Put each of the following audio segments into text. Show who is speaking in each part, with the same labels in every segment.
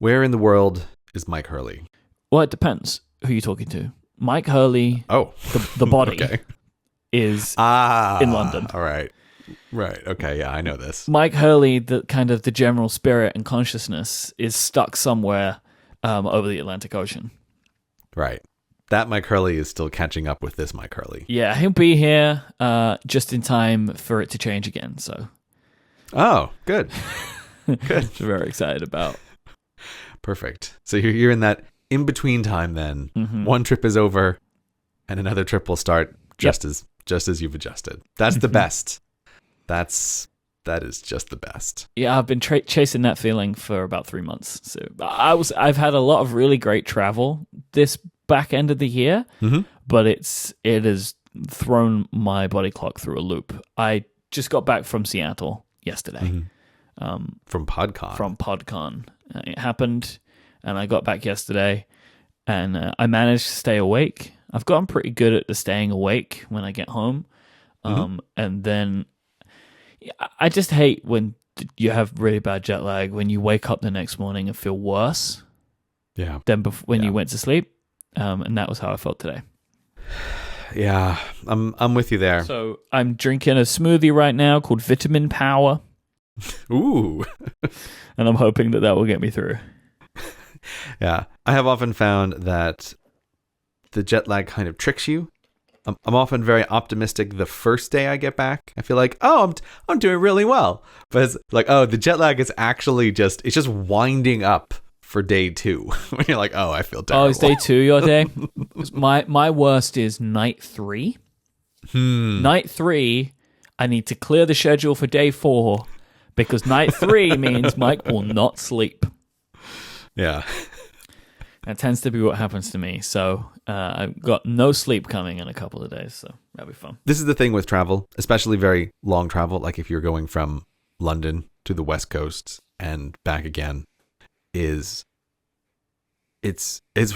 Speaker 1: Where in the world is Myke Hurley?
Speaker 2: Well, it depends who you're talking to. Myke Hurley, the body,
Speaker 1: okay.
Speaker 2: is in London.
Speaker 1: All right. Right. Okay. Yeah, I know this.
Speaker 2: Myke Hurley, the kind of the general spirit and consciousness, is stuck somewhere over the Atlantic Ocean.
Speaker 1: Right. That Myke Hurley is still catching up with this Myke Hurley.
Speaker 2: Yeah, he'll be here just in time for it to change again. So.
Speaker 1: Oh, good. Good.
Speaker 2: Which I'm very excited about.
Speaker 1: Perfect. So you're in that in-between time then. Mm-hmm. One trip is over and another trip will start just as you've adjusted. That's the best. That is just the best. Yeah,
Speaker 2: I've been chasing that feeling for about 3 months. So I've had a lot of really great travel this back end of the year, but it has thrown my body clock through a loop. I just got back from Seattle yesterday.
Speaker 1: From PodCon.
Speaker 2: From PodCon. It happened, and I got back yesterday, and I managed to stay awake. I've gotten pretty good at the staying awake when I get home. And then I just hate when you have really bad jet lag, when you wake up the next morning and feel worse than when you went to sleep. And that was how I felt today.
Speaker 1: Yeah, I'm with you there.
Speaker 2: So I'm drinking a smoothie right now called Vitamin Power.
Speaker 1: Ooh.
Speaker 2: And I'm hoping that will get me through.
Speaker 1: Yeah, I have often found that the jet lag kind of tricks you. I'm often very optimistic the first day I get back. I feel like, I'm doing really well. But it's like, the jet lag is actually it's just winding up for day 2. When you're like, I feel terrible.
Speaker 2: Oh, it's day 2 your day? My worst is night 3. Night 3, I need to clear the schedule for day 4 because night 3 means Myke will not sleep.
Speaker 1: Yeah.
Speaker 2: That tends to be what happens to me. So I've got no sleep coming in a couple of days. So that'll be fun.
Speaker 1: This is the thing with travel, especially very long travel. Like if you're going from London to the West Coast and back again, it's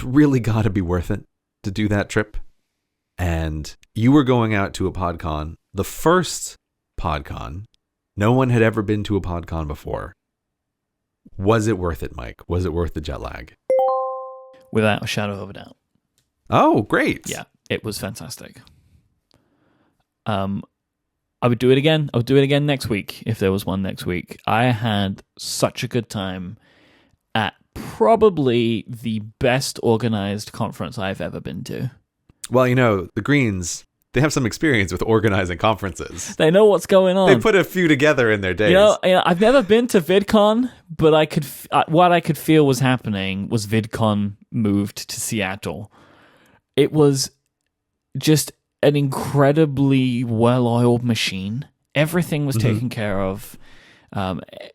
Speaker 1: really got to be worth it to do that trip. And you were going out to a PodCon, the first PodCon. No one had ever been to a PodCon before. Was it worth it, Myke? Was it worth the jet lag?
Speaker 2: Without a shadow of a doubt.
Speaker 1: Oh, great.
Speaker 2: Yeah, it was fantastic. I would do it again. I would do it again next week if there was one next week. I had such a good time at probably the best organized conference I've ever been to.
Speaker 1: Well, the Greens, they have some experience with organizing conferences.
Speaker 2: They know what's going on.
Speaker 1: They put a few together in their days.
Speaker 2: I've never been to Vidcon, but what I could feel was happening was Vidcon moved to Seattle. It was just an incredibly well-oiled machine. Everything was taken care of.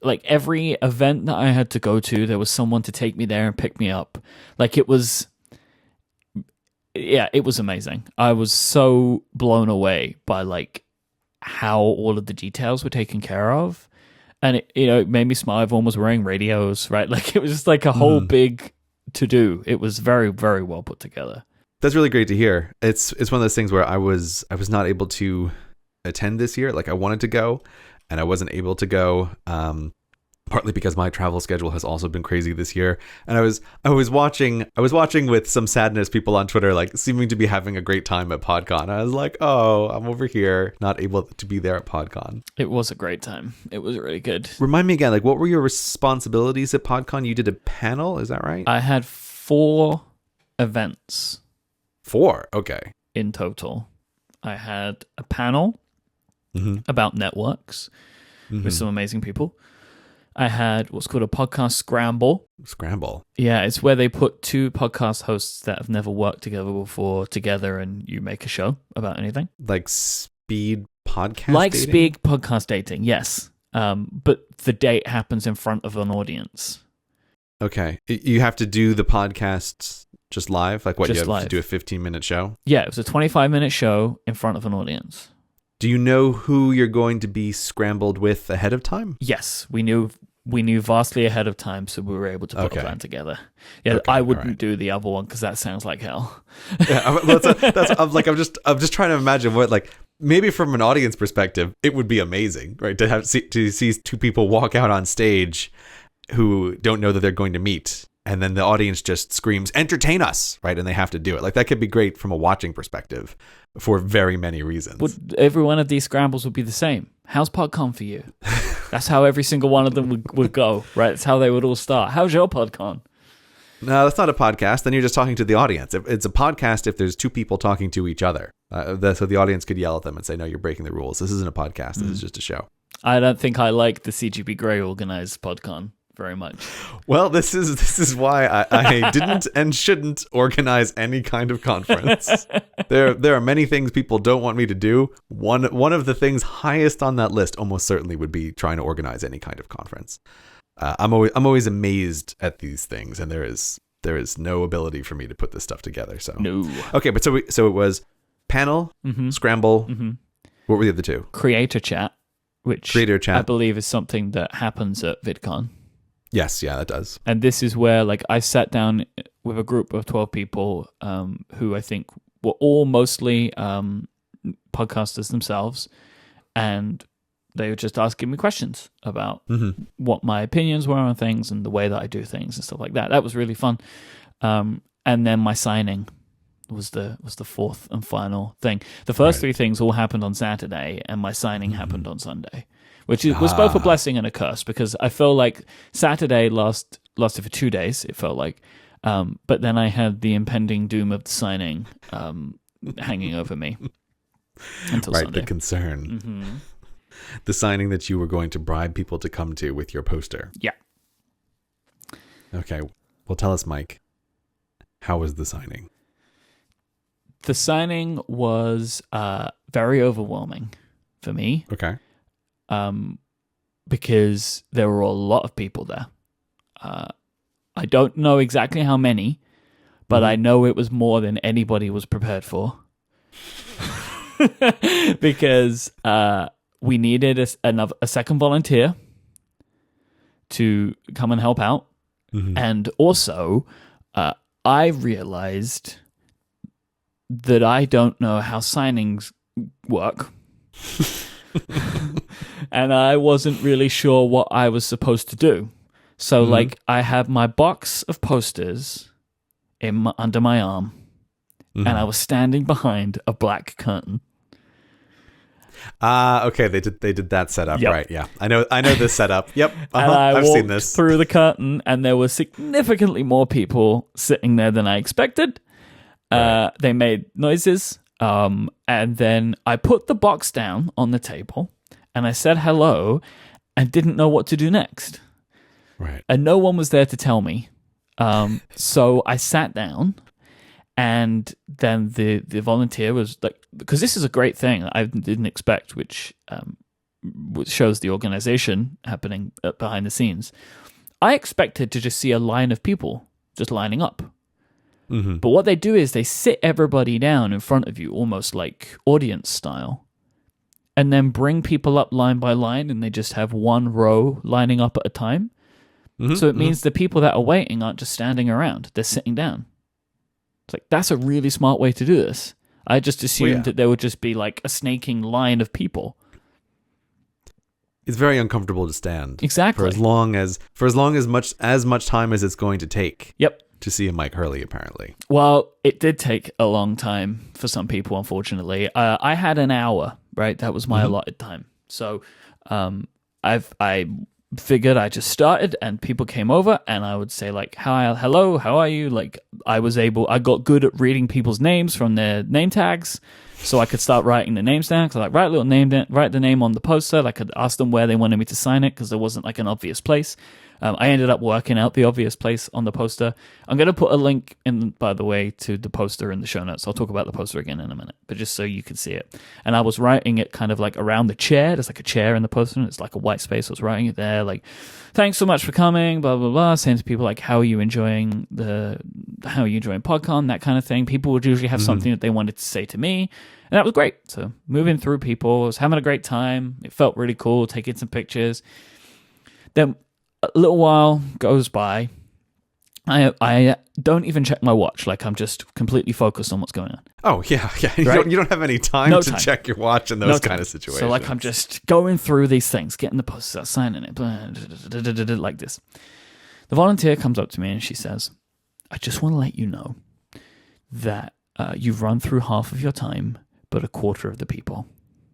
Speaker 2: Like every event that I had to go to, there was someone to take me there and pick me up. Like it was amazing. I was so blown away by like how all of the details were taken care of. And it made me smile. Everyone was wearing radios, right? Like it was just like a whole big to do. It was very, very well put together.
Speaker 1: That's really great to hear. It's one of those things where I was not able to attend this year. Like I wanted to go and I wasn't able to go. Partly because my travel schedule has also been crazy this year. And I was watching with some sadness people on Twitter like seeming to be having a great time at PodCon. I was like, I'm over here not able to be there at PodCon.
Speaker 2: It was a great time. It was really good.
Speaker 1: Remind me again, like what were your responsibilities at PodCon? You did a panel, is that right?
Speaker 2: I had 4 events.
Speaker 1: 4, okay.
Speaker 2: In total. I had a panel about networks with some amazing people. I had what's called a podcast scramble.
Speaker 1: Scramble?
Speaker 2: Yeah, it's where they put 2 podcast hosts that have never worked together before together and you make a show about anything.
Speaker 1: Like speed podcast
Speaker 2: Like
Speaker 1: dating?
Speaker 2: speed podcast dating, yes. But the date happens in front of an audience.
Speaker 1: Okay. You have to do the podcast just live? Like what,
Speaker 2: just
Speaker 1: you have
Speaker 2: live.
Speaker 1: to do a 15-minute show?
Speaker 2: Yeah, it was a 25-minute show in front of an audience.
Speaker 1: Do you know who you're going to be scrambled with ahead of time?
Speaker 2: Yes, we knew vastly ahead of time, so we were able to put a plan together. Yeah,
Speaker 1: okay,
Speaker 2: I wouldn't do the other one because that sounds like hell.
Speaker 1: Yeah, I'm just trying to imagine what, like, maybe from an audience perspective, it would be amazing, right? To see 2 people walk out on stage who don't know that they're going to meet, and then the audience just screams, "Entertain us!" Right, and they have to do it. Like that could be great from a watching perspective for very many reasons.
Speaker 2: Would every one of these scrambles would be the same? How's PodCon for you? That's how every single one of them would go, right? That's how they would all start. How's your PodCon?
Speaker 1: No, that's not a podcast. Then you're just talking to the audience. It's a podcast if there's two people talking to each other. So the audience could yell at them and say, "No, you're breaking the rules. This isn't a podcast. This is just a show."
Speaker 2: I don't think I like the CGP Grey organized PodCon very much.
Speaker 1: Well, this is why I didn't and shouldn't organize any kind of conference. There are many things people don't want me to do. One of the things highest on that list almost certainly would be trying to organize any kind of conference. I'm always amazed at these things, and there is no ability for me to put this stuff together. So
Speaker 2: No.
Speaker 1: Okay, but so it was panel, scramble. What were the other two?
Speaker 2: Creator chat, which
Speaker 1: Creator chat.
Speaker 2: I believe is something that happens at VidCon.
Speaker 1: Yes, yeah, that does.
Speaker 2: And this is where, like, I sat down with a group of 12 people who I think were all mostly podcasters themselves, and they were just asking me questions about what my opinions were on things and the way that I do things and stuff like that. That was really fun. And then my signing was the fourth and final thing. The first three things all happened on Saturday, and my signing happened on Sunday, which was both a blessing and a curse, because I feel like Saturday lasted for 2 days, it felt like. But then I had the impending doom of the signing hanging over me until Sunday.
Speaker 1: The concern. The signing that you were going to bribe people to come to with your poster.
Speaker 2: Yeah.
Speaker 1: Okay. Well, tell us, Myke, how was the signing?
Speaker 2: The signing was very overwhelming for me.
Speaker 1: Okay.
Speaker 2: Because there were a lot of people there. I don't know exactly how many, but I know it was more than anybody was prepared for. Because we needed a second volunteer to come and help out. And also, I realized that I don't know how signings work. And I wasn't really sure what I was supposed to do. So, like, I had my box of posters under my arm, and I was standing behind a black curtain.
Speaker 1: Okay, they did that setup, right? Yeah, I know this setup. Yep,
Speaker 2: And I
Speaker 1: I've
Speaker 2: walked
Speaker 1: seen this
Speaker 2: through the curtain, and there were significantly more people sitting there than I expected. They made noises, and then I put the box down on the table, and I said hello, and didn't know what to do next.
Speaker 1: Right.
Speaker 2: And no one was there to tell me. So I sat down, and then the volunteer was like, because this is a great thing I didn't expect, which shows the organization happening behind the scenes. I expected to just see a line of people just lining up. But what they do is they sit everybody down in front of you, almost like audience style, and then bring people up line by line, and they just have one row lining up at a time. So it means the people that are waiting aren't just standing around, they're sitting down. It's like, that's a really smart way to do this. I just assumed that there would just be like a snaking line of people.
Speaker 1: It's very uncomfortable to stand.
Speaker 2: Exactly.
Speaker 1: For as long as much time as it's going to take.
Speaker 2: Yep.
Speaker 1: To see a Myke Hurley, apparently.
Speaker 2: Well, it did take a long time for some people, unfortunately. I had an hour, right? That was my allotted time. So I figured I just started, and people came over, and I would say like, "Hi, hello, how are you?" Like, I got good at reading people's names from their name tags, so I could start writing the names down. So like, write the name on the poster. I could ask them where they wanted me to sign it, because there wasn't like an obvious place. I ended up working out the obvious place on the poster. I'm going to put a link in, by the way, to the poster in the show notes. I'll talk about the poster again in a minute, but just so you can see it. And I was writing it kind of like around the chair. There's like a chair in the poster, and it's like a white space. I was writing it there, like, "Thanks so much for coming," blah, blah, blah. Saying to people like, how are you enjoying PodCon, that kind of thing. People would usually have something that they wanted to say to me. And that was great. So moving through people, I was having a great time. It felt really cool, taking some pictures. Then a little while goes by, I don't even check my watch. Like, I'm just completely focused on what's going on.
Speaker 1: Oh, yeah. You,
Speaker 2: Right?
Speaker 1: you don't have any time to check your watch in those kind of situations.
Speaker 2: So, like, I'm just going through these things, getting the posters out, signing it, like this. The volunteer comes up to me and she says, I just want to let you know that you've run through half of your time, but a quarter of the people.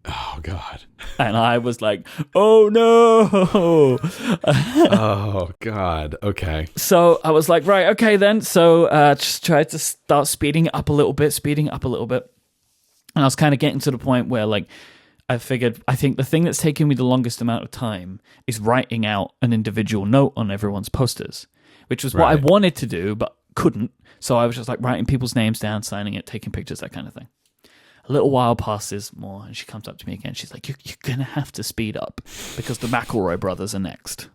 Speaker 1: Oh, God.
Speaker 2: And I was like, oh, no.
Speaker 1: Oh, God. Okay.
Speaker 2: So I was like, right, okay then. So just tried to start speeding it up a little bit. And I was kind of getting to the point where, like, I figured, I think the thing that's taken me the longest amount of time is writing out an individual note on everyone's posters, which was what I wanted to do, but couldn't. So I was just like writing people's names down, signing it, taking pictures, that kind of thing. A little while passes more, and she comes up to me again. She's like, you're going to have to speed up because the McElroy brothers are next.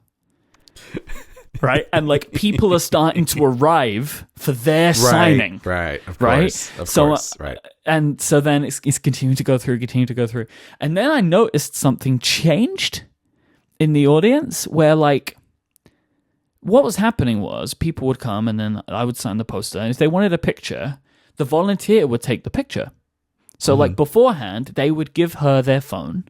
Speaker 2: Right? And, like, people are starting to arrive for their signing.
Speaker 1: Right. Of course. Right.
Speaker 2: And so then it's continuing to go through. And then I noticed something changed in the audience where, like, what was happening was people would come and then I would sign the poster. And if they wanted a picture, the volunteer would take the picture. So, like, beforehand, they would give her their phone.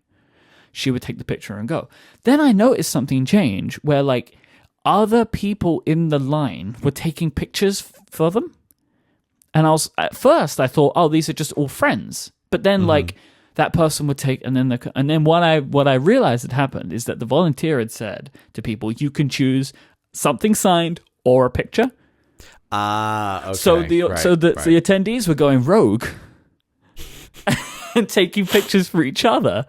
Speaker 2: She would take the picture and go. Then I noticed something change where, like, other people in the line were taking pictures for them. And at first I thought, oh, these are just all friends. But then, like, that person would take, and then what I realized had happened is that the volunteer had said to people, you can choose something signed or a picture.
Speaker 1: Okay.
Speaker 2: So the attendees were going rogue and taking pictures for each other.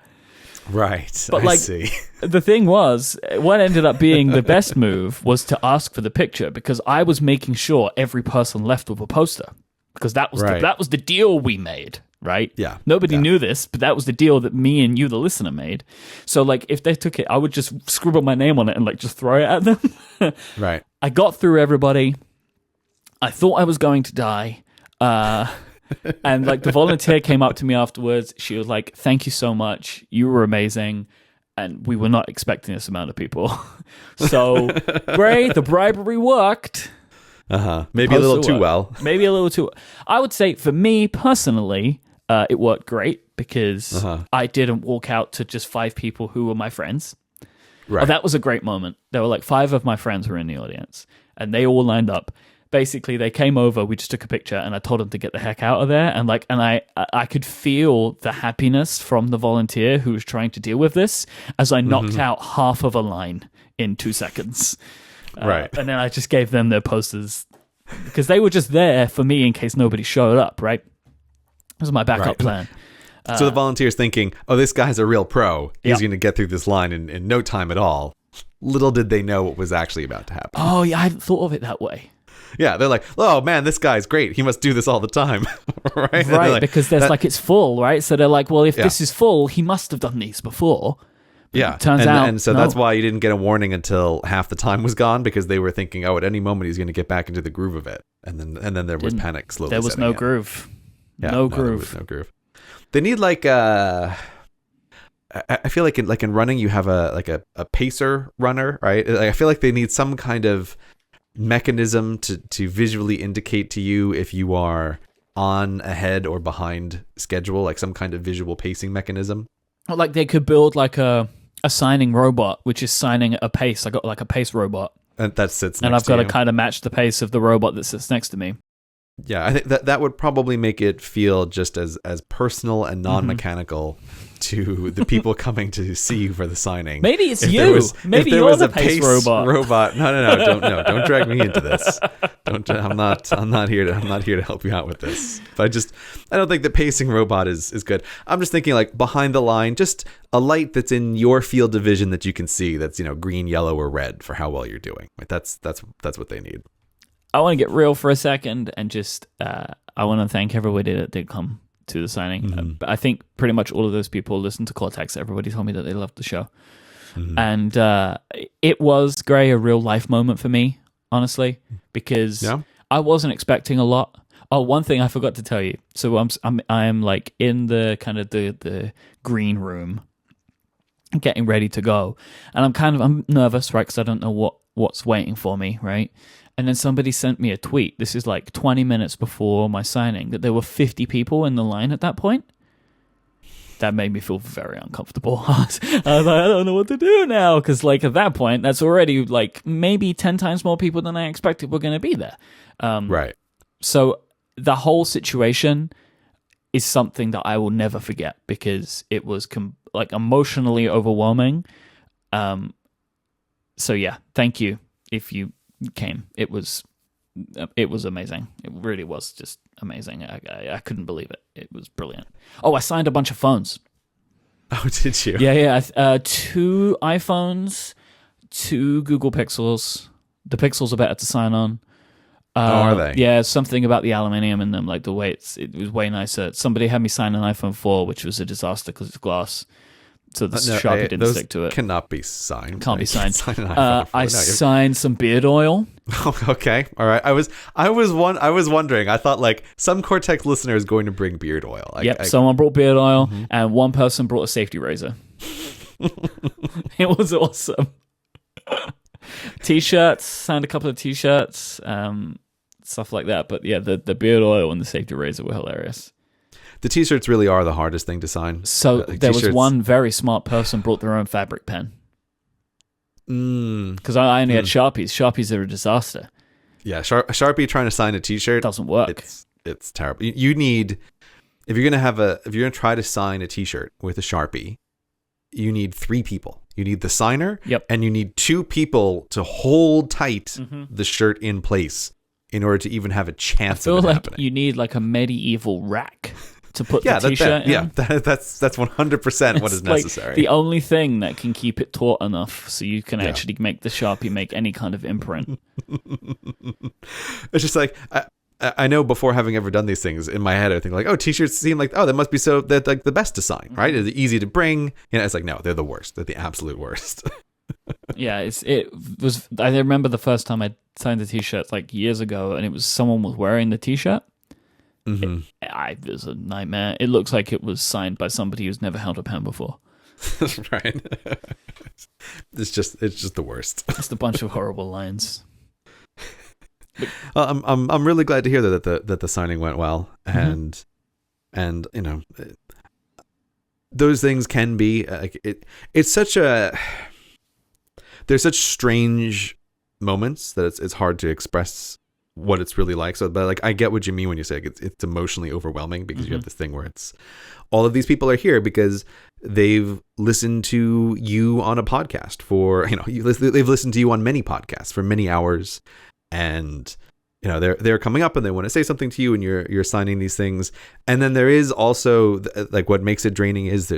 Speaker 1: Right.
Speaker 2: But,
Speaker 1: I
Speaker 2: like,
Speaker 1: see.
Speaker 2: The thing was, what ended up being the best move was to ask for the picture, because I was making sure every person left with a poster, because that was the deal we made, right?
Speaker 1: Yeah.
Speaker 2: Nobody knew this, but that was the deal that me and you, the listener, made. So, like, if they took it, I would just scribble my name on it and, like, just throw it at them.
Speaker 1: Right.
Speaker 2: I got through everybody. I thought I was going to die. And, like, the volunteer came up to me afterwards. She was like, thank you so much. You were amazing. And we were not expecting this amount of people. So, great. The bribery worked.
Speaker 1: Maybe a little too well.
Speaker 2: Maybe a little too. I would say, for me personally, it worked great because I didn't walk out to just 5 people who were my friends. Right. Oh, that was a great moment. There were, like, 5 of my friends were in the audience. And they all lined up. Basically, they came over, we just took a picture, and I told them to get the heck out of there. And, like, I could feel the happiness from the volunteer who was trying to deal with this as I knocked out half of a line in 2 seconds.
Speaker 1: Right.
Speaker 2: And then I just gave them their posters because they were just there for me in case nobody showed up, right? That was my backup plan.
Speaker 1: So the volunteer's thinking, oh, this guy's a real pro. He's going to get through this line in no time at all. Little did they know what was actually about to happen.
Speaker 2: Oh, yeah, I hadn't thought of it that way.
Speaker 1: Yeah, they're like, oh, man, this guy's great. He must do this all the time. Right?
Speaker 2: Right,
Speaker 1: like,
Speaker 2: because there's like, it's full, right? So they're like, well, if this is full, he must have done these before. But
Speaker 1: yeah.
Speaker 2: Turns out,
Speaker 1: and so
Speaker 2: no.
Speaker 1: that's why you didn't get a warning until half the time was gone, because they were thinking, oh, at any moment he's going to get back into the groove of it. And then there was panic slowly.
Speaker 2: There was no groove.
Speaker 1: Yeah,
Speaker 2: no groove.
Speaker 1: There was no groove. They need like I feel like in running you have a pacer runner, right? I feel like they need some kind of mechanism to visually indicate to you if you are on, ahead, or behind schedule, like some kind of visual pacing mechanism.
Speaker 2: Like they could build like a signing robot, which is signing at a pace. I got like a pace robot,
Speaker 1: and that sits next
Speaker 2: and I've got
Speaker 1: to
Speaker 2: to kind of match the pace of the robot that sits next to me.
Speaker 1: Yeah, I think that would probably make it feel just as personal and non-mechanical to the people coming to see you for the signing.
Speaker 2: Maybe it's you. Maybe you're the pace robot.
Speaker 1: Don't drag me into this. I'm not here to help you out with this. But I don't think the pacing robot is good. I'm just thinking like behind the line, just a light that's in your field of vision that you can see, that's, green, yellow, or red for how well you're doing. Like that's what they need.
Speaker 2: I want to get real for a second and just I want to thank everybody that did come to the signing. I think pretty much all of those people listened to Cortex. Everybody told me that they loved the show. And it was, Gray, a real life moment for me, honestly, because I wasn't expecting a lot. Oh, one thing I forgot to tell you. So I'm like in the kind of the green room getting ready to go. And I'm nervous, right? Because I don't know what's waiting for me, right? And then somebody sent me a tweet. This is like 20 minutes before my signing, that there were 50 people in the line at that point. That made me feel very uncomfortable. I was like, I don't know what to do now. Because like at that point, that's already like maybe 10 times more people than I expected were going to be there.
Speaker 1: Right.
Speaker 2: So the whole situation is something that I will never forget because it was like emotionally overwhelming. So yeah, thank you if you came. It was amazing. It really was just amazing. I couldn't believe it. It was brilliant. Oh, I signed a bunch of phones.
Speaker 1: Oh, did you?
Speaker 2: Yeah. 2 iPhones, 2 Google Pixels. The Pixels are better to sign on.
Speaker 1: Are they?
Speaker 2: Yeah, something about the aluminium in them, like the way it was way nicer. Somebody had me sign an iPhone 4, which was a disaster because it's glass. So the Sharpie didn't stick to it.
Speaker 1: Cannot be signed.
Speaker 2: Can't be signed.
Speaker 1: I
Speaker 2: signed some beard oil.
Speaker 1: Okay, all right. I was wondering. I thought like some Cortex listener is going to bring beard oil.
Speaker 2: Someone brought beard oil, and one person brought a safety razor. It was awesome. T-shirts, signed a couple of T-shirts, stuff like that. But yeah, the beard oil and the safety razor were hilarious.
Speaker 1: The T-shirts really are the hardest thing to sign.
Speaker 2: So there was one very smart person brought their own fabric pen. Because I only had Sharpies. Sharpies are a disaster.
Speaker 1: Yeah, Sharpie trying to sign a T-shirt
Speaker 2: doesn't work.
Speaker 1: It's terrible. You need if you're gonna try to sign a T-shirt with a Sharpie, you need 3 people. You need the signer, and you need 2 people to hold tight the shirt in place in order to even have a chance of it happening.
Speaker 2: You need like a medieval rack to put the T-shirt in.
Speaker 1: Yeah, that's 100% what is necessary.
Speaker 2: The only thing that can keep it taut enough so you can actually make the Sharpie make any kind of imprint.
Speaker 1: It's just like I know before having ever done these things in my head, I think like, oh, T-shirts seem like that must be they're like the best to sign, right? They're easy to bring. It's like no, they're the worst. They're the absolute worst.
Speaker 2: Yeah, it was. I remember the first time I signed a T-shirt like years ago, and it was someone was wearing the T-shirt. It was a nightmare. It looks like it was signed by somebody who's never held a pen before.
Speaker 1: Right. It's just the worst.
Speaker 2: Just a bunch of horrible lines.
Speaker 1: I'm really glad to hear that the signing went well, and those things can be it's such a there's such strange moments that it's hard to express what it's really like. So, but like I get what you mean when you say it's emotionally overwhelming because you have this thing where it's all of these people are here because they've listened to you on a podcast for they've listened to you on many podcasts for many hours, and they're coming up and they want to say something to you, and you're signing these things. And then there is also like what makes it draining is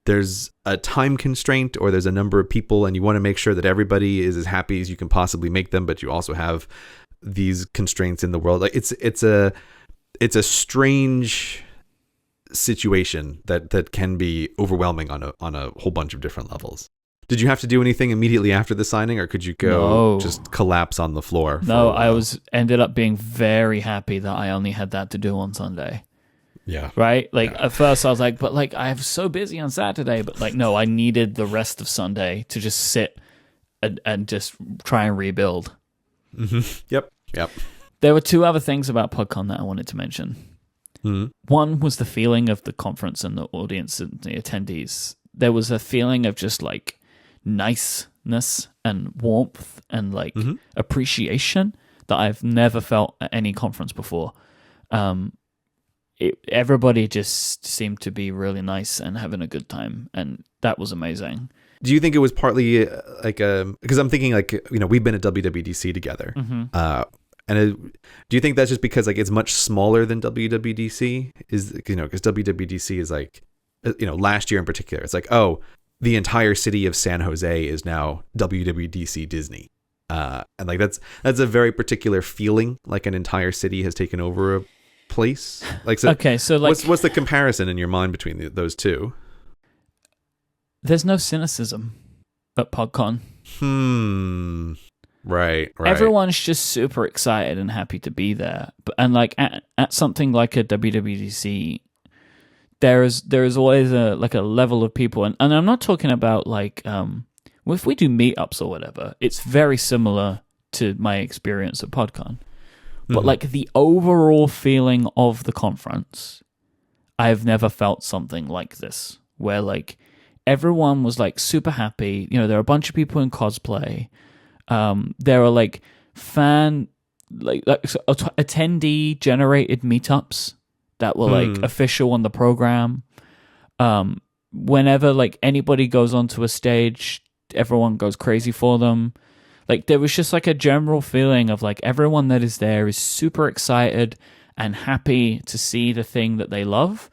Speaker 1: there's a time constraint, or there's a number of people, and you want to make sure that everybody is as happy as you can possibly make them, but you also have these constraints in the world. Like it's a strange situation that can be overwhelming on a whole bunch of different levels. Did you have to do anything immediately after the signing, or could you go just collapse on the floor?
Speaker 2: No, I ended up being very happy that I only had that to do on Sunday.
Speaker 1: Yeah.
Speaker 2: Right? Like at first I was like, but like I was so busy on Saturday, but like no, I needed the rest of Sunday to just sit and just try and rebuild.
Speaker 1: Yep.
Speaker 2: There were 2 other things about PodCon that I wanted to mention. One was the feeling of the conference and the audience and the attendees. There was a feeling of just like niceness and warmth and like appreciation that I've never felt at any conference before. Everybody just seemed to be really nice and having a good time, and that was amazing.
Speaker 1: Do you think it was partly because I'm thinking we've been at WWDC together, and do you think that's just because like it's much smaller than WWDC is because WWDC is like last year in particular it's like, oh, the entire city of San Jose is now WWDC Disney, and like that's a very particular feeling, like an entire city has taken over a place. Like so,
Speaker 2: okay, so like
Speaker 1: what's the comparison in your mind between those two?
Speaker 2: There's no cynicism at PodCon.
Speaker 1: Right.
Speaker 2: Everyone's just super excited and happy to be there. And like at something like a WWDC, there is always a level of people, and I'm not talking about like if we do meetups or whatever, it's very similar to my experience at PodCon. But like the overall feeling of the conference, I've never felt something like this, where like everyone was like super happy. You know, there are a bunch of people in cosplay. There are like attendee generated meetups that were like official on the program. Whenever like anybody goes onto a stage, everyone goes crazy for them. Like there was just like a general feeling of like everyone that is there is super excited and happy to see the thing that they love.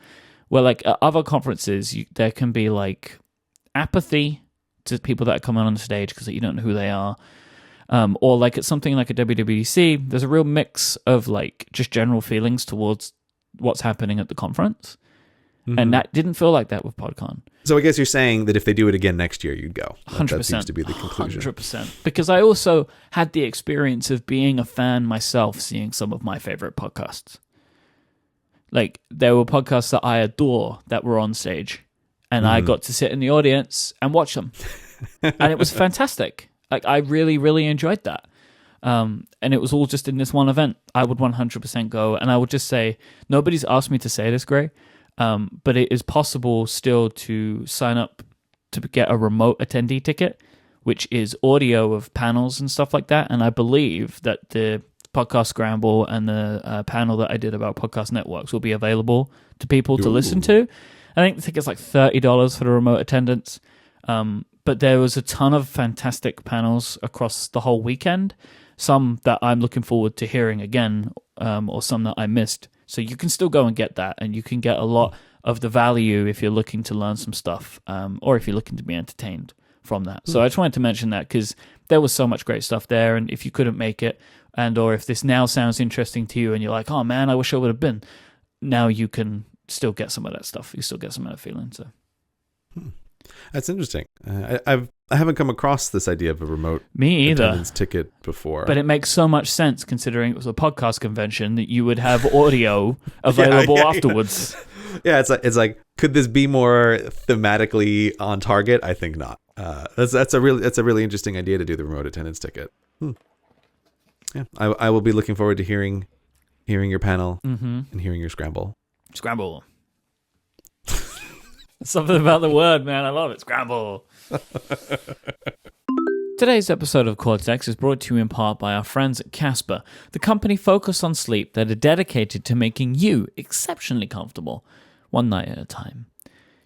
Speaker 2: Where like at other conferences, there can be like apathy to people that are coming on the stage because you don't know who they are. Or like it's something like a WWDC, there's a real mix of like just general feelings towards what's happening at the conference. And that didn't feel like that with PodCon.
Speaker 1: So I guess you're saying that if they do it again next year, you'd go.
Speaker 2: 100%.
Speaker 1: That seems to be the conclusion.
Speaker 2: 100%. Because I also had the experience of being a fan myself, seeing some of my favorite podcasts. Like, there were podcasts that I adore that were on stage. And I got to sit in the audience and watch them. And it was fantastic. Like, I really, really enjoyed that. And it was all just in this one event. I would 100% go. And I would just say, nobody's asked me to say this, Gray. But it is possible still to sign up to get a remote attendee ticket, which is audio of panels and stuff like that. And I believe that the Podcast Scramble and the panel that I did about podcast networks will be available to people to listen to. I think the ticket's like $30 for the remote attendance. But there was a ton of fantastic panels across the whole weekend. Some that I'm looking forward to hearing again, or some that I missed. So you can still go and get that, and you can get a lot of the value if you're looking to learn some stuff, or if you're looking to be entertained from that. So I just wanted to mention that because there was so much great stuff there, and if you couldn't make it, and or if this now sounds interesting to you and you're like, oh man, I wish I would have been, now you can still get some of that stuff. You still get some of that feeling. So
Speaker 1: that's interesting. I haven't come across this idea of a remote
Speaker 2: Me either.
Speaker 1: attendance ticket before.
Speaker 2: But it makes so much sense considering it was a podcast convention that you would have audio available afterwards.
Speaker 1: Yeah, it's like, could this be more thematically on target? I think not. That's a really interesting idea to do the remote attendance ticket. Yeah, I will be looking forward to hearing your panel and hearing your scramble.
Speaker 2: Scramble. Something about the word, man. I love it. Scramble. Today's episode of Cortex is brought to you in part by our friends at Casper, the company focused on sleep that are dedicated to making you exceptionally comfortable, one night at a time.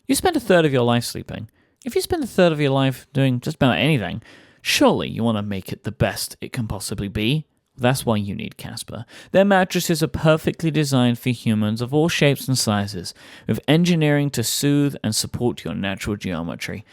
Speaker 2: You spend a third of your life sleeping. If you spend a third of your life doing just about anything, surely you want to make it the best it can possibly be. That's why you need Casper. Their mattresses are perfectly designed for humans of all shapes and sizes, with engineering to soothe and support your natural geometry.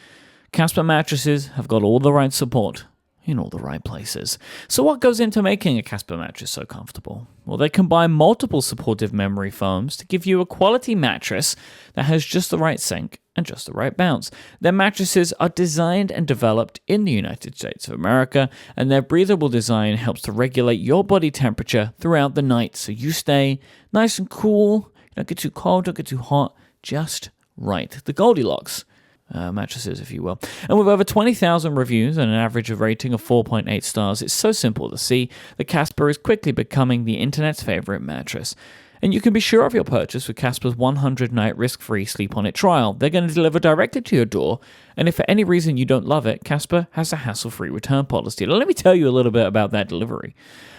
Speaker 2: Casper mattresses have got all the right support in all the right places. So what goes into making a Casper mattress so comfortable? Well, they combine multiple supportive memory foams to give you a quality mattress that has just the right sink and just the right bounce. Their mattresses are designed and developed in the United States of America, and their breathable design helps to regulate your body temperature throughout the night, so you stay nice and cool, don't get too cold, don't get too hot, just right. The Goldilocks mattresses, if you will. And with over 20,000 reviews and an average of rating of 4.8 stars, it's so simple to see that Casper is quickly becoming the internet's favorite mattress. And you can be sure of your purchase with Casper's 100-night risk-free sleep-on-it trial. They're going to deliver directly to your door, and if for any reason you don't love it, Casper has a hassle-free return policy. Now, let me tell you a little bit about that delivery.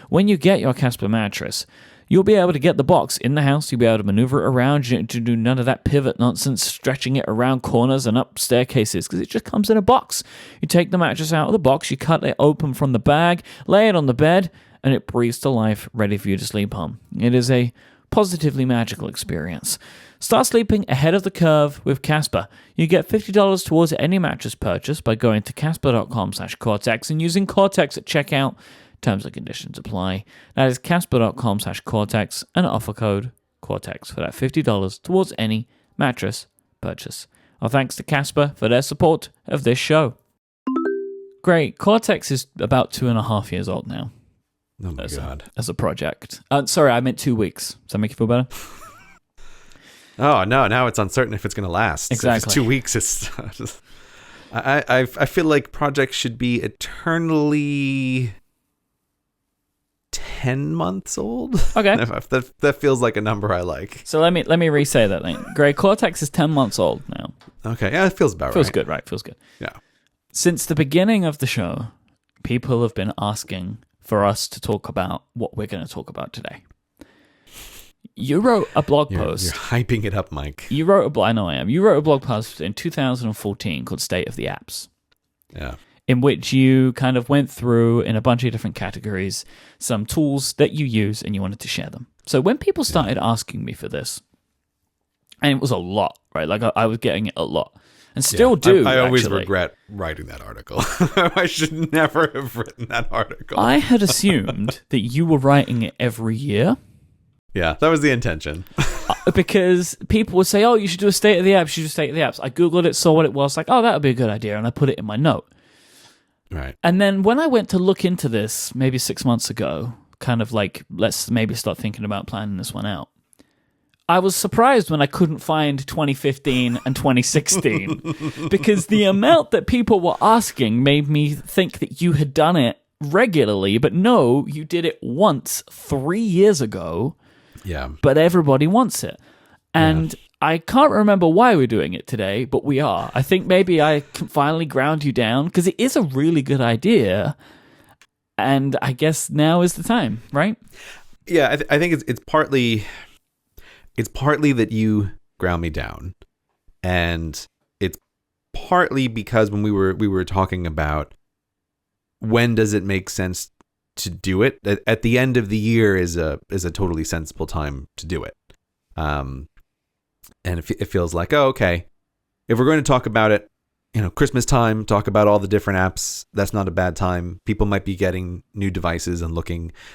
Speaker 2: When you get your Casper mattress, you'll be able to get the box in the house. You'll be able to maneuver it around. You don't do none of that pivot nonsense, stretching it around corners and up staircases, because it just comes in a box. You take the mattress out of the box, you cut it open from the bag, lay it on the bed, and it breathes to life, ready for you to sleep on. It is a positively magical experience. Start sleeping ahead of the curve with Casper. You get $50 towards any mattress purchase by going to casper.com/Cortex and using Cortex at checkout. Terms and conditions apply. That is casper.com/Cortex and offer code Cortex for that $50 towards any mattress purchase. Our thanks to Casper for their support of this show. Great. Cortex is about 2.5 years old now.
Speaker 1: Oh my God.
Speaker 2: As a project. Sorry, I meant 2 weeks. Does that make you feel better?
Speaker 1: Oh, no. Now it's uncertain if it's going to last.
Speaker 2: Exactly.
Speaker 1: If it's 2 weeks, it's just, I feel like projects should be eternally 10 months old.
Speaker 2: Okay.
Speaker 1: that feels like a number I like.
Speaker 2: So let me re-say that thing. Grey Cortex is 10 months old now.
Speaker 1: Okay, yeah, it feels about
Speaker 2: Feels
Speaker 1: right.
Speaker 2: good, right? Feels good.
Speaker 1: Yeah.
Speaker 2: Since the beginning of the show, people have been asking for us to talk about what we're going to talk about today. You wrote a blog post.
Speaker 1: You're hyping it up, Myke.
Speaker 2: I know I am. You wrote a blog post in 2014 called State of the Apps.
Speaker 1: Yeah.
Speaker 2: In which you kind of went through in a bunch of different categories some tools that you use and you wanted to share them. So when people started asking me for this, and it was a lot, right? Like I was getting it a lot. And still do.
Speaker 1: I always
Speaker 2: actually.
Speaker 1: regret writing that article. I should never have written that article.
Speaker 2: I had assumed that you were writing it every year.
Speaker 1: Yeah, that was the intention.
Speaker 2: Because people would say, oh, you should do a state of the apps, you should do a state of the apps. I Googled it, saw what it was, like, oh, that would be a good idea, and I put it in my note.
Speaker 1: Right.
Speaker 2: And then when I went to look into this, maybe 6 months ago, kind of like, let's maybe start thinking about planning this one out, I was surprised when I couldn't find 2015 and 2016 because the amount that people were asking made me think that you had done it regularly, but no, you did it once 3 years ago.
Speaker 1: Yeah.
Speaker 2: But everybody wants it. And I can't remember why we're doing it today, but we are. I think maybe I can finally ground you down because it is a really good idea. And I guess now is the time, right?
Speaker 1: Yeah, I think it's partly that you ground me down, and it's partly because when we were talking about when does it make sense to do it, at the end of the year is a totally sensible time to do it. And it feels like, oh, okay, if we're going to talk about it, Christmas time, talk about all the different apps, that's not a bad time. People might be getting new devices and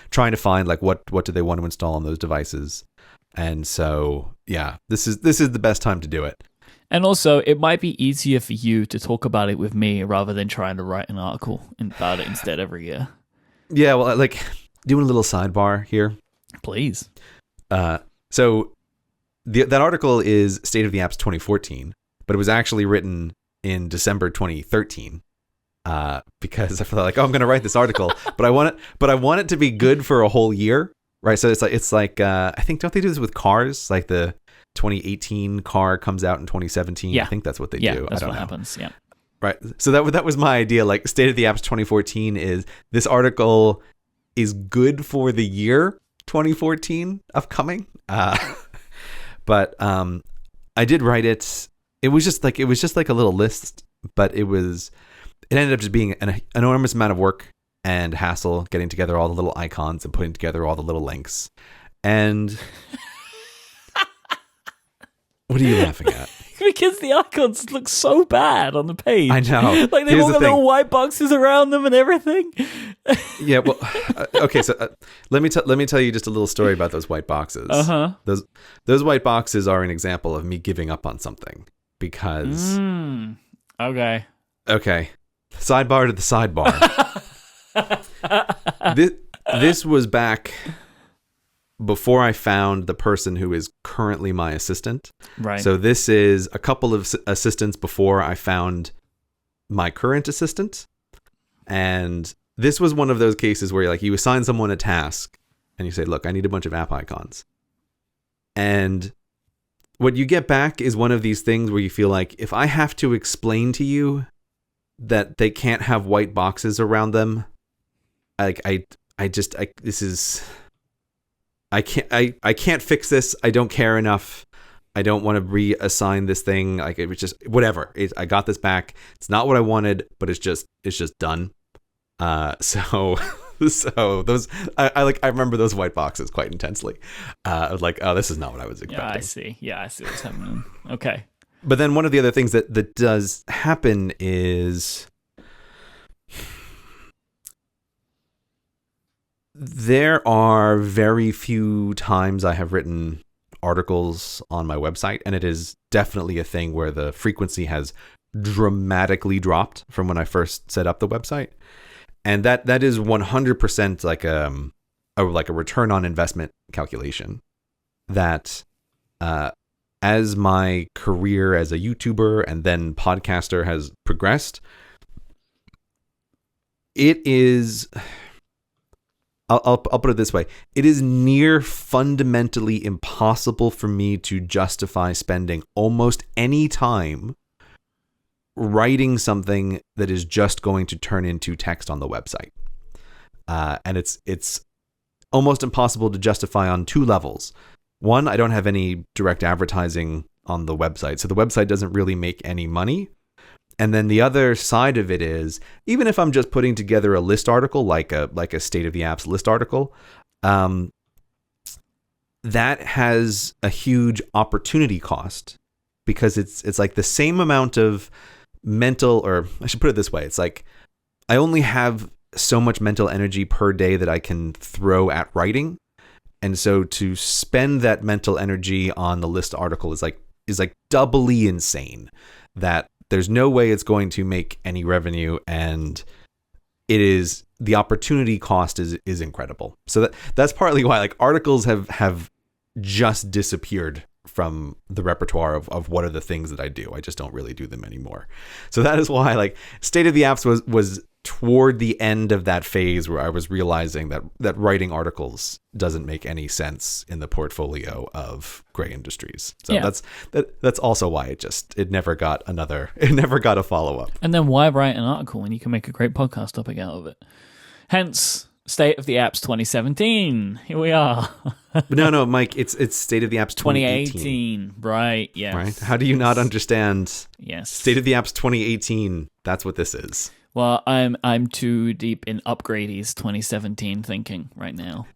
Speaker 1: trying to find like what do they want to install on those devices. And so, yeah, this is the best time to do it.
Speaker 2: And also, it might be easier for you to talk about it with me rather than trying to write an article about it instead every year.
Speaker 1: Yeah, well, like doing a little sidebar here.
Speaker 2: Please.
Speaker 1: So that article is State of the Apps 2014, but it was actually written in December 2013. Because I feel like, I'm going to write this article, but I want it to be good for a whole year, right? So it's like I think, don't they do this with cars? Like the 2018 car comes out in 2017.
Speaker 2: Yeah.
Speaker 1: I think that's what they do.
Speaker 2: Yeah, that's
Speaker 1: I don't
Speaker 2: what
Speaker 1: know.
Speaker 2: happens. Yeah.
Speaker 1: Right. So that was my idea. Like State of the Apps 2014 is this article is good for the year 2014 upcoming. But I did write it. It was just like a little list, but it ended up just being an enormous amount of work and hassle getting together all the little icons and putting together all the little links. And what are you laughing at?
Speaker 2: Because the icons look so bad on the page.
Speaker 1: I know.
Speaker 2: Like they've all got little white boxes around them and everything.
Speaker 1: Yeah, well, okay. So let me tell you just a little story about those white boxes. Those white boxes are an example of me giving up on something because.
Speaker 2: Okay.
Speaker 1: Sidebar to the sidebar. This was back before I found the person who is currently my assistant.
Speaker 2: Right.
Speaker 1: So this is a couple of assistants before I found my current assistant. And this was one of those cases where you assign someone a task and you say, look, I need a bunch of app icons. And what you get back is one of these things where you feel like, if I have to explain to you that they can't have white boxes around them, I can't fix this. I don't care enough. I don't want to reassign this thing. Like, it was just whatever. I got this back. It's not what I wanted, but it's just done. So those I remember those white boxes quite intensely. I was like, oh, this is not what I was expecting.
Speaker 2: Yeah, I see what's happening. Okay.
Speaker 1: But then one of the other things that does happen is there are very few times I have written articles on my website, and it is definitely a thing where the frequency has dramatically dropped from when I first set up the website. And that is 100% like a return on investment calculation that as my career as a YouTuber and then podcaster has progressed, it is I'll put it this way. It is near fundamentally impossible for me to justify spending almost any time writing something that is just going to turn into text on the website. And it's almost impossible to justify on two levels. One, I don't have any direct advertising on the website, so the website doesn't really make any money. And then the other side of it is, even if I'm just putting together a list article, like a State of the Apps list article, that has a huge opportunity cost, because it's like the same amount of mental, or I should put it this way, it's like I only have so much mental energy per day that I can throw at writing. And so to spend that mental energy on the list article is like doubly insane, that there's no way it's going to make any revenue, and the opportunity cost is incredible. So that's partly why like articles have just disappeared from the repertoire of what are the things that I do. I just don't really do them anymore. So that is why like State of the Apps was toward the end of that phase where I was realizing that writing articles doesn't make any sense in the portfolio of Gray Industries. So that's also why it never got a follow-up.
Speaker 2: And then why write an article when you can make a great podcast topic out of it? Hence, State of the Apps 2017. Here we are.
Speaker 1: No, Myke, it's State of the Apps 2018.
Speaker 2: Right, yes.
Speaker 1: Right? How do you not understand?
Speaker 2: Yes.
Speaker 1: State of the Apps 2018. That's what this is.
Speaker 2: Well, I'm too deep in Upgradeys 2017 thinking right now.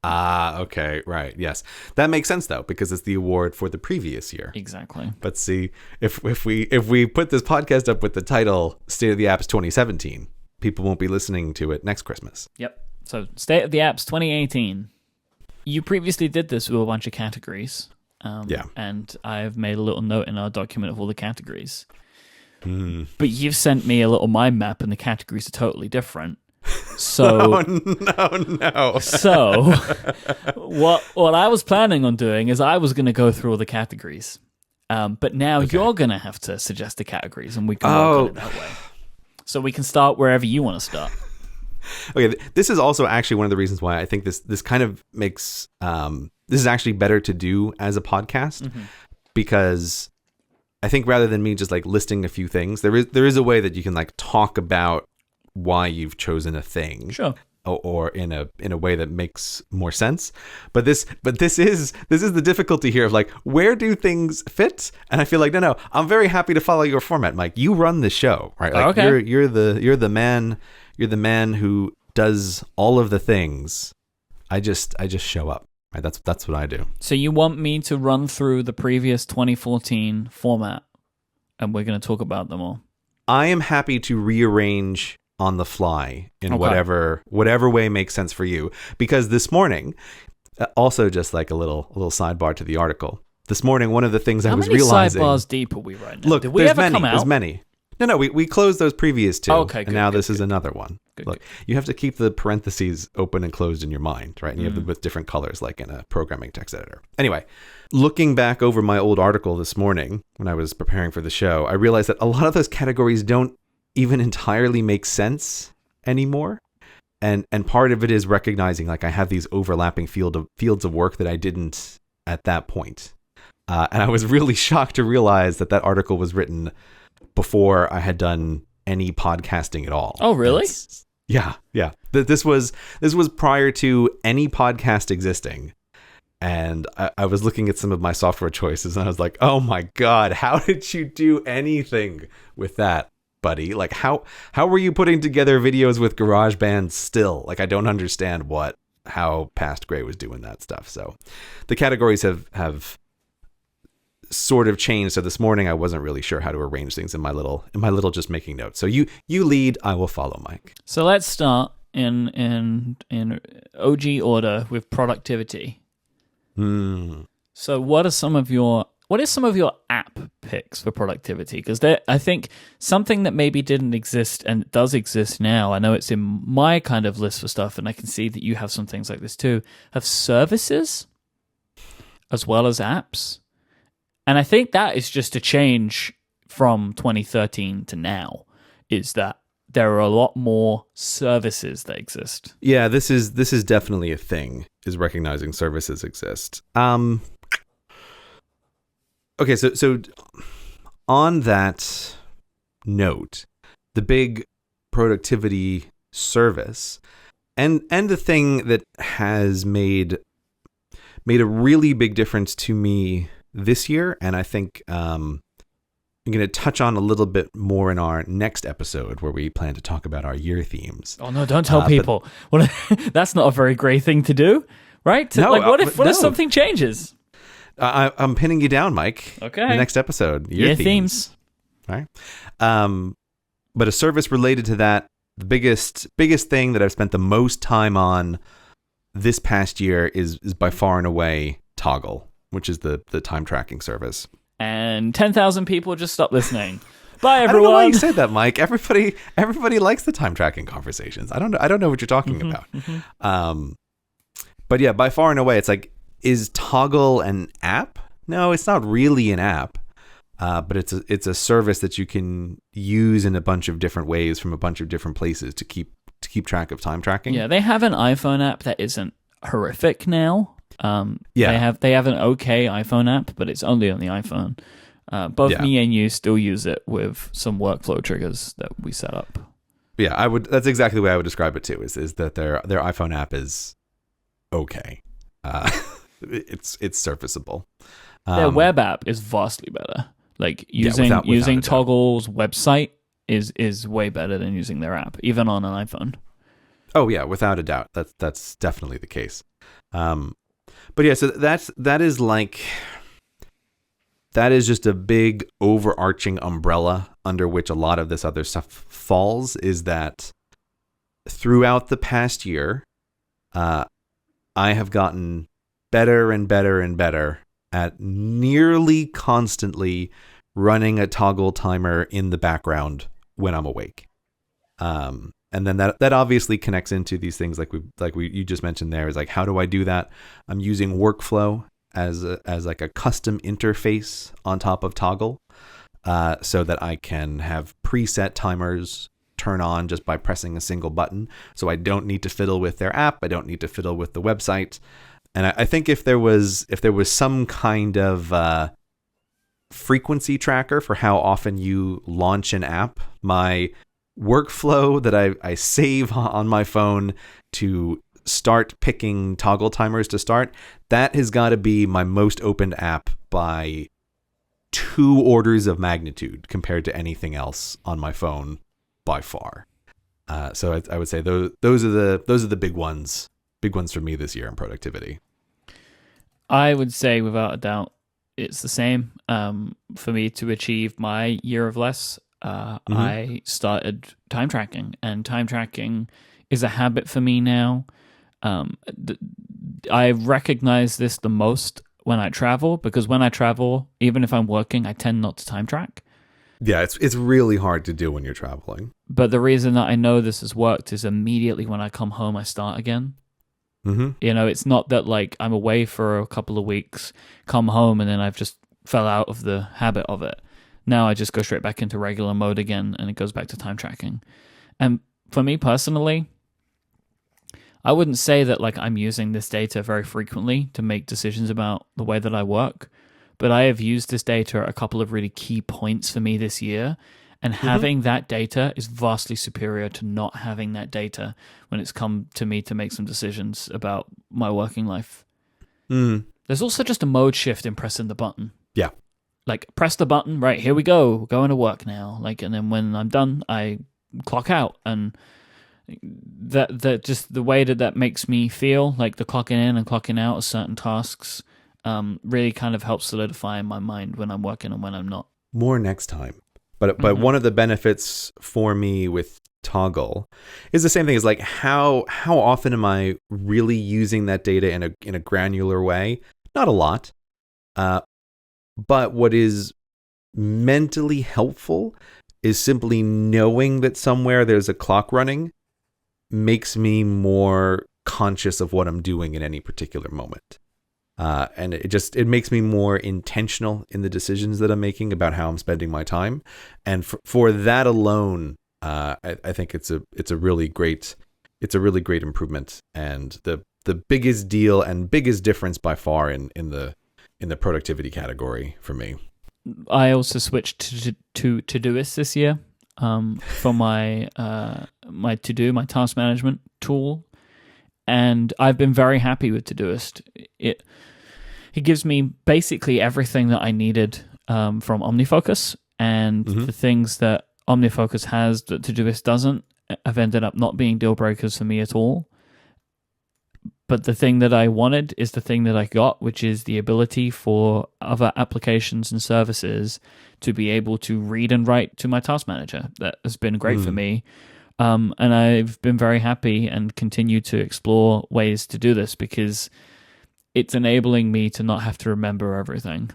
Speaker 1: Okay, right, yes. That makes sense though, because it's the award for the previous year.
Speaker 2: Exactly.
Speaker 1: But see, if we put this podcast up with the title State of the Apps 2017, people won't be listening to it next Christmas.
Speaker 2: Yep. So State of the Apps 2018. You previously did this with a bunch of categories. And I've made a little note in our document of all the categories. But you've sent me a little mind map, and the categories are totally different. So
Speaker 1: no.
Speaker 2: So what I was planning on doing is I was going to go through all the categories, but now you're going to have to suggest the categories, and we can work on it that way. So we can start wherever you want to start.
Speaker 1: Okay, this is also actually one of the reasons why I think this kind of makes this is actually better to do as a podcast, because I think rather than me just like listing a few things, there is a way that you can like talk about why you've chosen a thing,
Speaker 2: sure,
Speaker 1: or in a way that makes more sense. But this is the difficulty here of like, where do things fit? And I feel like no, I'm very happy to follow your format, Myke. You run the show, right? Like
Speaker 2: okay.
Speaker 1: You're the man who does all of the things. I just show up. Right, that's what I do.
Speaker 2: So you want me to run through the previous 2014 format, and we're going to talk about them all?
Speaker 1: I am happy to rearrange on the fly in whatever way makes sense for you. Because this morning, also just like a little sidebar to the article. This morning, one of the things I was realizing.
Speaker 2: How many sidebars deep are we right now?
Speaker 1: Look,
Speaker 2: did we ever come out?
Speaker 1: There's many. No, we closed those previous two,
Speaker 2: and
Speaker 1: now this is another one.
Speaker 2: Good,
Speaker 1: Look, you have to keep the parentheses open and closed in your mind, right? And you have them with different colors, like in a programming text editor. Anyway, looking back over my old article this morning when I was preparing for the show, I realized that a lot of those categories don't even entirely make sense anymore. And part of it is recognizing like I have these overlapping fields of work that I didn't at that point. And I was really shocked to realize that article was written before I had done any podcasting at all.
Speaker 2: Oh, really?
Speaker 1: Yeah. This was prior to any podcast existing. And I was looking at some of my software choices, and I was like, oh my God, how did you do anything with that, buddy? Like, how were you putting together videos with GarageBand still? Like, I don't understand how Past Gray was doing that stuff. So the categories have sort of changed. So this morning I wasn't really sure how to arrange things in my little just making notes. So you lead, I will follow, Myke.
Speaker 2: So let's start in OG order with productivity. So what is some of your app picks for productivity? Because I think something that maybe didn't exist and does exist now, I know it's in my kind of list for stuff, and I can see that you have some things like this too, have services as well as apps. And I think that is just a change from 2013 to now, is that there are a lot more services that exist.
Speaker 1: Yeah, this is definitely a thing, is recognizing services exist. Okay, so on that note, the big productivity service and the thing that has made a really big difference to me this year, and I think I'm going to touch on a little bit more in our next episode where we plan to talk about our year themes.
Speaker 2: Oh no, don't tell people. Well, that's not a very great thing to do, right?
Speaker 1: No,
Speaker 2: like, what if something changes?
Speaker 1: I'm pinning you down, Myke.
Speaker 2: Okay.
Speaker 1: The next episode,
Speaker 2: year themes.
Speaker 1: All right. But a service related to that, the biggest thing that I've spent the most time on this past year is by far and away Toggl, which is the time tracking service.
Speaker 2: And 10,000 people just stopped listening. Bye, everyone.
Speaker 1: I don't know why you said that, Myke. Everybody likes the time tracking conversations. I don't know what you're talking about. But yeah, by far and away, it's like, is Toggl an app? No, it's not really an app. But it's a service that you can use in a bunch of different ways from a bunch of different places to keep track of time tracking.
Speaker 2: Yeah, they have an iPhone app that isn't horrific now. They have an okay iPhone app, but it's only on the iPhone. Both me and you still use it with some workflow triggers that we set up.
Speaker 1: Yeah, that's exactly the way I would describe it too. Is that their iPhone app is okay. It's serviceable.
Speaker 2: Their web app is vastly better. Like using Toggle's website is way better than using their app, even on an iPhone.
Speaker 1: Oh yeah, without a doubt. That's definitely the case. But yeah, so that is just a big overarching umbrella under which a lot of this other stuff falls, is that throughout the past year, I have gotten better and better and better at nearly constantly running a Toggl timer in the background when I'm awake. And then that obviously connects into these things you just mentioned there, is like, how do I do that? I'm using Workflow as like a custom interface on top of Toggl, so that I can have preset timers turn on just by pressing a single button. So I don't need to fiddle with their app. I don't need to fiddle with the website. And I think if there was some kind of frequency tracker for how often you launch an app, my Workflow that I save on my phone to start picking Toggl timers to start, that has got to be my most opened app by 2 orders of magnitude compared to anything else on my phone by far. So I would say those are the big ones for me this year in productivity.
Speaker 2: I would say without a doubt it's the same. For me to achieve my year of less, I started time tracking, and time tracking is a habit for me now. I recognize this the most when I travel, because when I travel, even if I'm working, I tend not to time track.
Speaker 1: Yeah, it's really hard to do when you're traveling.
Speaker 2: But the reason that I know this has worked is immediately when I come home, I start again.
Speaker 1: Mm-hmm.
Speaker 2: You know, it's not that like I'm away for a couple of weeks, come home, and then I've just fell out of the habit of it. Now I just go straight back into regular mode again, and it goes back to time tracking. And for me personally, I wouldn't say that like I'm using this data very frequently to make decisions about the way that I work, but I have used this data at a couple of really key points for me this year, and having that data is vastly superior to not having that data when it's come to me to make some decisions about my working life. There's also just a mode shift in pressing the button.
Speaker 1: Yeah.
Speaker 2: Like, press the button, right, here we go, we're going to work now. Like, and then when I'm done, I clock out. And that just the way that makes me feel, like the clocking in and clocking out of certain tasks, really kind of helps solidify in my mind when I'm working and when I'm not.
Speaker 1: More next time. But one of the benefits for me with Toggl is the same thing as like how often am I really using that data in a granular way? Not a lot. But what is mentally helpful is simply knowing that somewhere there's a clock running makes me more conscious of what I'm doing in any particular moment. And it makes me more intentional in the decisions that I'm making about how I'm spending my time. And for that alone, I think it's a really great improvement, and the biggest deal and biggest difference by far in the productivity category for me.
Speaker 2: I also switched to Todoist this year for my my task management tool, and I've been very happy with Todoist. It gives me basically everything that I needed from OmniFocus, and the things that OmniFocus has that Todoist doesn't have ended up not being deal breakers for me at all. But the thing that I wanted is the thing that I got, which is the ability for other applications and services to be able to read and write to my task manager. That has been great for me. And I've been very happy and continue to explore ways to do this because it's enabling me to not have to remember everything.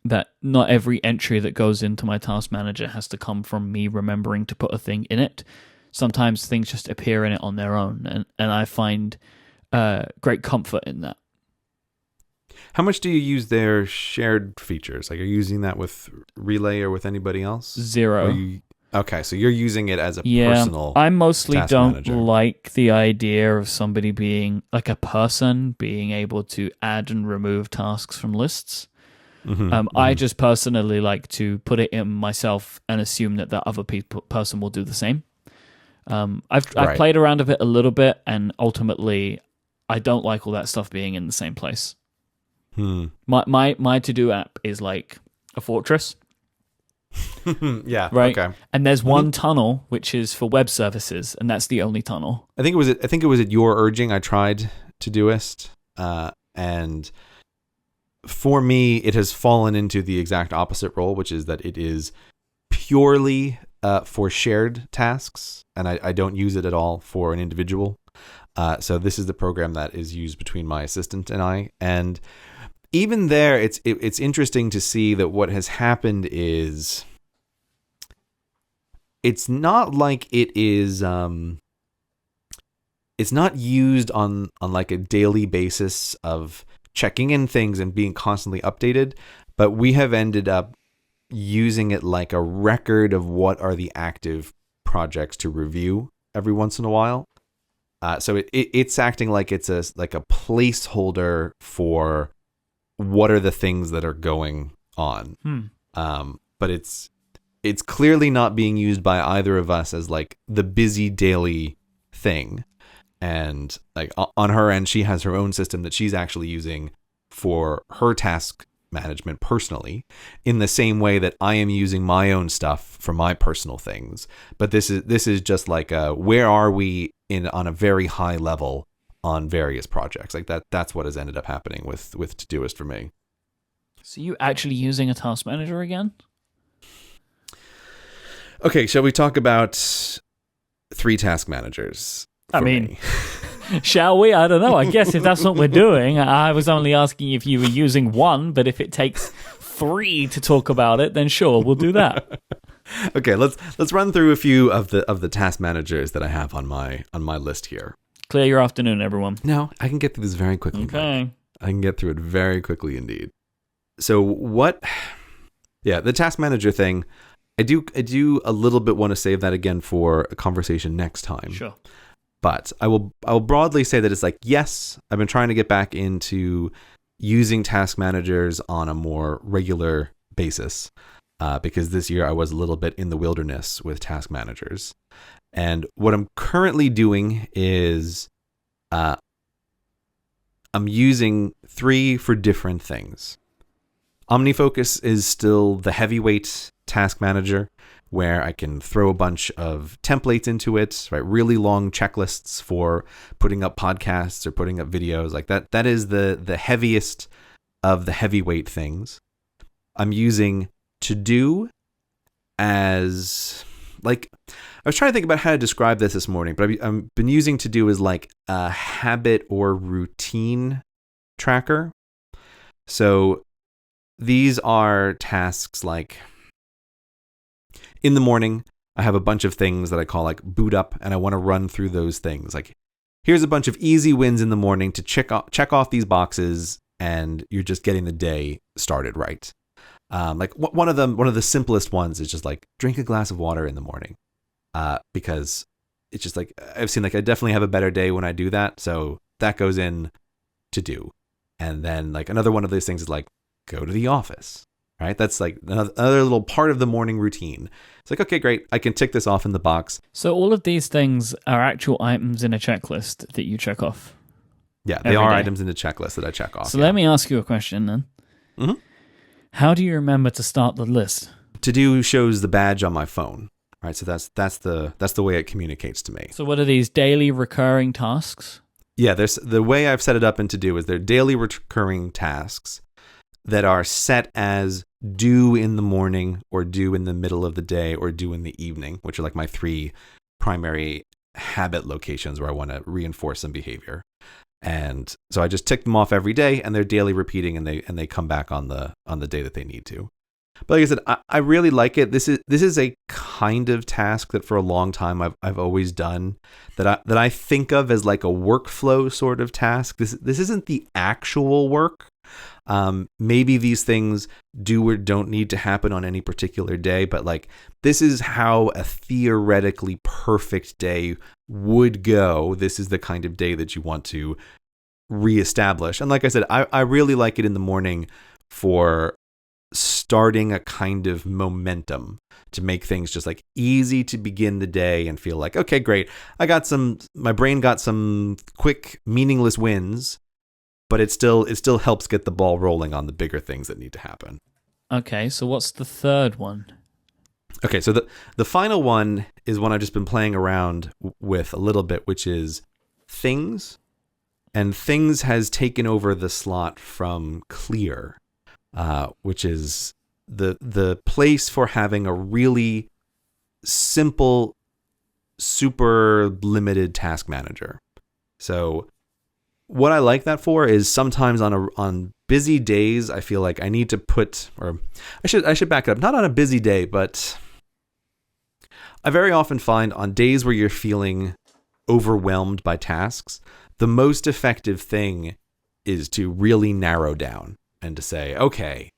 Speaker 2: That not every entry that goes into my task manager has to come from me remembering to put a thing in it. Sometimes things just appear in it on their own, and I find great comfort in that.
Speaker 1: How much do you use their shared features? Like, are you using that with Relay or with anybody else?
Speaker 2: 0.
Speaker 1: Okay, so you're using it as a personal
Speaker 2: I mostly
Speaker 1: task
Speaker 2: don't
Speaker 1: manager.
Speaker 2: like the idea of somebody being, like a person, being able to add and remove tasks from lists. I just personally like to put it in myself and assume that the other person will do the same. I've played around with it a little bit, and ultimately, I don't like all that stuff being in the same place. My to-do app is like a fortress.
Speaker 1: Yeah.
Speaker 2: Right.
Speaker 1: Okay.
Speaker 2: And there's one tunnel which is for web services, and that's the only tunnel.
Speaker 1: I think it was at your urging I tried Todoist, and for me, it has fallen into the exact opposite role, which is that it is purely for shared tasks, and I don't use it at all for an individual. So this is the program that is used between my assistant and I. And even there, it's interesting to see that what has happened is it's not like it is it's not used on like a daily basis of checking in things and being constantly updated, but we have ended up using it like a record of what are the active projects to review every once in a while. So it's acting like it's a placeholder for what are the things that are going on. But it's clearly not being used by either of us as like the busy daily thing. And like on her end, she has her own system that she's actually using for her task management personally, in the same way that I am using my own stuff for my personal things. But this is just like where are we on a very high level on various projects like that. That's what has ended up happening with Todoist for me.
Speaker 2: So you actually using a task manager again?
Speaker 1: Okay, shall we talk about 3 task managers?
Speaker 2: I mean, shall we? I don't know. I guess if that's what we're doing, I was only asking if you were using one, but if it takes 3 to talk about it, then sure, we'll do that.
Speaker 1: Okay, let's run through a few of the task managers that I have on my list here.
Speaker 2: Clear your afternoon, everyone.
Speaker 1: No, I can get through this very quickly.
Speaker 2: Okay.
Speaker 1: Myke. I can get through it very quickly indeed. So the task manager thing, I do a little bit want to save that again for a conversation next time.
Speaker 2: Sure.
Speaker 1: But I will broadly say that it's like, yes, I've been trying to get back into using task managers on a more regular basis because this year I was a little bit in the wilderness with task managers. And what I'm currently doing is I'm using 3 for different things. OmniFocus is still the heavyweight task manager, where I can throw a bunch of templates into it, right? Really long checklists for putting up podcasts or putting up videos like that. That is the heaviest of the heavyweight things. I'm using To-Do as like, I was trying to think about how to describe this morning, but I've been using To-Do as like a habit or routine tracker. So these are tasks like, in the morning, I have a bunch of things that I call like boot up, and I want to run through those things. Like, here's a bunch of easy wins in the morning to check off these boxes, and you're just getting the day started right. Like one of the simplest ones is just like drink a glass of water in the morning. because it's just like I've seen like I definitely have a better day when I do that. So that goes in to do. And then like another one of those things is like go to the office, right? That's like another little part of the morning routine. It's like, okay, great. I can tick this off in the box.
Speaker 2: So all of these things are actual items in a checklist that you check off.
Speaker 1: Yeah, they are items in the checklist that I check off.
Speaker 2: So let me ask you a question then.
Speaker 1: Mm-hmm.
Speaker 2: How do you remember to start the list?
Speaker 1: To do shows the badge on my phone, right? So that's the way it communicates to me.
Speaker 2: So what are these daily recurring tasks?
Speaker 1: Yeah, there's the way I've set it up in To Do is they're daily recurring tasks that are set as due in the morning or due in the middle of the day or due in the evening, which are like my 3 primary habit locations where I want to reinforce some behavior. And so I just tick them off every day, and they're daily repeating, and they come back on the day that they need to. But like I said, I really like it. This is a kind of task that for a long time I've always done that I think of as like a workflow sort of task. This isn't the actual work. Maybe these things do or don't need to happen on any particular day, but like this is how a theoretically perfect day would go. This is the kind of day that you want to reestablish. And like I said, I really like it in the morning for starting a kind of momentum to make things just like easy to begin the day and feel like, okay, great. My brain got some quick, meaningless wins, but it still helps get the ball rolling on the bigger things that need to happen.
Speaker 2: Okay, so what's the third one?
Speaker 1: Okay, so the final one is one I've just been playing around with a little bit, which is things. And things has taken over the slot from clear, which is the place for having a really simple, super limited task manager. So what I like that for is sometimes on busy days, I feel like I need to put, or I should back it up. Not on a busy day, but I very often find on days where you're feeling overwhelmed by tasks, the most effective thing is to really narrow down and to say, okay,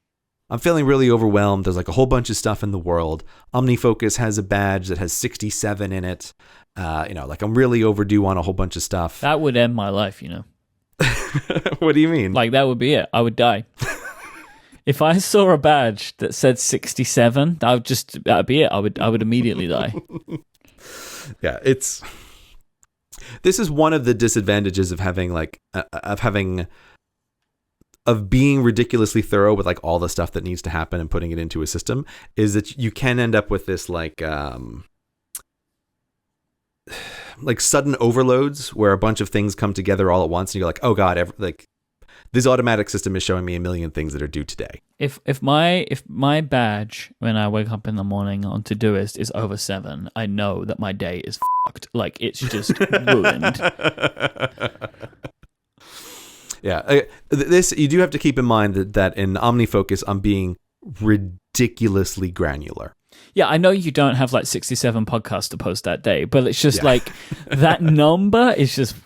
Speaker 1: I'm feeling really overwhelmed. There's like a whole bunch of stuff in the world. OmniFocus has a badge that has 67 in it. Like I'm really overdue on a whole bunch of stuff.
Speaker 2: That would end my life,
Speaker 1: What do you mean?
Speaker 2: Like that would be it. I would die. If I saw a badge that said 67, that'd be it. I would immediately die.
Speaker 1: Yeah, this is one of the disadvantages of having of being ridiculously thorough with like all the stuff that needs to happen and putting it into a system, is that you can end up with this like sudden overloads where a bunch of things come together all at once and you're like, oh god, this automatic system is showing me a million things that are due today.
Speaker 2: If my badge when I wake up in the morning on Todoist is over 7, I know that my day is fucked. Like it's just ruined.
Speaker 1: Yeah, this you do have to keep in mind that in OmniFocus I'm being ridiculously granular.
Speaker 2: Yeah, I know you don't have like 67 podcasts to post that day, but it's just like that number is just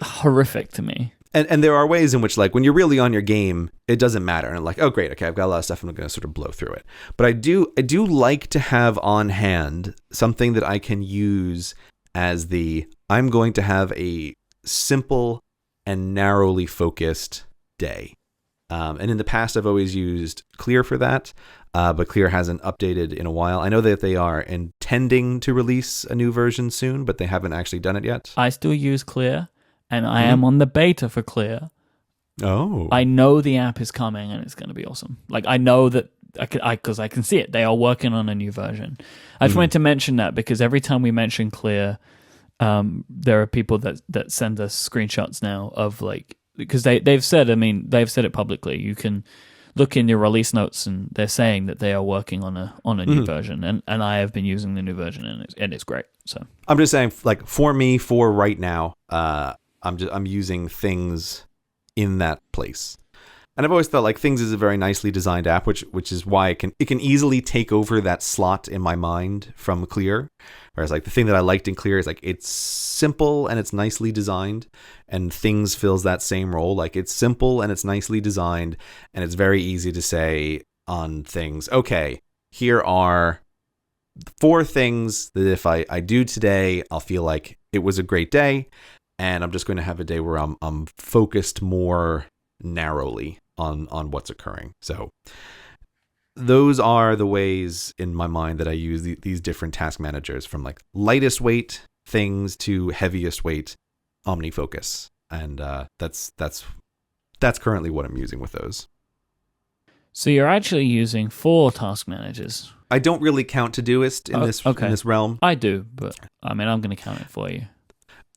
Speaker 2: horrific to me.
Speaker 1: And there are ways in which, like, when you're really on your game, it doesn't matter. And like, oh, great, okay, I've got a lot of stuff, and I'm going to sort of blow through it. But I do like to have on hand something that I can use as I'm going to have a simple and narrowly focused day. And in the past, I've always used Clear for that, but Clear hasn't updated in a while. I know that they are intending to release a new version soon, but they haven't actually done it yet.
Speaker 2: I still use Clear. And I am on the beta for Clear.
Speaker 1: Oh.
Speaker 2: I know the app is coming and it's going to be awesome. Like, I know that because I can see it. They are working on a new version. I just wanted to mention that because every time we mention Clear, there are people that send us screenshots now of like, because they've said it publicly. You can look in your release notes and they're saying that they are working on a new version. And I have been using the new version and it's great. So
Speaker 1: I'm just saying, like, for right now, I'm using things in that place. And I've always thought like Things is a very nicely designed app, which is why it can easily take over that slot in my mind from Clear. Whereas like the thing that I liked in Clear is like it's simple and it's nicely designed, and Things fills that same role. Like it's simple and it's nicely designed, and it's very easy to say on Things, okay, here are 4 things that if I do today, I'll feel like it was a great day, and I'm just going to have a day where I'm focused more narrowly on what's occurring. So those are the ways in my mind that I use these different task managers, from like lightest weight things to heaviest weight OmniFocus. And that's currently what I'm using with those.
Speaker 2: So you're actually using 4 task managers.
Speaker 1: I don't really count Todoist in this realm.
Speaker 2: I do, but I mean, I'm going to count it for you.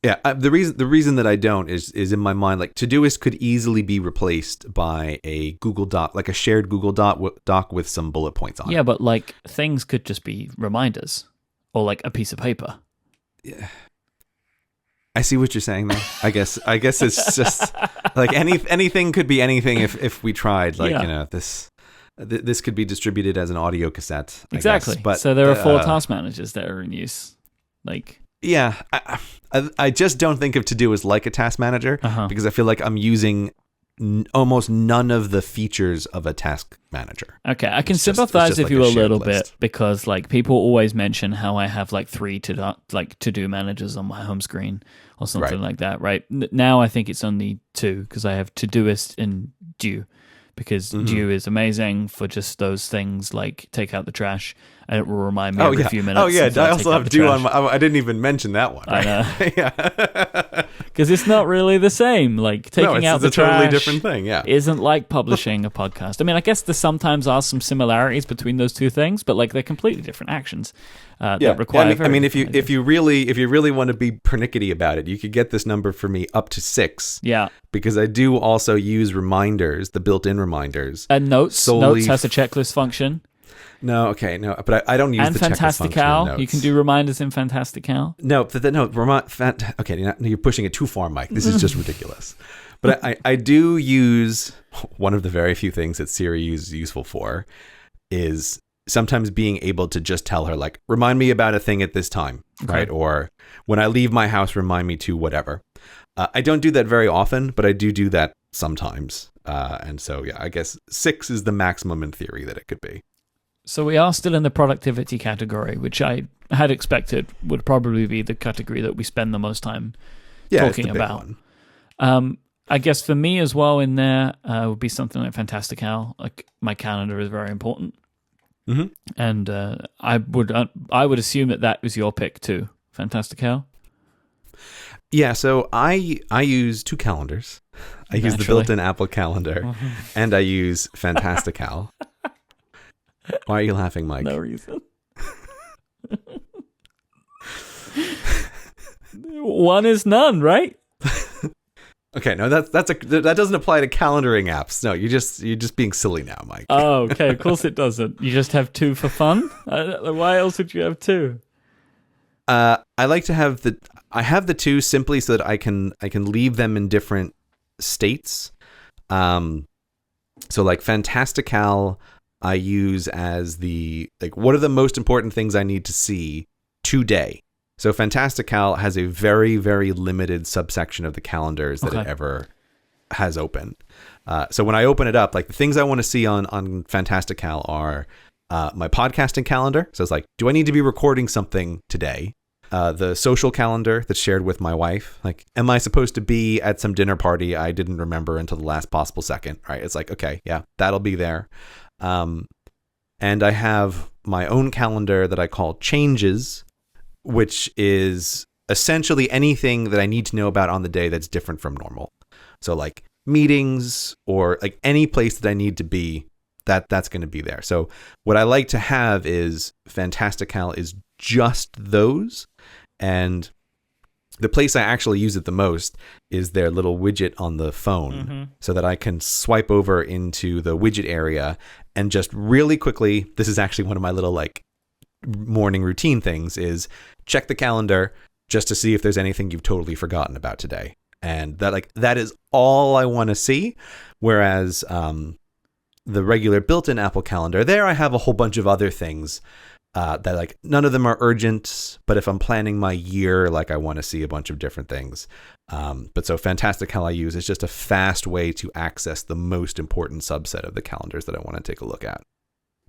Speaker 1: Yeah, the reason that I don't is in my mind, like Todoist could easily be replaced by a Google Doc, like a shared Google Doc with some bullet points on it.
Speaker 2: Yeah, but like things could just be reminders or like a piece of paper.
Speaker 1: Yeah. I see what you're saying there. I guess it's just like anything could be anything if we tried. Like, this could be distributed as an audio cassette.
Speaker 2: Exactly.
Speaker 1: I guess. But
Speaker 2: so there are 4 task managers that are in use. Like,
Speaker 1: yeah, I just don't think of Todoist like a task manager because I feel like I'm using almost none of the features of a task manager.
Speaker 2: Okay, I can sympathize with you a little bit because like people always mention how I have like 3 to-do managers on my home screen or something like that, right? Now I think it's only 2 because I have Todoist and Due, because Due is amazing for just those things like take out the trash, and it will remind me every few minutes.
Speaker 1: Oh yeah, I also have Due on I didn't even mention that one. Right?
Speaker 2: I know.
Speaker 1: Yeah.
Speaker 2: Because it's not really the same. Like taking out the trash,
Speaker 1: totally different thing. Yeah,
Speaker 2: isn't like publishing a podcast. I mean, I guess there sometimes are some similarities between those 2 things, but like they're completely different actions that require.
Speaker 1: I mean, if you really want to be pernickety about it, you could get this number for me up to 6.
Speaker 2: Yeah,
Speaker 1: because I do also use reminders, the built-in reminders,
Speaker 2: and notes. Notes has a checklist function.
Speaker 1: No, but I don't use the checklist function in Notes.
Speaker 2: You can do reminders in Fantastical.
Speaker 1: Okay, now you're pushing it too far, Myke. This is just ridiculous. But I do use one of the very few things that Siri is useful for is sometimes being able to just tell her, like, remind me about a thing at this time, right? Or when I leave my house, remind me to whatever. I don't do that very often, but I do that sometimes. And so, yeah, I guess 6 is the maximum in theory that it could be.
Speaker 2: So we are still in the productivity category, which I had expected would probably be the category that we spend the most time talking about. I guess for me as well in there would be something like Fantastical. Like my calendar is very important. Mm-hmm. And I would assume that was your pick too, Fantastical.
Speaker 1: Yeah, so I use 2 calendars. I use the built-in Apple Calendar, and I use Fantastical. Why are you laughing, Myke?
Speaker 2: No reason. One is none, right?
Speaker 1: Okay, no, that doesn't apply to calendaring apps. No, you're just being silly now, Myke.
Speaker 2: Oh, okay. Of course it doesn't. You just have 2 for fun. Why else would you have 2?
Speaker 1: I like to have I have the 2 simply so that I can leave them in different states. So like Fantastical, I use as what are the most important things I need to see today. So Fantastical has a very, very limited subsection of the calendars that it ever has open. So when I open it up, like the things I want to see on Fantastical are my podcasting calendar. So it's like, do I need to be recording something today? The social calendar that's shared with my wife. Like, am I supposed to be at some dinner party I didn't remember until the last possible second? Right? It's like, okay, yeah, that'll be there. And I have my own calendar that I call Changes, which is essentially anything that I need to know about on the day that's different from normal. So like meetings or like any place that I need to be, that's going to be there. So what I like to have is Fantastical is just those. And the place I actually use it the most is their little widget on the phone, so that I can swipe over into the widget area and just really quickly, this is actually one of my little like morning routine things, is check the calendar just to see if there's anything you've totally forgotten about today. And that is all I want to see. Whereas the regular built-in Apple Calendar, there I have a whole bunch of other things that like none of them are urgent, but if I'm planning my year, like I want to see a bunch of different things. But so Fantastical I use is just a fast way to access the most important subset of the calendars that I want to take a look at.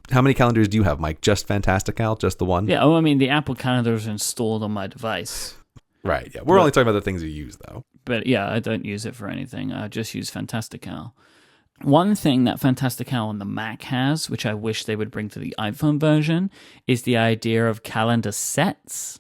Speaker 1: how many calendars do you have, Myke? Just Fantastical? Just the one?
Speaker 2: Yeah, I mean, the Apple calendar is installed on my device.
Speaker 1: Right, yeah. We're only talking about the things you use, though.
Speaker 2: But yeah, I don't use it for anything. I just use Fantastical. One thing that Fantastical on the Mac has, which I wish they would bring to the iPhone version, is the idea of calendar sets.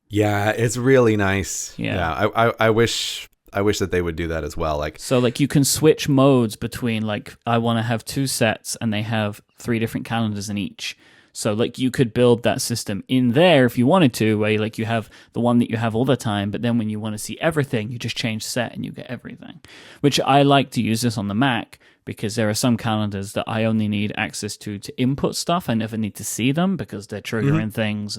Speaker 1: Yeah, it's really nice.
Speaker 2: Yeah.
Speaker 1: I wish that they would do that as well.
Speaker 2: So you can switch modes between I want to have 2 sets and they have 3 different calendars in each. So you could build that system in there if you wanted to, where you have the one that you have all the time, but then when you want to see everything, you just change set and you get everything. Which I like to use this on the Mac because there are some calendars that I only need access to input stuff. I never need to see them because they're triggering things,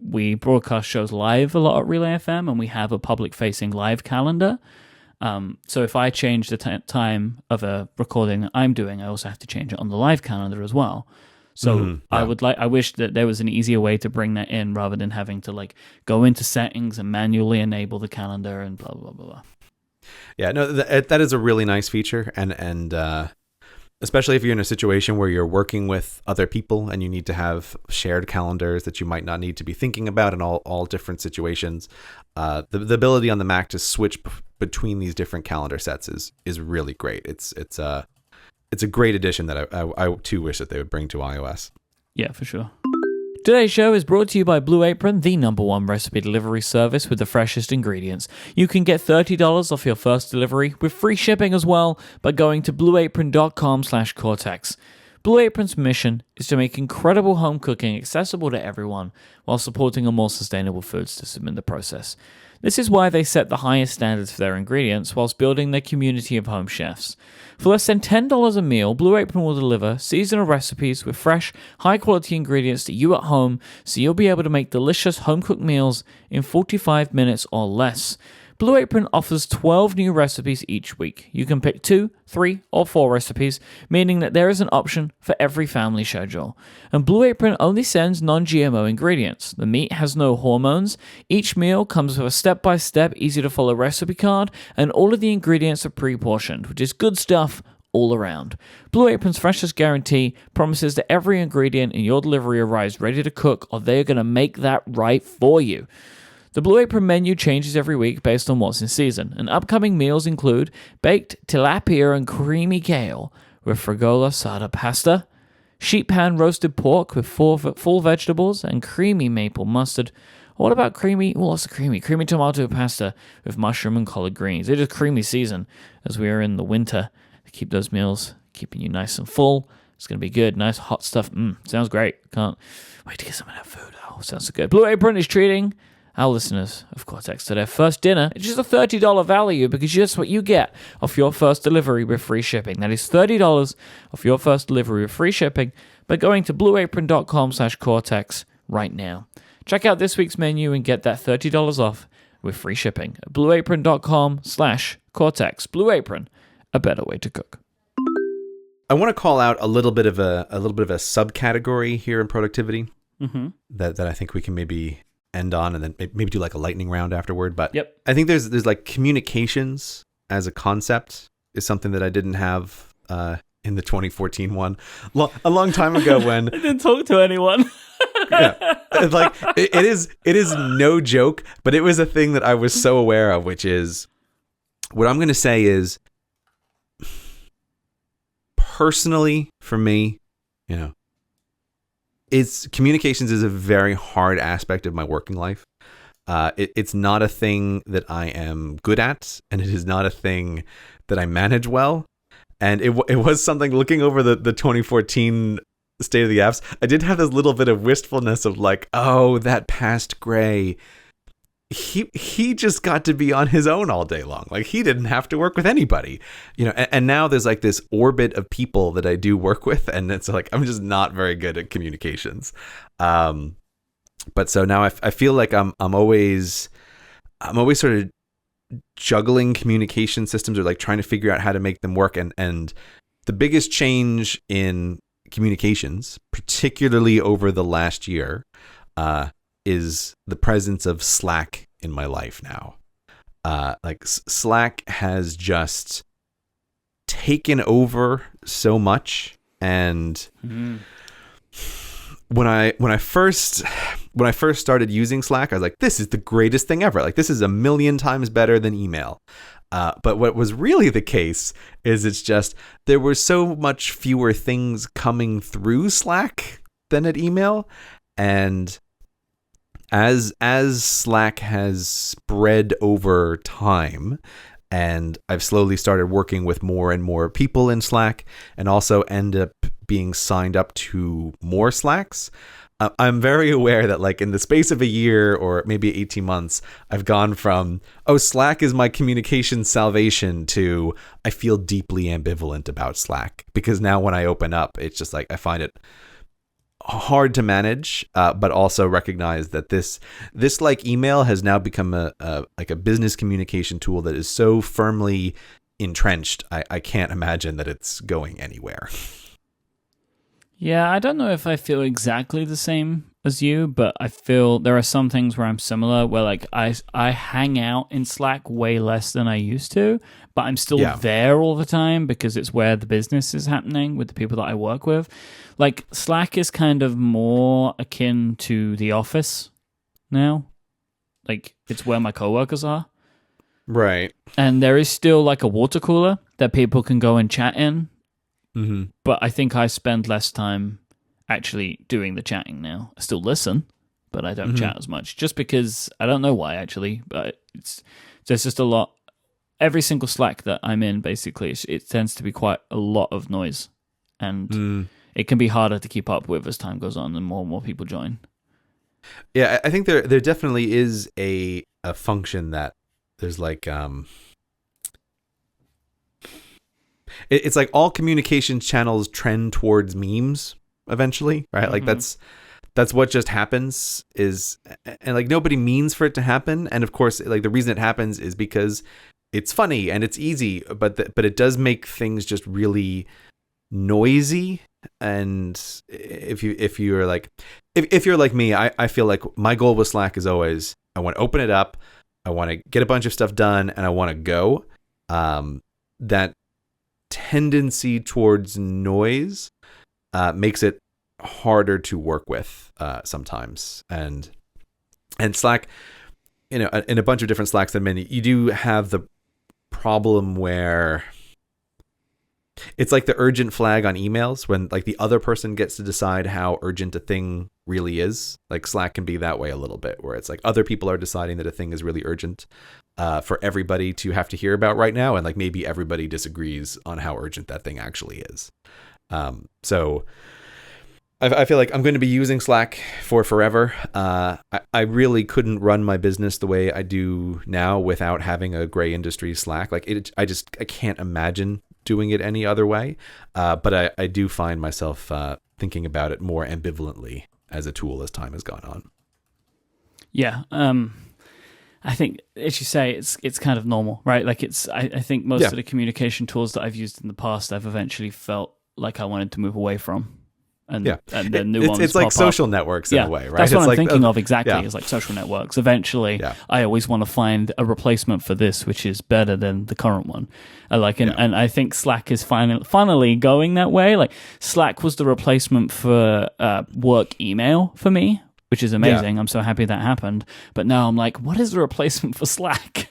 Speaker 2: we broadcast shows live a lot at Relay FM, and we have a public-facing live calendar. So if I change the time of a recording that I'm doing, I also have to change it on the live calendar as well. So I wish that there was an easier way to bring that in rather than having to go into settings and manually enable the calendar and blah, blah, blah, blah.
Speaker 1: Yeah, no, that is a really nice feature. And especially if you're in a situation where you're working with other people and you need to have shared calendars that you might not need to be thinking about in all different situations. The ability on the Mac to switch between these different calendar sets is really great. It's a great addition that I too wish that they would bring to iOS.
Speaker 2: Yeah, for sure. Today's show is brought to you by Blue Apron, the #1 recipe delivery service with the freshest ingredients. You can get $30 off your first delivery with free shipping as well by going to blueapron.com/Cortex. Blue Apron's mission is to make incredible home cooking accessible to everyone while supporting a more sustainable food system in the process. This is why they set the highest standards for their ingredients whilst building their community of home chefs. For less than $10 a meal, Blue Apron will deliver seasonal recipes with fresh, high-quality ingredients to you at home, so you'll be able to make delicious home-cooked meals in 45 minutes or less. Blue Apron offers 12 new recipes each week. You can pick 2, 3, or 4 recipes, meaning that there is an option for every family schedule. And Blue Apron only sends non-GMO ingredients. The meat has no hormones. Each meal comes with a step-by-step, easy-to-follow recipe card, and all of the ingredients are pre-portioned, which is good stuff all around. Blue Apron's Freshness guarantee promises that every ingredient in your delivery arrives ready to cook, or they're going to make that right for you. The Blue Apron menu changes every week based on what's in season, and upcoming meals include baked tilapia and creamy kale with frigola sada pasta, sheet pan roasted pork with full vegetables and creamy maple mustard. What about what's the creamy? Creamy tomato pasta with mushroom and collard greens. It is creamy season as we are in the winter. Keep those meals keeping you nice and full. It's going to be good. Nice hot stuff. Sounds great. Can't wait to get some of that food. Oh, sounds so good. Blue Apron is treating our listeners of Cortex to their first dinner. It's just a $30 value because that's what you get off your first delivery with free shipping. That is $30 off your first delivery with free shipping by going to blueapron.com/Cortex right now. Check out this week's menu and get that $30 off with free shipping at blueapron.com/Cortex. Blue Apron, a better way to cook.
Speaker 1: I want to call out a little bit of a subcategory here in productivity that I think we can maybe end on and then maybe do a lightning round afterward. But
Speaker 2: yep.
Speaker 1: I think there's communications as a concept is something that I didn't have in the 2014 one. A long time ago when
Speaker 2: I didn't talk to anyone.
Speaker 1: Yeah. It is no joke, but it was a thing that I was so aware of, which is what I'm going to say is personally for me, communications is a very hard aspect of my working life. It's not a thing that I am good at, and it is not a thing that I manage well. And it was something, looking over the 2014 State of the Apps, I did have this little bit of wistfulness of oh, that past Gray, he just got to be on his own all day long. He didn't have to work with anybody, and now there's this orbit of people that I do work with, and it's I'm just not very good at communications. But so now I feel like I'm always sort of juggling communication systems, or trying to figure out how to make them work. And the biggest change in communications, particularly over the last year, is the presence of Slack in my life now. Slack has just taken over so much, And when I first started using Slack, I was like, this is the greatest thing ever. Like, this is a million times better than email. But what was really the case is it's just there were so much fewer things coming through Slack than at email. And as Slack has spread over time, and I've slowly started working with more and more people in Slack, and also end up being signed up to more Slacks, I'm very aware that, like, in the space of a year or maybe 18 months, I've gone from, oh, Slack is my communication salvation, to I feel deeply ambivalent about Slack. Because now when I open up, it's just like I find it hard to manage, but also recognize that this like email has now become a business communication tool that is so firmly entrenched. I can't imagine that it's going anywhere.
Speaker 2: Yeah, I don't know if I feel exactly the same as you, but I feel there are some things where I'm similar, where like I hang out in Slack way less than I used to, but I'm still there all the time because it's where the business is happening with the people that I work with. Like, Slack is kind of more akin to the office now. Like, it's where my coworkers are.
Speaker 1: Right.
Speaker 2: And there is still like a water cooler that people can go and chat in.
Speaker 1: Mm-hmm.
Speaker 2: But I think I spend less time actually doing the chatting now. I still listen, but I don't chat as much. Just because, I don't know why actually, but there's just a lot. Every single Slack that I'm in, basically, it tends to be quite a lot of noise. And it can be harder to keep up with as time goes on and more people join.
Speaker 1: Yeah, I think there definitely is a function that there's like... It's like all communication channels trend towards memes eventually, right? Like that's what just happens, and like nobody means for it to happen. And of course, like the reason it happens is because it's funny and it's easy, but it does make things just really noisy. And if you're like me, I feel like my goal with Slack is always, I want to open it up, I want to get a bunch of stuff done, and I want to go. That tendency towards noise makes it harder to work with sometimes, and Slack, in a bunch of different Slacks that many, you do have the problem where it's like the urgent flag on emails when like the other person gets to decide how urgent a thing really is. Like, Slack can be that way a little bit, where it's like other people are deciding that a thing is really urgent for everybody to have to hear about right now, and like maybe everybody disagrees on how urgent that thing actually is. So I feel like I'm going to be using Slack for forever. I really couldn't run my business the way I do now without having a gray industry Slack. Like, I can't imagine doing it any other way. But I do find myself thinking about it more ambivalently as a tool as time has gone on.
Speaker 2: Yeah. I think, as you say, it's kind of normal, right? Like, I think most of the communication tools that I've used in the past, I've eventually felt like I wanted to move away from. And then new ones
Speaker 1: it's like
Speaker 2: pop
Speaker 1: social
Speaker 2: up.
Speaker 1: networks in a way, right?
Speaker 2: That's what
Speaker 1: it's
Speaker 2: I'm
Speaker 1: like,
Speaker 2: thinking of exactly. Is like social networks. Eventually, I always want to find a replacement for this, which is better than the current one. And I think Slack is finally going that way. Like, Slack was the replacement for work email for me, which is amazing. I'm so happy that happened. But now I'm like, what is the replacement for Slack?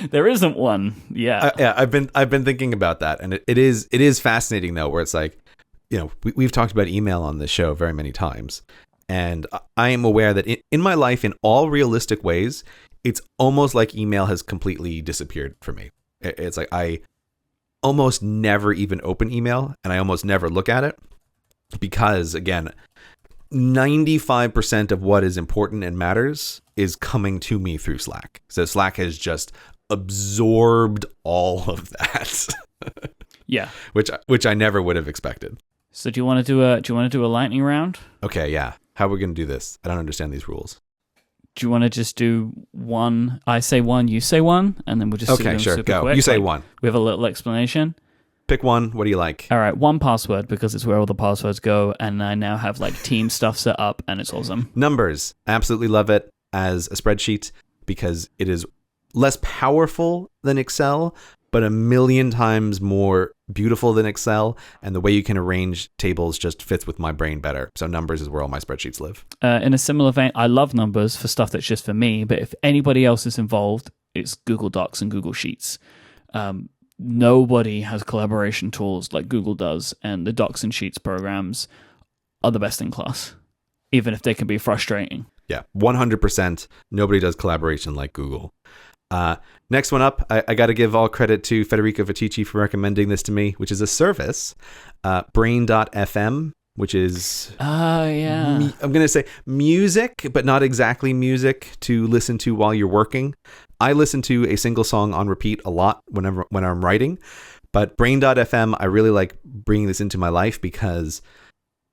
Speaker 2: There isn't one.
Speaker 1: I've been thinking about that, and it is fascinating though, where it's like, we've talked about email on this show very many times, and I am aware that in my life, in all realistic ways, it's almost like email has completely disappeared for me. It's like I almost never even open email, and I almost never look at it, because again, 95% of what is important and matters is coming to me through Slack. So Slack has just absorbed all of that.
Speaker 2: Yeah.
Speaker 1: Which I never would have expected.
Speaker 2: So do you want to do a lightning round?
Speaker 1: Okay, yeah. How are we going to do this? I don't understand these rules.
Speaker 2: Do you want to just do one? I say one, you say one, and then we'll just
Speaker 1: okay, sure, go.
Speaker 2: Quick.
Speaker 1: You say one.
Speaker 2: We have a little explanation.
Speaker 1: Pick one. What do you like?
Speaker 2: All right, one password, because it's where all the passwords go, and I now have like team stuff set up, and it's awesome.
Speaker 1: Numbers. Absolutely love it as a spreadsheet because it is less powerful than Excel, but a million times more beautiful than Excel. And the way you can arrange tables just fits with my brain better. So Numbers is where all my spreadsheets live.
Speaker 2: In a similar vein, I love Numbers for stuff that's just for me, but if anybody else is involved, it's Google Docs and Google Sheets. Nobody has collaboration tools like Google does, and the Docs and Sheets programs are the best in class, even if they can be frustrating.
Speaker 1: Yeah, 100%. Nobody does collaboration like Google. Next one up, I got to give all credit to Federico Vitici for recommending this to me, which is a service, Brain.fm, which is, I'm going to say music, but not exactly music to listen to while you're working. I listen to a single song on repeat a lot when I'm writing, but Brain.fm, I really like bringing this into my life because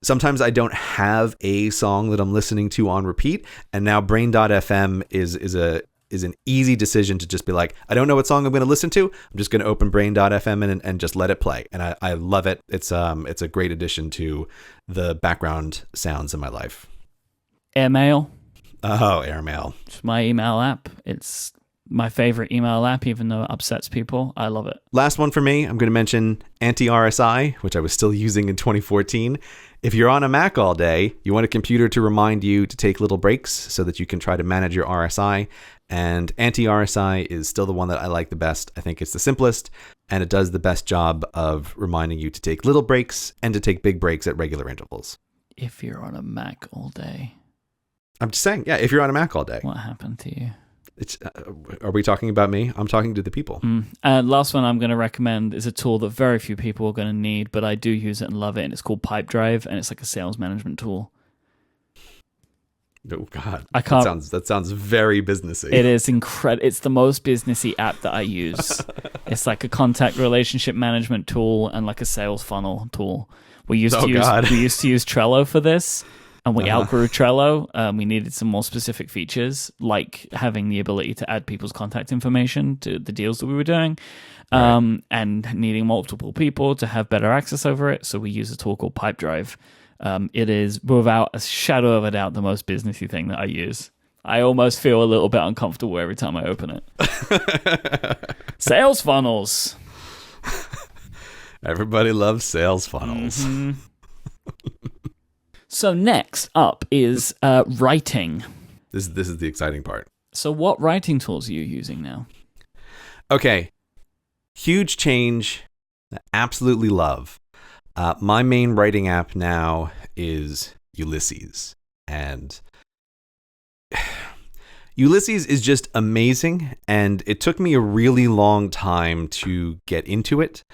Speaker 1: sometimes I don't have a song that I'm listening to on repeat, and now Brain.fm is an easy decision to just be like, I don't know what song I'm going to listen to. I'm just going to open Brain.fm and just let it play. And I love it. It's a great addition to the background sounds in my life.
Speaker 2: Airmail.
Speaker 1: Oh, Airmail.
Speaker 2: It's my email app. It's my favorite email app, even though it upsets people. I love it.
Speaker 1: Last one for me, I'm going to mention Anti-RSI, which I was still using in 2014. If you're on a Mac all day, you want a computer to remind you to take little breaks so that you can try to manage your RSI. And Anti-RSI is still the one that I like the best. I think it's the simplest, and it does the best job of reminding you to take little breaks and to take big breaks at regular intervals.
Speaker 2: If you're on a Mac all day.
Speaker 1: I'm just saying, yeah, if you're on a Mac all day.
Speaker 2: What happened to you?
Speaker 1: It's, are we talking about me? I'm talking to the people.
Speaker 2: Last one I'm going to recommend is a tool that very few people are going to need, but I do use it and love it, and it's called Pipedrive, and it's like a sales management tool.
Speaker 1: Oh God, that sounds very businessy.
Speaker 2: It is incredible. It's the most businessy app that I use. It's like a contact relationship management tool and like a sales funnel tool. We used to use Trello for this, and we outgrew Trello. We needed some more specific features, like having the ability to add people's contact information to the deals that we were doing, and needing multiple people to have better access over it. So we use a tool called Pipedrive. It is, without a shadow of a doubt, the most businessy thing that I use. I almost feel a little bit uncomfortable every time I open it. Sales funnels.
Speaker 1: Everybody loves sales funnels.
Speaker 2: Mm-hmm. So next up is writing.
Speaker 1: This is the exciting part.
Speaker 2: So what writing tools are you using now?
Speaker 1: Okay. Huge change. Absolutely love. My main writing app now is Ulysses. And Ulysses is just amazing. And it took me a really long time to get into it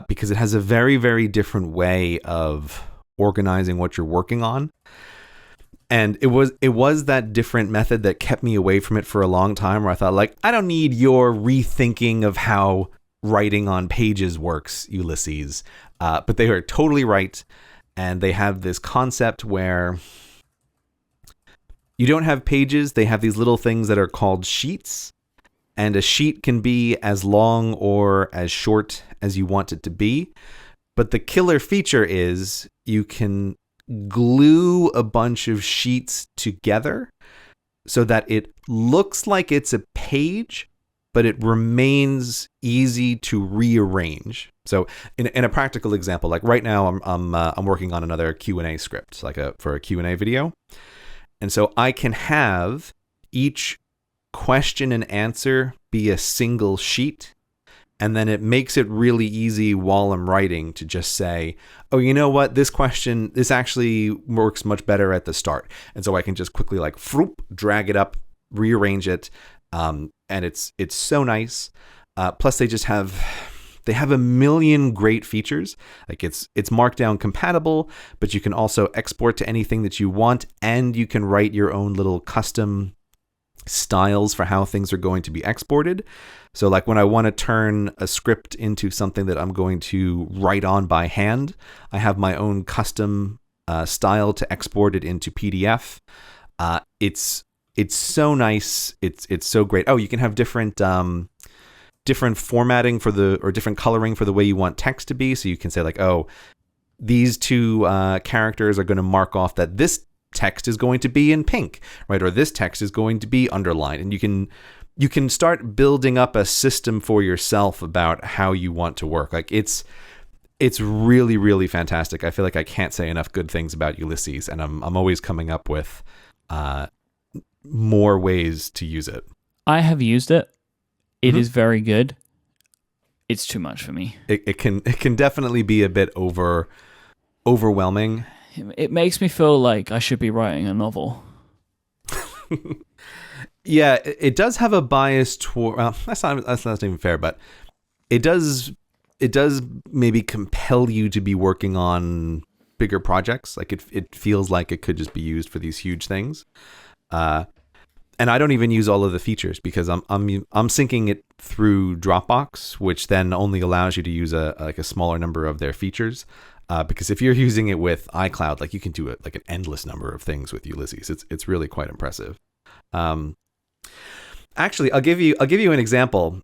Speaker 1: because it has a very, very different way of organizing what you're working on. And it was that different method that kept me away from it for a long time, where I thought, like, I don't need your rethinking of how writing on pages works, Ulysses. But they are totally right. And they have this concept where you don't have pages. They have these little things that are called sheets. And a sheet can be as long or as short as you want it to be. But the killer feature is you can glue a bunch of sheets together so that it looks like it's a page, but it remains easy to rearrange. So in a practical example, like right now I'm working on another Q&A script, for a Q&A video. And so I can have each question and answer be a single sheet. And then it makes it really easy while I'm writing to just say, oh, you know what? This actually works much better at the start. And so I can just quickly drag it up, rearrange it. And it's so nice. Plus they have a million great features. Like it's Markdown compatible, but you can also export to anything that you want. And you can write your own little custom styles for how things are going to be exported. So like when I want to turn a script into something that I'm going to write on by hand, I have my own custom style to export it into PDF. It's so nice. It's so great. Oh, you can have different formatting or different coloring for the way you want text to be. So you can say like, oh, these two characters are going to mark off that this text is going to be in pink, right? Or this text is going to be underlined. And you can you can start building up a system for yourself about how you want to work. Like it's really, really fantastic. I feel like I can't say enough good things about Ulysses, and I'm always coming up with more ways to use it.
Speaker 2: I have used it. It is very good. It's too much for me.
Speaker 1: It can definitely be a bit overwhelming.
Speaker 2: It makes me feel like I should be writing a novel.
Speaker 1: Yeah, it does have a bias toward. Well, that's not even fair, but it does maybe compel you to be working on bigger projects. Like it feels like it could just be used for these huge things. And I don't even use all of the features because I'm syncing it through Dropbox, which then only allows you to use a smaller number of their features. Because if you're using it with iCloud, like you can do it like an endless number of things with Ulysses. It's really quite impressive. Actually, I'll give you an example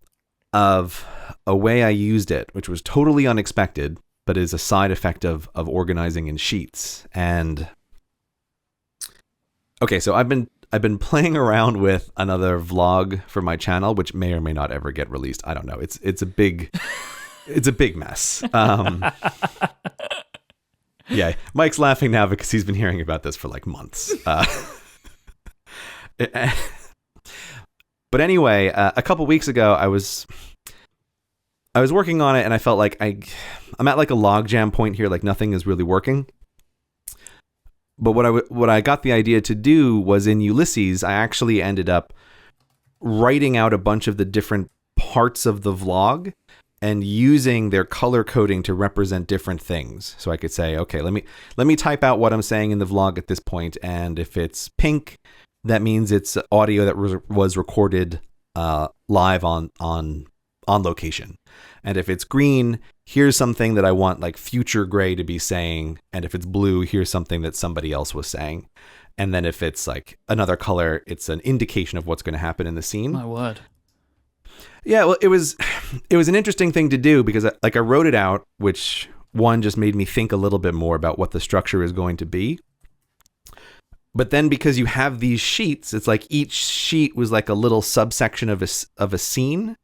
Speaker 1: of a way I used it, which was totally unexpected, but is a side effect of organizing in sheets. And okay, so I've been playing around with another vlog for my channel, which may or may not ever get released. I don't know. It's a big mess. Yeah, Mike's laughing now because he's been hearing about this for like months. But anyway, a couple weeks ago, I was working on it, and I felt like I'm at like a logjam point here, like nothing is really working. But what I got the idea to do was in Ulysses, I actually ended up writing out a bunch of the different parts of the vlog and using their color coding to represent different things. So I could say, okay, let me type out what I'm saying in the vlog at this point, and if it's pink, that means it's audio that was recorded live on location. And if it's green, here's something that I want like future Gray to be saying. And if it's blue, here's something that somebody else was saying. And then if it's like another color, it's an indication of what's going to happen in the scene.
Speaker 2: My word.
Speaker 1: Yeah, well, it was an interesting thing to do because I wrote it out, which one just made me think a little bit more about what the structure is going to be. But then because you have these sheets, it's like each sheet was like a little subsection of a scene.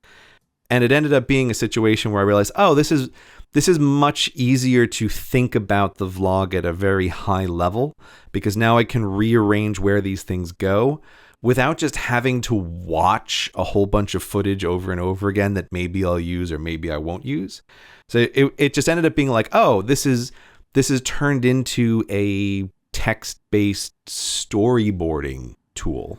Speaker 1: And it ended up being a situation where I realized, oh, this is much easier to think about the vlog at a very high level because now I can rearrange where these things go without just having to watch a whole bunch of footage over and over again that maybe I'll use or maybe I won't use. So it just ended up being like, oh, this is turned into a text-based storyboarding tool.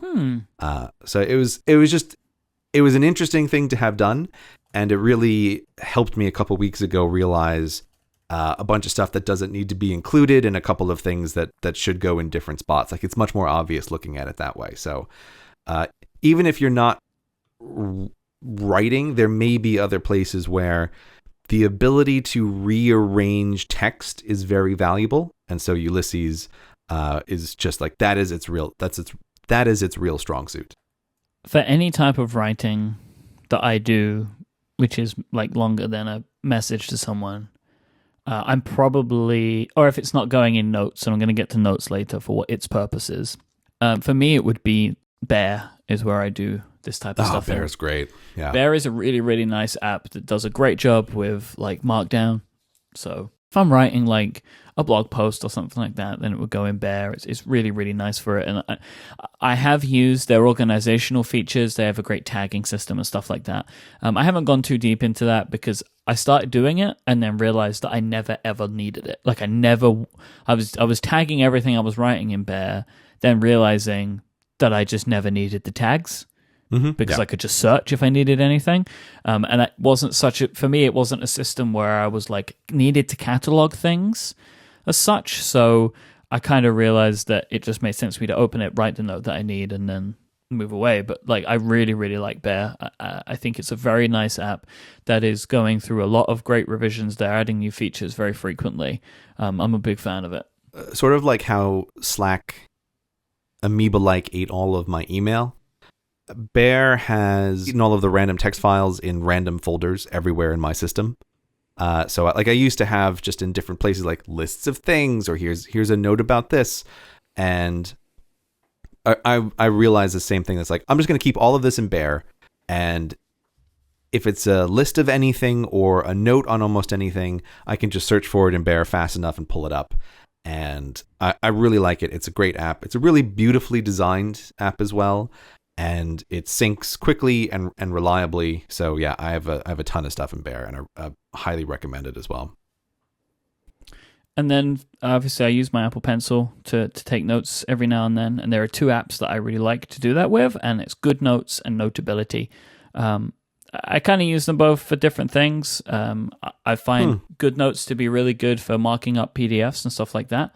Speaker 1: So it was an interesting thing to have done, and it really helped me a couple weeks ago realize a bunch of stuff that doesn't need to be included and a couple of things that should go in different spots. Like it's much more obvious looking at it that way. So even if you're not writing, there may be other places where the ability to rearrange text is very valuable. And so Ulysses is just like that is its real strong suit.
Speaker 2: For any type of writing that I do, which is like longer than a message to someone, I'm probably, or if it's not going in notes, and I'm going to get to notes later for what its purpose is. For me, it would be Bear is where I do this type of stuff.
Speaker 1: Bear is great. Yeah, Bear
Speaker 2: is a really, really nice app that does a great job with like Markdown. So if I'm writing like a blog post or something like that, then it would go in Bear. It's really, really nice for it. And I have used their organizational features. They have a great tagging system and stuff like that. I haven't gone too deep into that because I started doing it and then realized that I never ever needed it. Like I was tagging everything I was writing in Bear, then realizing that I just never needed the tags. Because I could just search if I needed anything. And it wasn't for me, it wasn't a system where I was like needed to catalog things as such. So I kind of realized that it just made sense for me to open it, write the note that I need, and then move away. But like, I really, really like Bear. I think it's a very nice app that is going through a lot of great revisions. They're adding new features very frequently. I'm a big fan of it.
Speaker 1: Sort of like how Slack amoeba-like ate all of my email. Bear has eaten all of the random text files in random folders everywhere in my system. So like I used to have just in different places like lists of things or here's a note about this. And I realized the same thing. That's like, I'm just going to keep all of this in Bear. And if it's a list of anything or a note on almost anything, I can just search for it in Bear fast enough and pull it up. And I really like it. It's a great app. It's a really beautifully designed app as well. And it syncs quickly and reliably. So yeah, I have a ton of stuff in Bear, and I highly recommend it as well.
Speaker 2: And then obviously I use my Apple Pencil to take notes every now and then. And there are two apps that I really like to do that with, and it's GoodNotes and Notability. I kind of use them both for different things. I find GoodNotes to be really good for marking up PDFs and stuff like that.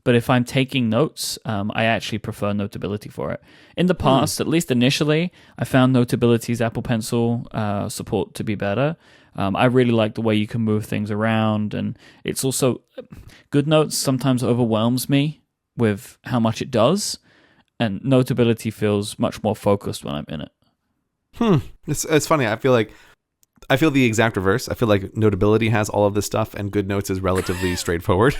Speaker 2: But if I'm taking notes, I actually prefer Notability for it. In the past, at least initially, I found Notability's Apple Pencil support to be better. I really like the way you can move things around, and it's also GoodNotes sometimes overwhelms me with how much it does, and Notability feels much more focused when I'm in it.
Speaker 1: It's funny. I feel the exact reverse. I feel like Notability has all of this stuff, and GoodNotes is relatively straightforward.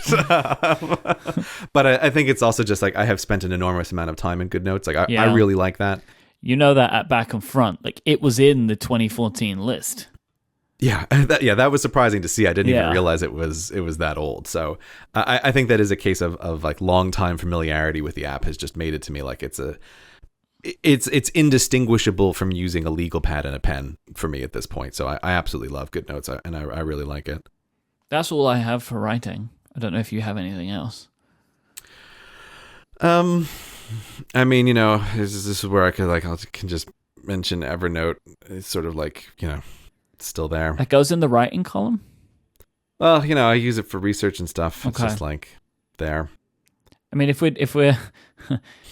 Speaker 1: But I think it's also just like I have spent an enormous amount of time in GoodNotes. Like I really like that.
Speaker 2: You know that at back and front, like it was in the 2014 list.
Speaker 1: Yeah, that was surprising to see. I didn't even realize it was that old. So I think that is a case of like long time familiarity with the app has just made it to me like it's indistinguishable from using a legal pad and a pen for me at this point. So I absolutely love GoodNotes, and I really like it.
Speaker 2: That's all I have for writing. I don't know if you have anything else.
Speaker 1: I mean, you know, this is where I can just mention Evernote. It's sort of like, you know, it's still there.
Speaker 2: That goes in the writing column?
Speaker 1: Well, you know, I use it for research and stuff. It's just like there. I
Speaker 2: mean, if we're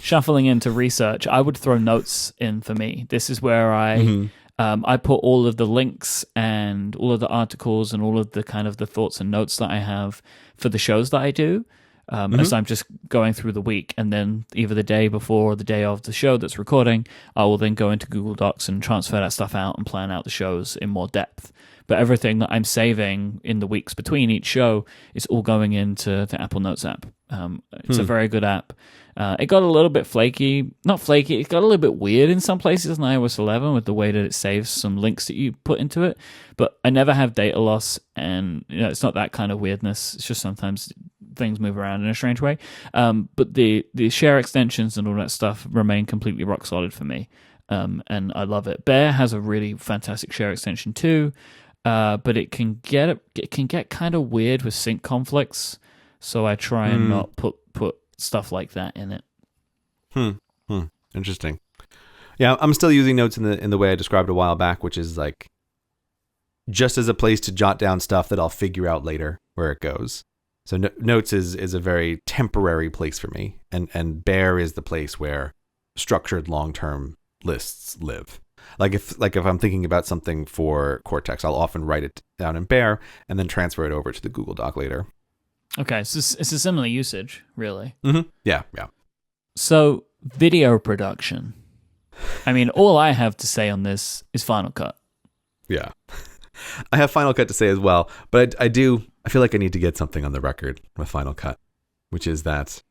Speaker 2: shuffling into research, I would throw notes in for me. This is where I put all of the links and all of the articles and all of the kind of the thoughts and notes that I have for the shows that I do. As I'm just going through the week, and then either the day before or the day of the show that's recording, I will then go into Google Docs and transfer that stuff out and plan out the shows in more depth. But everything that I'm saving in the weeks between each show is all going into the Apple Notes app. It's a very good app. It got a little bit not flaky, it got a little bit weird in some places in iOS 11 with the way that it saves some links that you put into it. But I never have data loss, and you know, it's not that kind of weirdness. It's just sometimes things move around in a strange way. But the share extensions and all that stuff remain completely rock solid for me. And I love it. Bear has a really fantastic share extension too. But it can get kind of weird with sync conflicts, so I try and not put stuff like that in it.
Speaker 1: Interesting. Yeah, I'm still using Notes in the way I described a while back, which is like just as a place to jot down stuff that I'll figure out later where it goes. So Notes is a very temporary place for me, and Bear is the place where structured long-term lists live. Like if I'm thinking about something for Cortex, I'll often write it down in Bear and then transfer it over to the Google Doc later.
Speaker 2: Okay, so it's a similar usage, really.
Speaker 1: Yeah.
Speaker 2: So video production. I mean, all I have to say on this is Final Cut.
Speaker 1: Yeah. I have Final Cut to say as well, but I feel like I need to get something on the record with Final Cut, which is that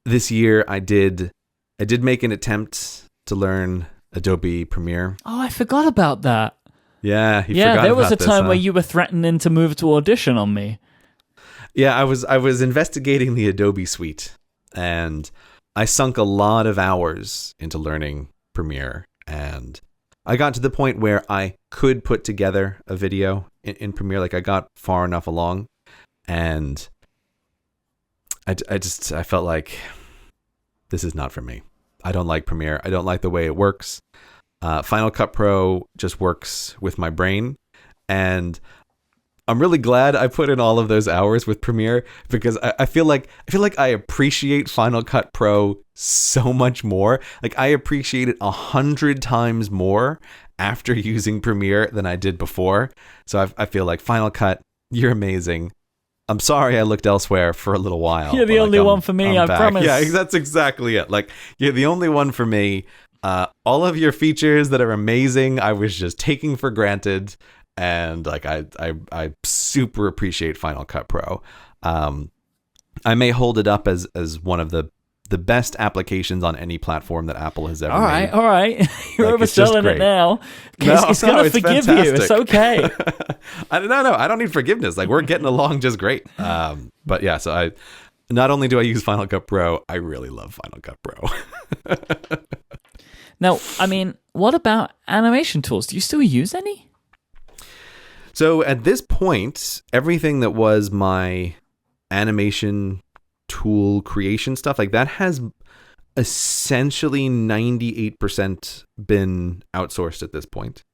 Speaker 1: this year I did make an attempt to learn Adobe Premiere.
Speaker 2: Oh, I forgot about that.
Speaker 1: Yeah,
Speaker 2: there was a time where you were threatening to move to Audition on me.
Speaker 1: Yeah, I was investigating the Adobe suite, and I sunk a lot of hours into learning Premiere, and I got to the point where I could put together a video in Premiere. Like I got far enough along, and I felt like this is not for me. I don't like Premiere. I don't like the way it works. Final Cut Pro just works with my brain, and I'm really glad I put in all of those hours with Premiere, because I feel like I appreciate Final Cut Pro so much more. Like I appreciate it 100 times more after using Premiere than I did before. So I feel like Final Cut, you're amazing. I'm sorry I looked elsewhere for a little while.
Speaker 2: You're the only one for me, I promise.
Speaker 1: Yeah, that's exactly it. Like, you're the only one for me. All of your features that are amazing, I was just taking for granted. And like, I super appreciate Final Cut Pro. I may hold it up as one of the the best applications on any platform that Apple has ever
Speaker 2: All
Speaker 1: made.
Speaker 2: right. You're
Speaker 1: Like, it's just
Speaker 2: overselling
Speaker 1: great.
Speaker 2: it now.
Speaker 1: No,
Speaker 2: It's going to
Speaker 1: it's
Speaker 2: forgive
Speaker 1: fantastic.
Speaker 2: you. It's okay.
Speaker 1: No, I don't need forgiveness. Like, we're getting along just great. But yeah, so not only do I use Final Cut Pro, I really love Final Cut Pro.
Speaker 2: Now, I mean, what about animation tools? Do you still use any?
Speaker 1: So at this point, everything that was my animation tool creation stuff, like that has essentially 98% been outsourced at this point.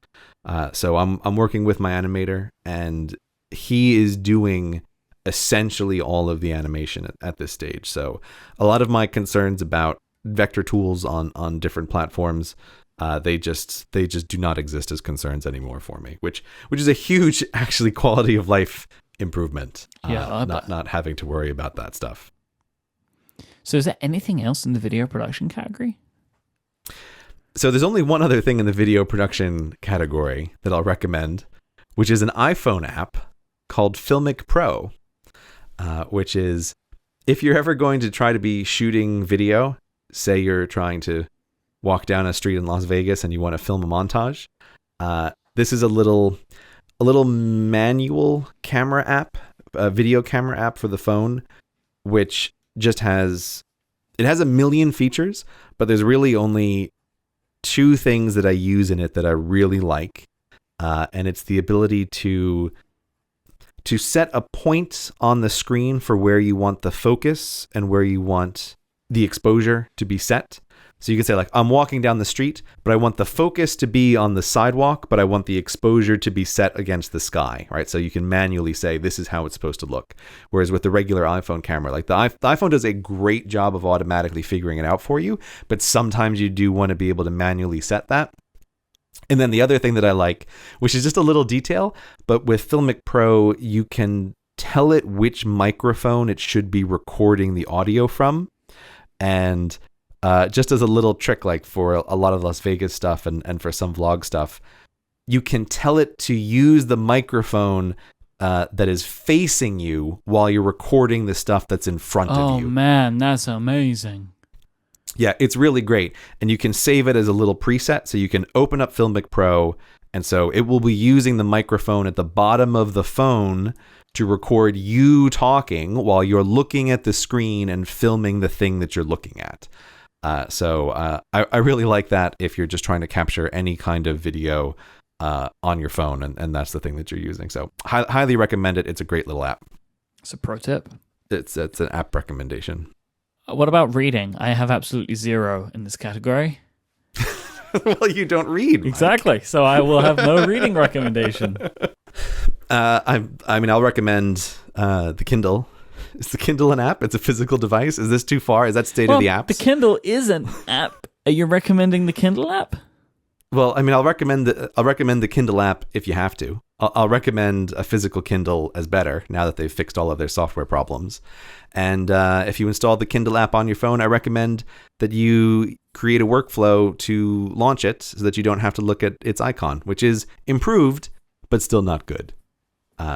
Speaker 1: So I'm working with my animator, and he is doing essentially all of the animation at this stage. So a lot of my concerns about vector tools on different platforms, they just do not exist as concerns anymore for me, which is a huge actually quality of life improvement. Not having to worry about that stuff.
Speaker 2: So is there anything else in the video production category?
Speaker 1: So there's only one other thing in the video production category that I'll recommend, which is an iPhone app called Filmic Pro, which is, if you're ever going to try to be shooting video, say you're trying to walk down a street in Las Vegas and you want to film a montage, this is a little manual camera app, a video camera app for the phone, which just has 1 million features, but there's really only 2 things that I use in it that I really like, and it's the ability to set a point on the screen for where you want the focus and where you want the exposure to be set. So you can say, like, I'm walking down the street, but I want the focus to be on the sidewalk, but I want the exposure to be set against the sky, right? So you can manually say, this is how it's supposed to look. Whereas with the regular iPhone camera, like the iPhone does a great job of automatically figuring it out for you, but sometimes you do want to be able to manually set that. And then the other thing that I like, which is just a little detail, but with Filmic Pro, you can tell it which microphone it should be recording the audio from. And just as a little trick, like for a lot of Las Vegas stuff and for some vlog stuff, you can tell it to use the microphone that is facing you while you're recording the stuff that's in front of you.
Speaker 2: Oh man, that's amazing.
Speaker 1: Yeah, it's really great. And you can save it as a little preset. So you can open up Filmic Pro, and so it will be using the microphone at the bottom of the phone to record you talking while you're looking at the screen and filming the thing that you're looking at. So I really like that if you're just trying to capture any kind of video on your phone, and that's the thing that you're using. So highly recommend it. It's a great little app.
Speaker 2: It's a pro tip.
Speaker 1: It's an app recommendation.
Speaker 2: What about reading? I have absolutely 0 in this category.
Speaker 1: Well, you don't read, Myke.
Speaker 2: Exactly. So I will have no reading recommendation.
Speaker 1: I'll recommend the Kindle. Is the Kindle an app? It's a physical device. Is this too far? Is that state of the apps?
Speaker 2: The Kindle is an app. Are you recommending the Kindle app?
Speaker 1: Well, I mean, I'll recommend the Kindle app if you have to. I'll recommend a physical Kindle as better now that they've fixed all of their software problems. And if you install the Kindle app on your phone, I recommend that you create a workflow to launch it so that you don't have to look at its icon, which is improved, but still not good.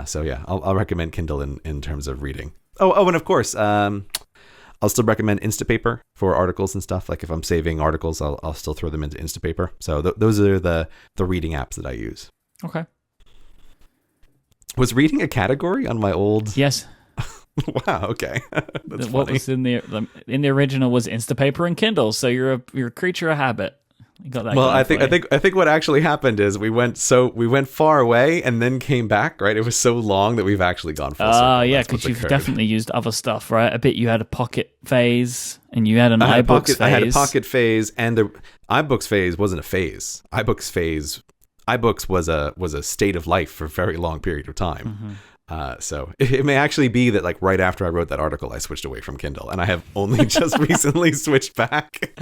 Speaker 1: So yeah, I'll recommend Kindle in terms of reading. Oh, and of course, I'll still recommend Instapaper for articles and stuff. Like if I'm saving articles, I'll still throw them into Instapaper. So those are the reading apps that I use.
Speaker 2: Okay.
Speaker 1: Was reading a category on my old?
Speaker 2: Yes.
Speaker 1: Wow. Okay. That's
Speaker 2: what
Speaker 1: funny.
Speaker 2: was in the original was Instapaper and Kindle. So you're a creature of habit. You got that.
Speaker 1: Well, I think what actually happened is we went far away and then came back. Right. It was so long that we've actually gone full circle.
Speaker 2: Yeah, because you've definitely used other stuff, right? I bet you had a Pocket phase and you had an iBooks phase.
Speaker 1: I had a Pocket phase, and the iBooks phase wasn't a phase. iBooks was a state of life for a very long period of time.
Speaker 2: Mm-hmm.
Speaker 1: So it may actually be that like right after I wrote that article, I switched away from Kindle, and I have only just recently switched back.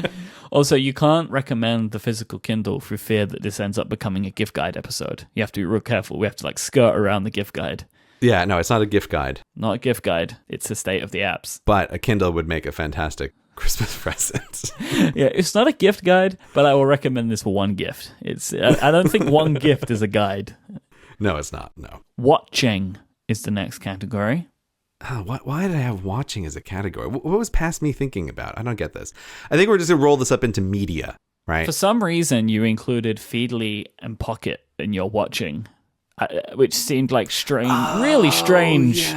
Speaker 2: Also, you can't recommend the physical Kindle for fear that this ends up becoming a gift guide episode. You have to be real careful. We have to like skirt around the gift guide.
Speaker 1: Yeah, no, it's not a gift guide.
Speaker 2: Not a gift guide. It's a state of the apps.
Speaker 1: But a Kindle would make a fantastic Christmas present.
Speaker 2: Yeah, it's not a gift guide, but I will recommend this for one gift. I don't think one gift is a guide.
Speaker 1: No, it's not. No.
Speaker 2: Watching is the next category.
Speaker 1: Why did I have watching as a category? What was past me thinking about? I don't get this. I think we're just going to roll this up into media, right?
Speaker 2: For some reason, you included Feedly and Pocket in your watching, which seemed like really strange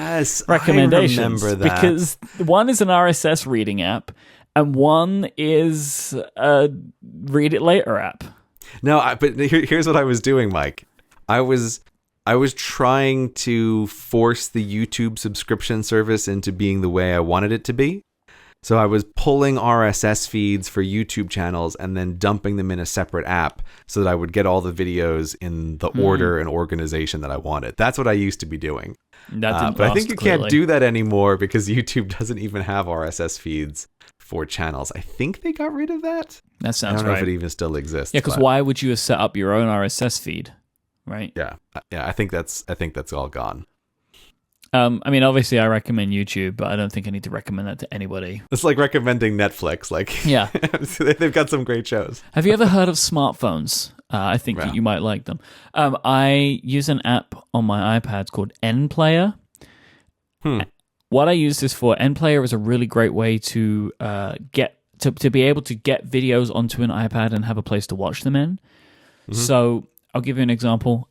Speaker 2: recommendations.
Speaker 1: I remember that.
Speaker 2: Because one is an RSS reading app, and one is a read it later app.
Speaker 1: No, but here's what I was doing, Myke. I was trying to force the YouTube subscription service into being the way I wanted it to be. So I was pulling RSS feeds for YouTube channels and then dumping them in a separate app so that I would get all the videos in the order and organization that I wanted. That's what I used to be doing. But I think you can't do that anymore because YouTube doesn't even have RSS feeds for channels. I think they got rid of that.
Speaker 2: That sounds right.
Speaker 1: I don't know if it even still exists.
Speaker 2: Yeah, because why would you set up your own RSS feed, right?
Speaker 1: Yeah. I think that's all gone.
Speaker 2: I mean, obviously, I recommend YouTube, but I don't think I need to recommend that to anybody.
Speaker 1: It's like recommending Netflix. Like,
Speaker 2: yeah,
Speaker 1: they've got some great shows.
Speaker 2: Have you ever heard of smartphones? I think that you might like them. I use an app on my iPad called NPlayer. What I use this for, NPlayer is a really great way to to be able to get videos onto an iPad and have a place to watch them in. Mm-hmm. So I'll give you an example.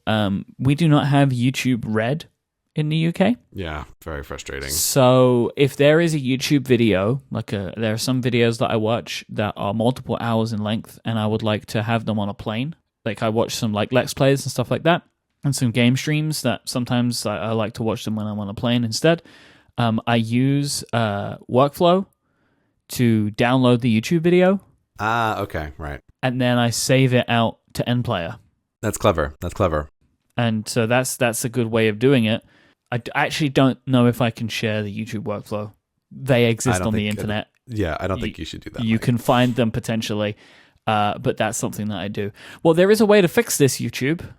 Speaker 2: We do not have YouTube Red in the UK.
Speaker 1: Yeah, very frustrating.
Speaker 2: So if there is a YouTube video, there are some videos that I watch that are multiple hours in length, and I would like to have them on a plane. Like I watch some like Let's Plays and stuff like that, and some game streams that sometimes I like to watch them when I'm on a plane instead. I use Workflow to download the YouTube video.
Speaker 1: Okay, right.
Speaker 2: And then I save it out to NPlayer.
Speaker 1: That's clever.
Speaker 2: And so that's a good way of doing it. I actually don't know if I can share the YouTube Workflow. They exist on the internet.
Speaker 1: I don't think you should do that.
Speaker 2: You can find them potentially, but that's something that I do. Well, there is a way to fix this, YouTube.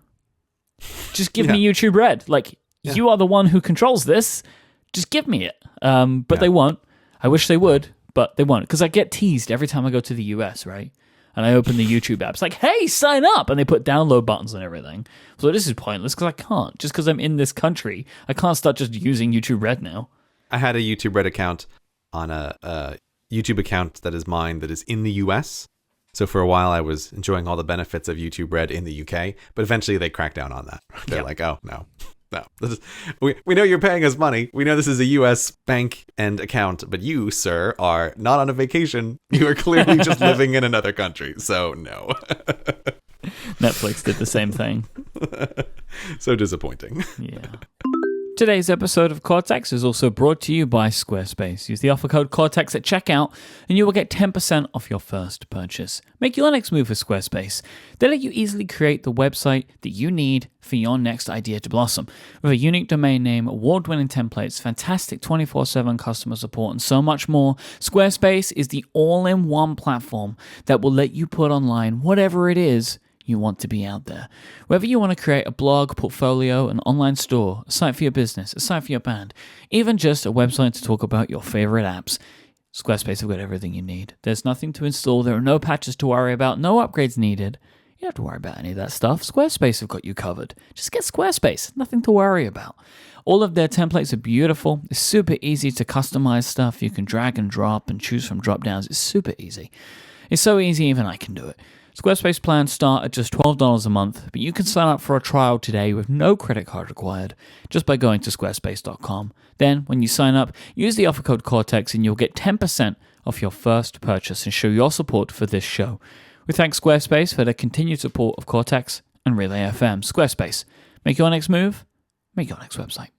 Speaker 2: Just give me YouTube Red. You are the one who controls this. Just give me it. But they won't. I wish they would, but they won't. Because I get teased every time I go to the US, right? And I open the YouTube app. It's like, hey, sign up. And they put download buttons and everything. So this is pointless because I can't. Just because I'm in this country, I can't start just using YouTube Red now.
Speaker 1: I had a YouTube Red account on a YouTube account that is mine that is in the US. So for a while, I was enjoying all the benefits of YouTube Red in the UK. But eventually, they cracked down on that. They're like, oh, no. We know you're paying us money. We know this is a U.S. bank and account, but you, sir, are not on a vacation. You are clearly just living in another country. So no.
Speaker 2: Netflix did the same thing.
Speaker 1: So disappointing.
Speaker 2: Yeah. Today's episode of Cortex is also brought to you by Squarespace. Use the offer code Cortex at checkout and you will get 10% off your first purchase. Make your next move with Squarespace. They let you easily create the website that you need for your next idea to blossom. With a unique domain name, award-winning templates, fantastic 24/7 customer support, and so much more, Squarespace is the all-in-one platform that will let you put online whatever it is you want to be out there. Whether you want to create a blog, portfolio, an online store, a site for your business, a site for your band, even just a website to talk about your favorite apps, Squarespace have got everything you need. There's nothing to install, there are no patches to worry about, no upgrades needed. You don't have to worry about any of that stuff. Squarespace have got you covered. Just get Squarespace, nothing to worry about. All of their templates are beautiful. It's super easy to customize stuff. You can drag and drop and choose from drop downs. It's super easy. It's so easy, even I can do it. Squarespace plans start at just $12 a month, but you can sign up for a trial today with no credit card required just by going to squarespace.com. Then, when you sign up, use the offer code Cortex and you'll get 10% off your first purchase and show your support for this show. We thank Squarespace for their continued support of Cortex and Relay FM. Squarespace, make your next move, make your next website.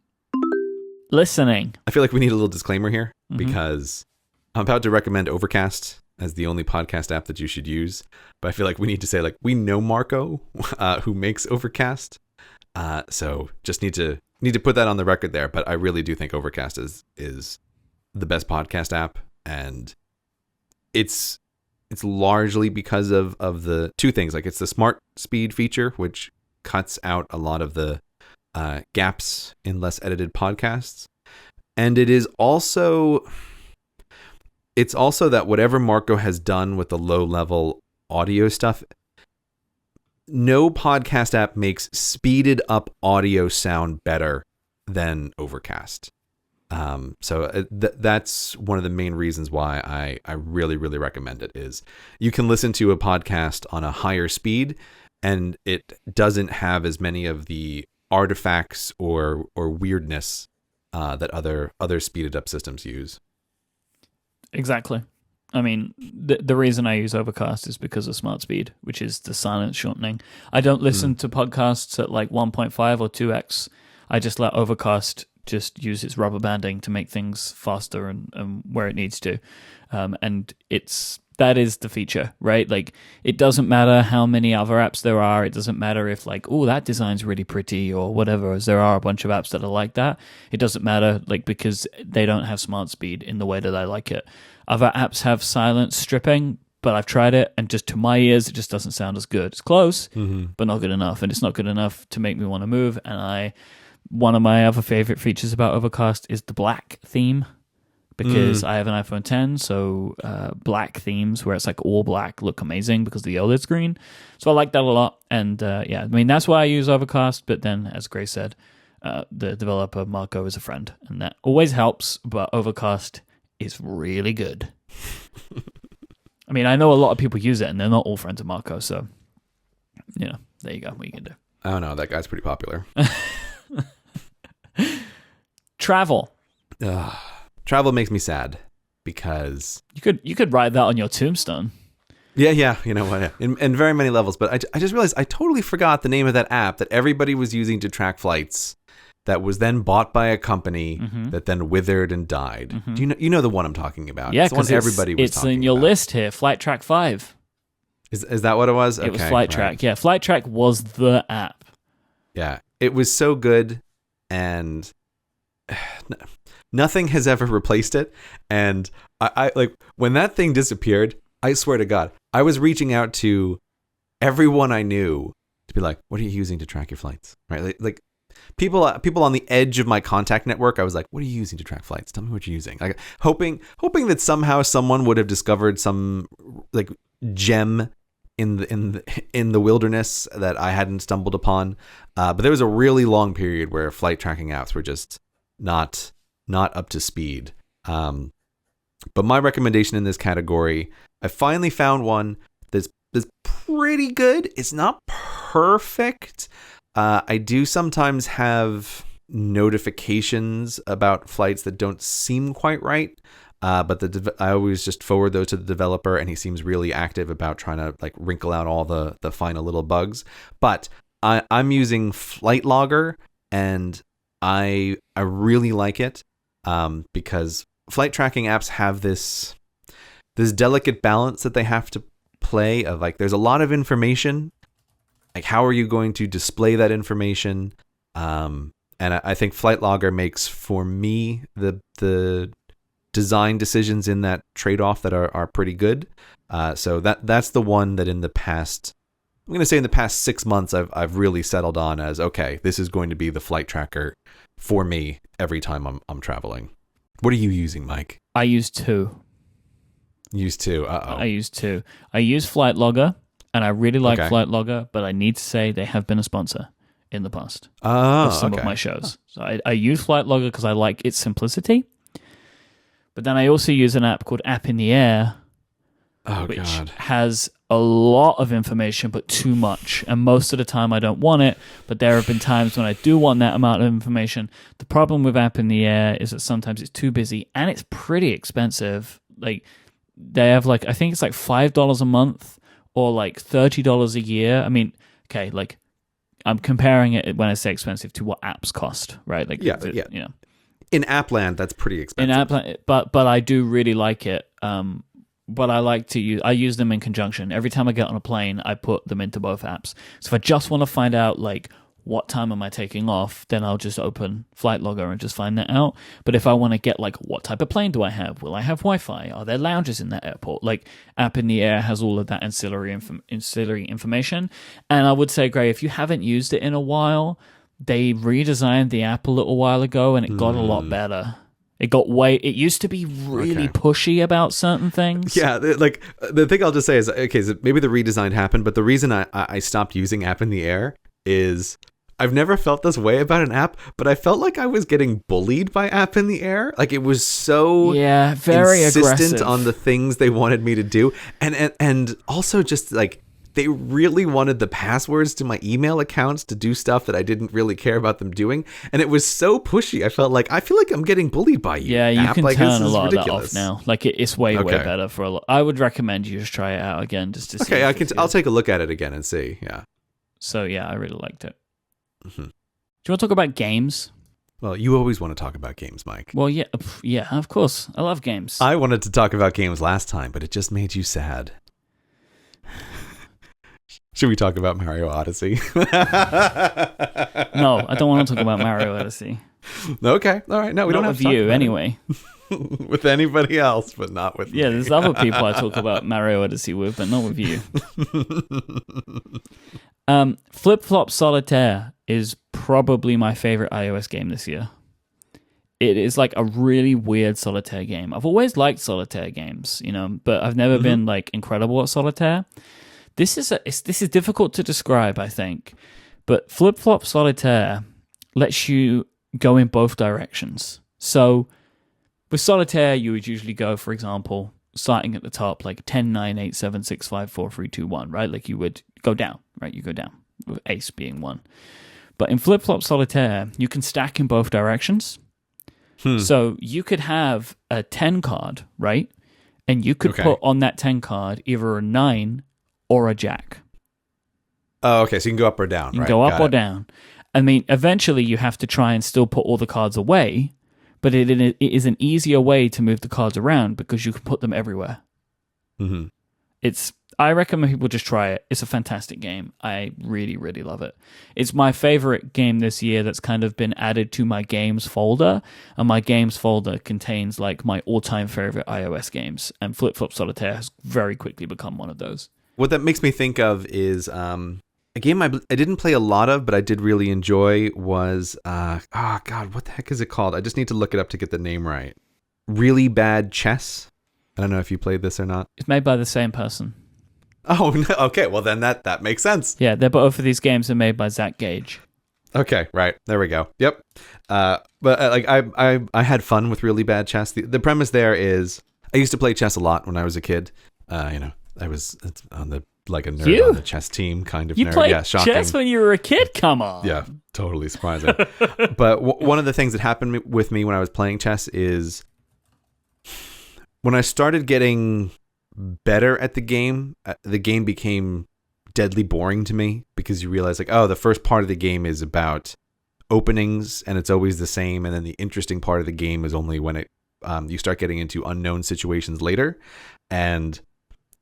Speaker 2: Listening.
Speaker 1: I feel like we need a little disclaimer here because I'm about to recommend Overcast as the only podcast app that you should use. But I feel like we need to say, we know Marco, who makes Overcast. So just need to put that on the record there. But I really do think Overcast is the best podcast app. And it's largely because of the two things. It's the smart speed feature, which cuts out a lot of the gaps in less edited podcasts. And it's also that whatever Marco has done with the low-level audio stuff, no podcast app makes speeded up audio sound better than Overcast. That's one of the main reasons why I really, really recommend it. Is you can listen to a podcast on a higher speed, and it doesn't have as many of the artifacts or weirdness that other speeded up systems use.
Speaker 2: Exactly. I mean, the reason I use Overcast is because of Smart Speed, which is the silence shortening. I don't listen to podcasts at like 1.5 or 2x. I just let Overcast just use its rubber banding to make things faster and where it needs to. And that is the feature, right? Like, it doesn't matter how many other apps there are. It doesn't matter if like, oh, that design's really pretty or whatever, as there are a bunch of apps that are like that. It doesn't matter, like, because they don't have Smart Speed in the way that I like it. Other apps have silence stripping, but I've tried it, and just to my ears, it just doesn't sound as good. It's close, but not good enough, and it's not good enough to make me want to move. And one of my other favorite features about Overcast is the black theme, because I have an iPhone 10, so black themes where it's like all black look amazing because the OLED screen. So I like that a lot, and I mean, that's why I use Overcast. But then, as Grace said, the developer Marco is a friend, and that always helps. But Overcast is really good. I mean, I know a lot of people use it, and they're not all friends of Marco, so there you go. What you can do.
Speaker 1: I don't know. That guy's pretty popular.
Speaker 2: Travel.
Speaker 1: Travel makes me sad because
Speaker 2: you could write that on your tombstone.
Speaker 1: Yeah. You know what? In very many levels, but I just realized I totally forgot the name of that app that everybody was using to track flights. That was then bought by a company that then withered and died. Do you know the one I'm talking about?
Speaker 2: Yeah,
Speaker 1: because everybody was talking
Speaker 2: it's in your
Speaker 1: about.
Speaker 2: List here. Flight Track 5.
Speaker 1: Is that what it was?
Speaker 2: It was Flight Track. Yeah, Flight Track was the app.
Speaker 1: Yeah, it was so good, and nothing has ever replaced it. And I like when that thing disappeared. I swear to God, I was reaching out to everyone I knew to be like, "What are you using to track your flights?" Right, like. People on the edge of my contact network, I was like, what are you using to track flights? Tell me what you're using. Like hoping that somehow someone would have discovered some like gem in the wilderness that I hadn't stumbled upon. But there was a really long period where flight tracking apps were just not up to speed. But my recommendation in this category, I finally found one that's pretty good. It's not perfect. I do sometimes have notifications about flights that don't seem quite right, but I always just forward those to the developer, and he seems really active about trying to like wrinkle out all the final little bugs. But I'm using Flight Logger, and I really like it because flight tracking apps have this delicate balance that they have to play of like there's a lot of information. Like, how are you going to display that information? And I think Flight Logger makes, for me, the design decisions in that trade-off that are pretty good. So that's the one that in the past 6 months, I've really settled on as, okay, this is going to be the flight tracker for me every time I'm traveling. What are you using, Myke?
Speaker 2: I use two.
Speaker 1: Use two.
Speaker 2: I use two. I use Flight Logger. And I really like Flight Logger, but I need to say they have been a sponsor in the past of some of my shows. So I use Flight Logger because I like its simplicity. But then I also use an app called App in the Air, which has a lot of information, but too much. And most of the time I don't want it, but there have been times when I do want that amount of information. The problem with App in the Air is that sometimes it's too busy and it's pretty expensive. Like, they have like, I think it's like $5 a month. Or like $30 a year. I mean, okay, like I'm comparing it when I say expensive to what apps cost, right? Like,
Speaker 1: yeah. In Appland, that's pretty expensive.
Speaker 2: In Appland, but I do really like it. But I use them in conjunction. Every time I get on a plane, I put them into both apps. So if I just want to find out like what time am I taking off, then I'll just open Flight Logger and just find that out. But if I want to get like what type of plane do I have? Will I have Wi-Fi? Are there lounges in that airport? Like App in the Air has all of that ancillary information. And I would say, Gray, if you haven't used it in a while, they redesigned the app a little while ago and it got a lot better. It used to be really pushy about certain things.
Speaker 1: Yeah, like the thing I'll just say is, okay, so maybe the redesign happened, but the reason I stopped using App in the Air is I've never felt this way about an app, but I felt like I was getting bullied by App in the Air. Like it was so
Speaker 2: very
Speaker 1: insistent
Speaker 2: aggressive
Speaker 1: on the things they wanted me to do, and also just like they really wanted the passwords to my email accounts to do stuff that I didn't really care about them doing, and it was so pushy. I feel like I'm getting bullied by you.
Speaker 2: Yeah, you
Speaker 1: app.
Speaker 2: can
Speaker 1: like,
Speaker 2: turn a
Speaker 1: is
Speaker 2: lot
Speaker 1: ridiculous.
Speaker 2: of that off now. Like it's way better for a lot. I would recommend you just try it out again just to see.
Speaker 1: Okay, I'll take a look at it again and see. Yeah.
Speaker 2: So yeah, I really liked it.
Speaker 1: Mm-hmm.
Speaker 2: Do you want to talk about games?
Speaker 1: Well, you always want to talk about games, Myke.
Speaker 2: Well, yeah, of course. I love games.
Speaker 1: I wanted to talk about games last time, but it just made you sad. Should we talk about Mario Odyssey?
Speaker 2: No, I don't want to talk about Mario Odyssey.
Speaker 1: Okay, all right. No, we don't have
Speaker 2: with
Speaker 1: to talk
Speaker 2: you
Speaker 1: about
Speaker 2: anyway.
Speaker 1: With anybody else, but not with me.
Speaker 2: Yeah, there's other people I talk about Mario Odyssey with, but not with you. Flip Flop Solitaire is probably my favorite iOS game this year. It is like a really weird solitaire game. I've always liked solitaire games, but I've never been like incredible at solitaire. This is difficult to describe, I think, but Flip Flop Solitaire lets you go in both directions. So with solitaire, you would usually go, for example, starting at the top, like 10, 9, 8, 7, 6, 5, 4, 3, 2, 1, right? Like you would go down, right? You go down, with ace being 1. But in Flip Flop Solitaire, you can stack in both directions. So you could have a 10 card, right? And you could put on that 10 card either a 9 or a jack.
Speaker 1: Oh, okay. So you can go up or down.
Speaker 2: You can go up or down. I mean, eventually you have to try and still put all the cards away, but it is an easier way to move the cards around because you can put them everywhere.
Speaker 1: Mm-hmm.
Speaker 2: I recommend people just try it. It's a fantastic game. I really, really love it. It's my favorite game this year that's kind of been added to my games folder, and my games folder contains like my all-time favorite iOS games, and Flip Flop Solitaire has very quickly become one of those.
Speaker 1: What that makes me think of is a game I didn't play a lot of, but I did really enjoy was, what the heck is it called? I just need to look it up to get the name right. Really Bad Chess. I don't know if you played this or not.
Speaker 2: It's made by the same person.
Speaker 1: Oh, no, okay. Well, then that makes sense.
Speaker 2: Yeah, they're both of these games are made by Zach Gage.
Speaker 1: Okay, right. There we go. Yep. But like I had fun with Really Bad Chess. The premise there is I used to play chess a lot when I was a kid. I was on the like a nerd on the chess team kind of
Speaker 2: you
Speaker 1: nerd.
Speaker 2: Played
Speaker 1: yeah, shocking.
Speaker 2: chess when you were a kid? Come on.
Speaker 1: Yeah, totally surprising. But one of the things that happened with me when I was playing chess is when I started getting better at the game became deadly boring to me because you realize like, oh, the first part of the game is about openings and it's always the same, and then the interesting part of the game is only when you start getting into unknown situations later. And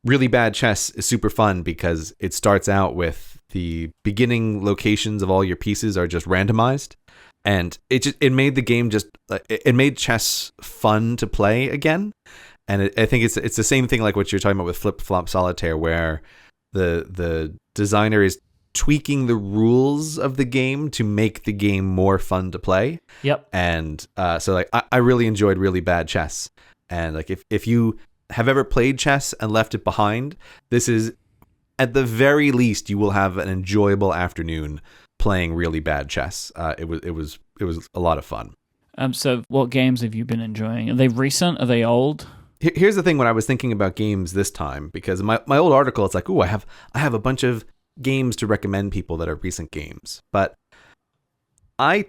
Speaker 1: Really Bad Chess is super fun because it starts out with the beginning locations of all your pieces are just randomized, and it made the game it made chess fun to play again. And I think it's the same thing like what you're talking about with Flip Flop Solitaire, where the designer is tweaking the rules of the game to make the game more fun to play.
Speaker 2: Yep.
Speaker 1: And so like I really enjoyed Really Bad Chess. And like if you have ever played chess and left it behind, this is at the very least you will have an enjoyable afternoon playing Really Bad Chess. It was a lot of fun.
Speaker 2: So what games have you been enjoying? Are they recent? Are they old?
Speaker 1: Here's the thing when I was thinking about games this time, because my old article, it's like, ooh, I have a bunch of games to recommend people that are recent games. But I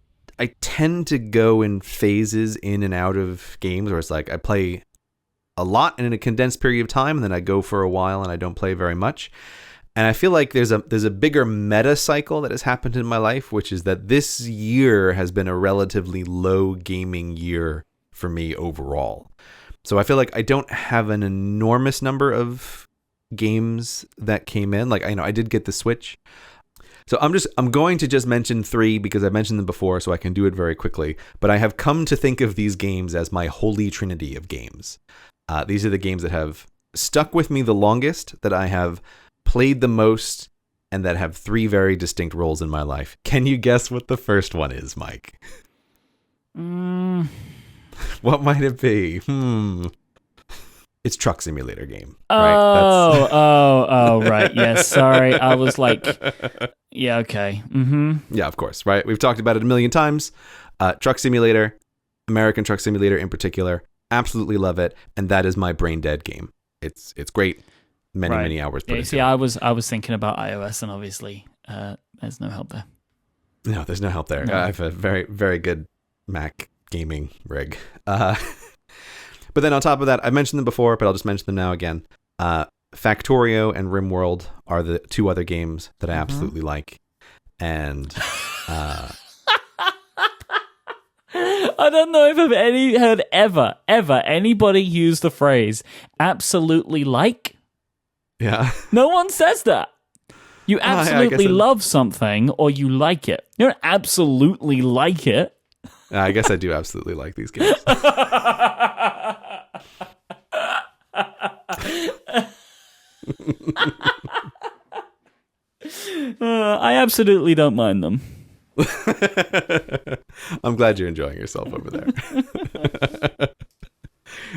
Speaker 1: tend to go in phases in and out of games where it's like I play a lot in a condensed period of time, and then I go for a while and I don't play very much. And I feel like there's a bigger meta cycle that has happened in my life, which is that this year has been a relatively low gaming year for me overall. So I feel like I don't have an enormous number of games that came in. Like I did get the Switch. So I'm going to just mention 3 because I've mentioned them before, so I can do it very quickly. But I have come to think of these games as my holy trinity of games. These are the games that have stuck with me the longest, that I have played the most, and that have 3 very distinct roles in my life. Can you guess what the first one is, Myke? What might it be? It's truck simulator game.
Speaker 2: Oh,
Speaker 1: right?
Speaker 2: right. Yes, sorry. I was like, yeah, okay. Mm-hmm.
Speaker 1: Yeah, of course, right? We've talked about it a million times. Truck simulator, American Truck Simulator in particular. Absolutely love it. And that is my brain dead game. It's great. Many hours put into
Speaker 2: it.
Speaker 1: it.
Speaker 2: I was thinking about iOS, and obviously there's no help there.
Speaker 1: No, there's no help there.
Speaker 2: No.
Speaker 1: I have a very, very good Mac gaming rig. But then on top of that, I mentioned them before, but I'll just mention them now again. Factorio and Rimworld are the two other games that I absolutely like. And
Speaker 2: I don't know if I've heard ever anybody use the phrase absolutely like.
Speaker 1: Yeah.
Speaker 2: No one says that. You absolutely love something or you like it. You don't absolutely like it.
Speaker 1: I guess I do absolutely like these games.
Speaker 2: I absolutely don't mind them.
Speaker 1: I'm glad you're enjoying yourself over there.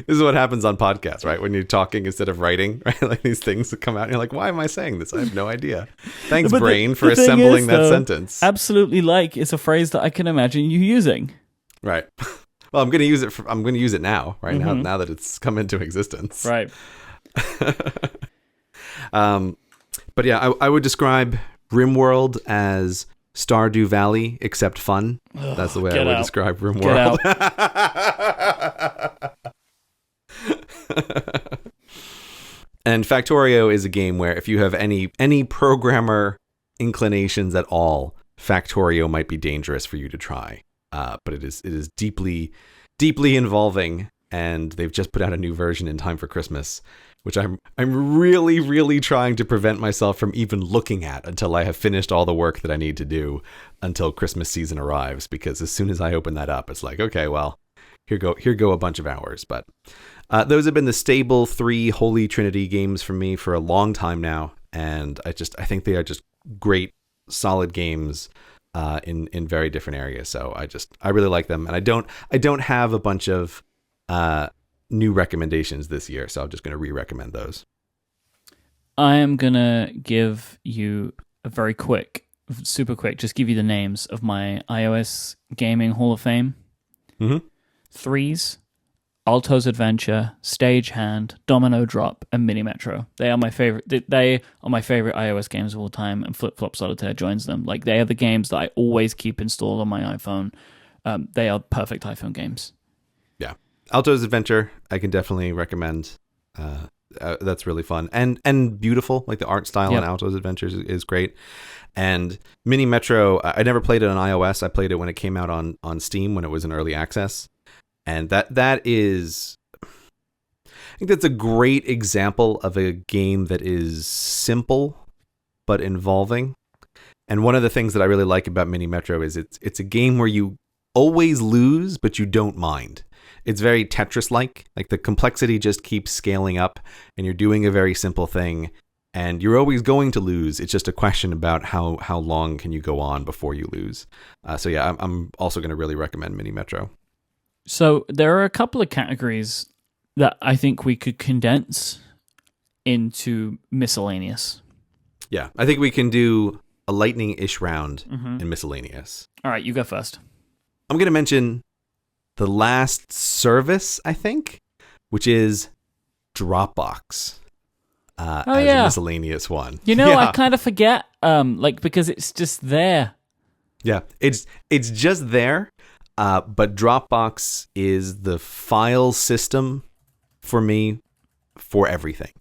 Speaker 1: This is what happens on podcasts, right? When you're talking instead of writing, right? Like these things that come out and you're like, why am I saying this? I have no idea. Thanks,
Speaker 2: but
Speaker 1: brain, for assembling that sentence.
Speaker 2: Absolutely like is a phrase that I can imagine you using.
Speaker 1: Right. Well, I'm going to use it. I'm going to use it now, right? Now that it's come into existence.
Speaker 2: Right.
Speaker 1: But yeah, I would describe Rimworld as Stardew Valley, except fun. That's the way I would describe Rimworld. And Factorio is a game where if you have any programmer inclinations at all, Factorio might be dangerous for you to try. But it is deeply involving, and they've just put out a new version in time for Christmas, which I'm really, really trying to prevent myself from even looking at until I have finished all the work that I need to do until Christmas season arrives. Because as soon as I open that up, it's like, okay, well, here go a bunch of hours. But those have been the stable 3 Holy Trinity games for me for a long time now, and I think they are just great, solid games. In very different areas, so I really like them, and I don't have a bunch of new recommendations this year, so I'm just going to re-recommend those.
Speaker 2: I am gonna give you a very super quick, just give you the names of my iOS gaming Hall of Fame. 3s: Alto's Adventure, Stagehand, Domino Drop, and Mini Metro. They are my favorite. They are my favorite iOS games of all time, and Flip Flop Solitaire joins them. Like, they are the games that I always keep installed on my iPhone. They are perfect iPhone games. Yeah,
Speaker 1: Alto's Adventure, I can definitely recommend. That's really fun and beautiful. Like, the art style in Alto's Adventures is great. And Mini Metro, I never played it on iOS. I played it when it came out on Steam when it was in early access. And that is, I think that's a great example of a game that is simple but involving. And one of the things that I really like about Mini Metro is it's a game where you always lose, but you don't mind. It's very Tetris-like. Like, the complexity just keeps scaling up, and you're doing a very simple thing, and you're always going to lose. It's just a question about how long can you go on before you lose. So yeah, I'm also going to really recommend Mini Metro.
Speaker 2: So there are a couple of categories that I think we could condense into miscellaneous.
Speaker 1: Yeah, I think we can do a lightning-ish round in miscellaneous.
Speaker 2: All right, you go first.
Speaker 1: I'm going to mention the last service, I think, which is Dropbox as a miscellaneous one.
Speaker 2: You know, I kind of forget, because it's just there.
Speaker 1: Yeah, it's just there. But Dropbox is the file system for me for everything.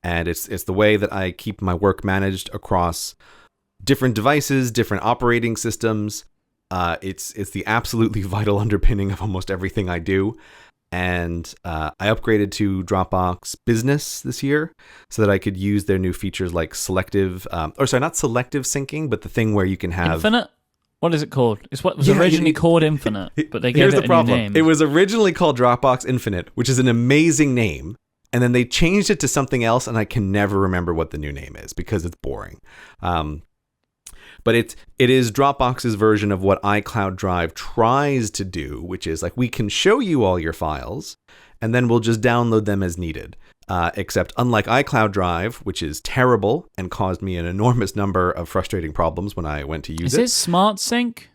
Speaker 1: And it's the way that I keep my work managed across different devices, different operating systems. It's the absolutely vital underpinning of almost everything I do. And I upgraded to Dropbox Business this year so that I could use their new features like not selective syncing, but the thing where you can have...
Speaker 2: Infinite? What is it called? It's what was originally called Infinite, but they gave it a new name.
Speaker 1: It was originally called Dropbox Infinite, which is an amazing name. And then they changed it to something else, and I can never remember what the new name is because it's boring. But it is Dropbox's version of what iCloud Drive tries to do, which is like, we can show you all your files, and then we'll just download them as needed. Except unlike iCloud Drive, which is terrible and caused me an enormous number of frustrating problems when I went to use it.
Speaker 2: Is it Smart Sync?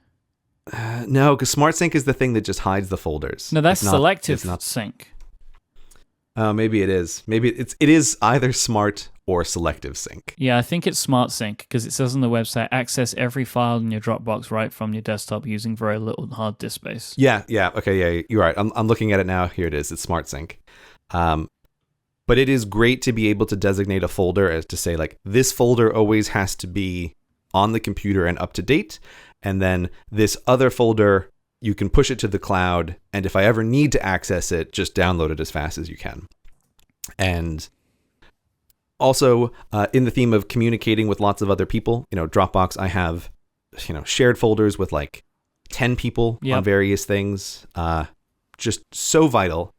Speaker 1: No, because Smart Sync is the thing that just hides the folders.
Speaker 2: No, that's Selective Sync.
Speaker 1: Maybe it is. Maybe it is either Smart or Selective Sync.
Speaker 2: Yeah, I think it's Smart Sync because it says on the website, access every file in your Dropbox right from your desktop using very little hard disk space.
Speaker 1: Yeah. Okay, yeah, you're right. I'm looking at it now. Here it is. It's Smart Sync. But it is great to be able to designate a folder as to say, like, this folder always has to be on the computer and up to date. And then this other folder, you can push it to the cloud. And if I ever need to access it, just download it as fast as you can. And also, in the theme of communicating with lots of other people, Dropbox, I have, shared folders with like 10 people on various things. Just so vital.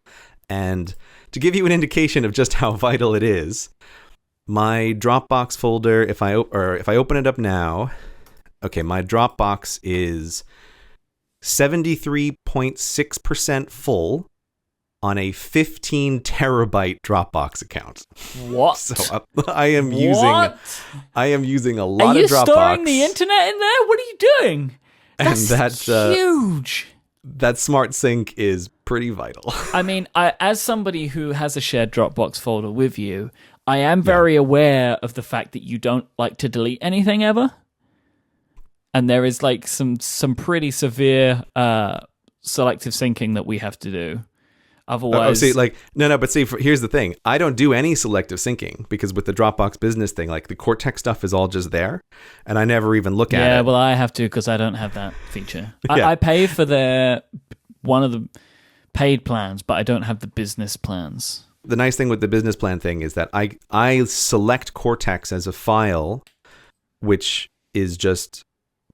Speaker 1: And to give you an indication of just how vital it is, my Dropbox folder, if I open it up now, okay, my Dropbox is 73.6% full on a 15 terabyte Dropbox account.
Speaker 2: What?
Speaker 1: So I am using a lot of Dropbox.
Speaker 2: Are you storing the internet in there? What are you doing? That's huge.
Speaker 1: That Smart Sync is pretty vital.
Speaker 2: I mean, as somebody who has a shared Dropbox folder with you, I am very aware of the fact that you don't like to delete anything ever. And there is like some pretty severe selective syncing that we have to do. Otherwise,
Speaker 1: here's the thing. I don't do any selective syncing because with the Dropbox business thing, like the Cortex stuff is all just there, and I never even look at it.
Speaker 2: Yeah, well, I have to because I don't have that feature. I pay for one of the paid plans, but I don't have the business plans.
Speaker 1: The nice thing with the business plan thing is that I select Cortex as a file, which is just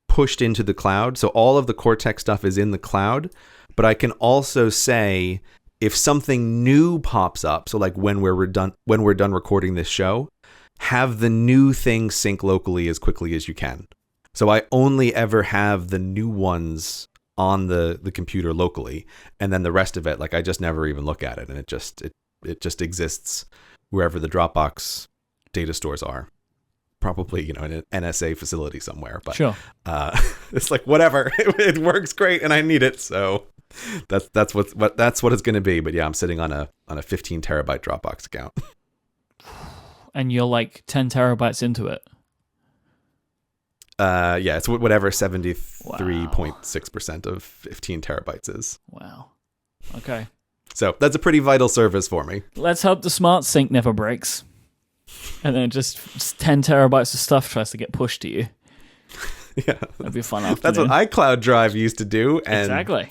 Speaker 1: pushed into the cloud. So all of the Cortex stuff is in the cloud, but I can also say, if something new pops up, so like when we're done recording this show, have the new thing sync locally as quickly as you can. So I only ever have the new ones on the computer locally, and then the rest of it, like I just never even look at it, and it just exists wherever the Dropbox data stores are. Probably, in an NSA facility somewhere. But
Speaker 2: sure.
Speaker 1: It's like whatever. It works great, and I need it, so. That's what it's going to be. But yeah, I'm sitting on a 15 terabyte Dropbox account.
Speaker 2: And you're like 10 terabytes into it.
Speaker 1: Yeah, it's whatever 73.6% of 15 terabytes is.
Speaker 2: Wow. Okay.
Speaker 1: So that's a pretty vital service for me.
Speaker 2: Let's hope the Smart Sync never breaks. And then just 10 terabytes of stuff tries to get pushed to you.
Speaker 1: Yeah.
Speaker 2: That'd be a fun afternoon.
Speaker 1: That's what iCloud Drive used to do. And
Speaker 2: exactly.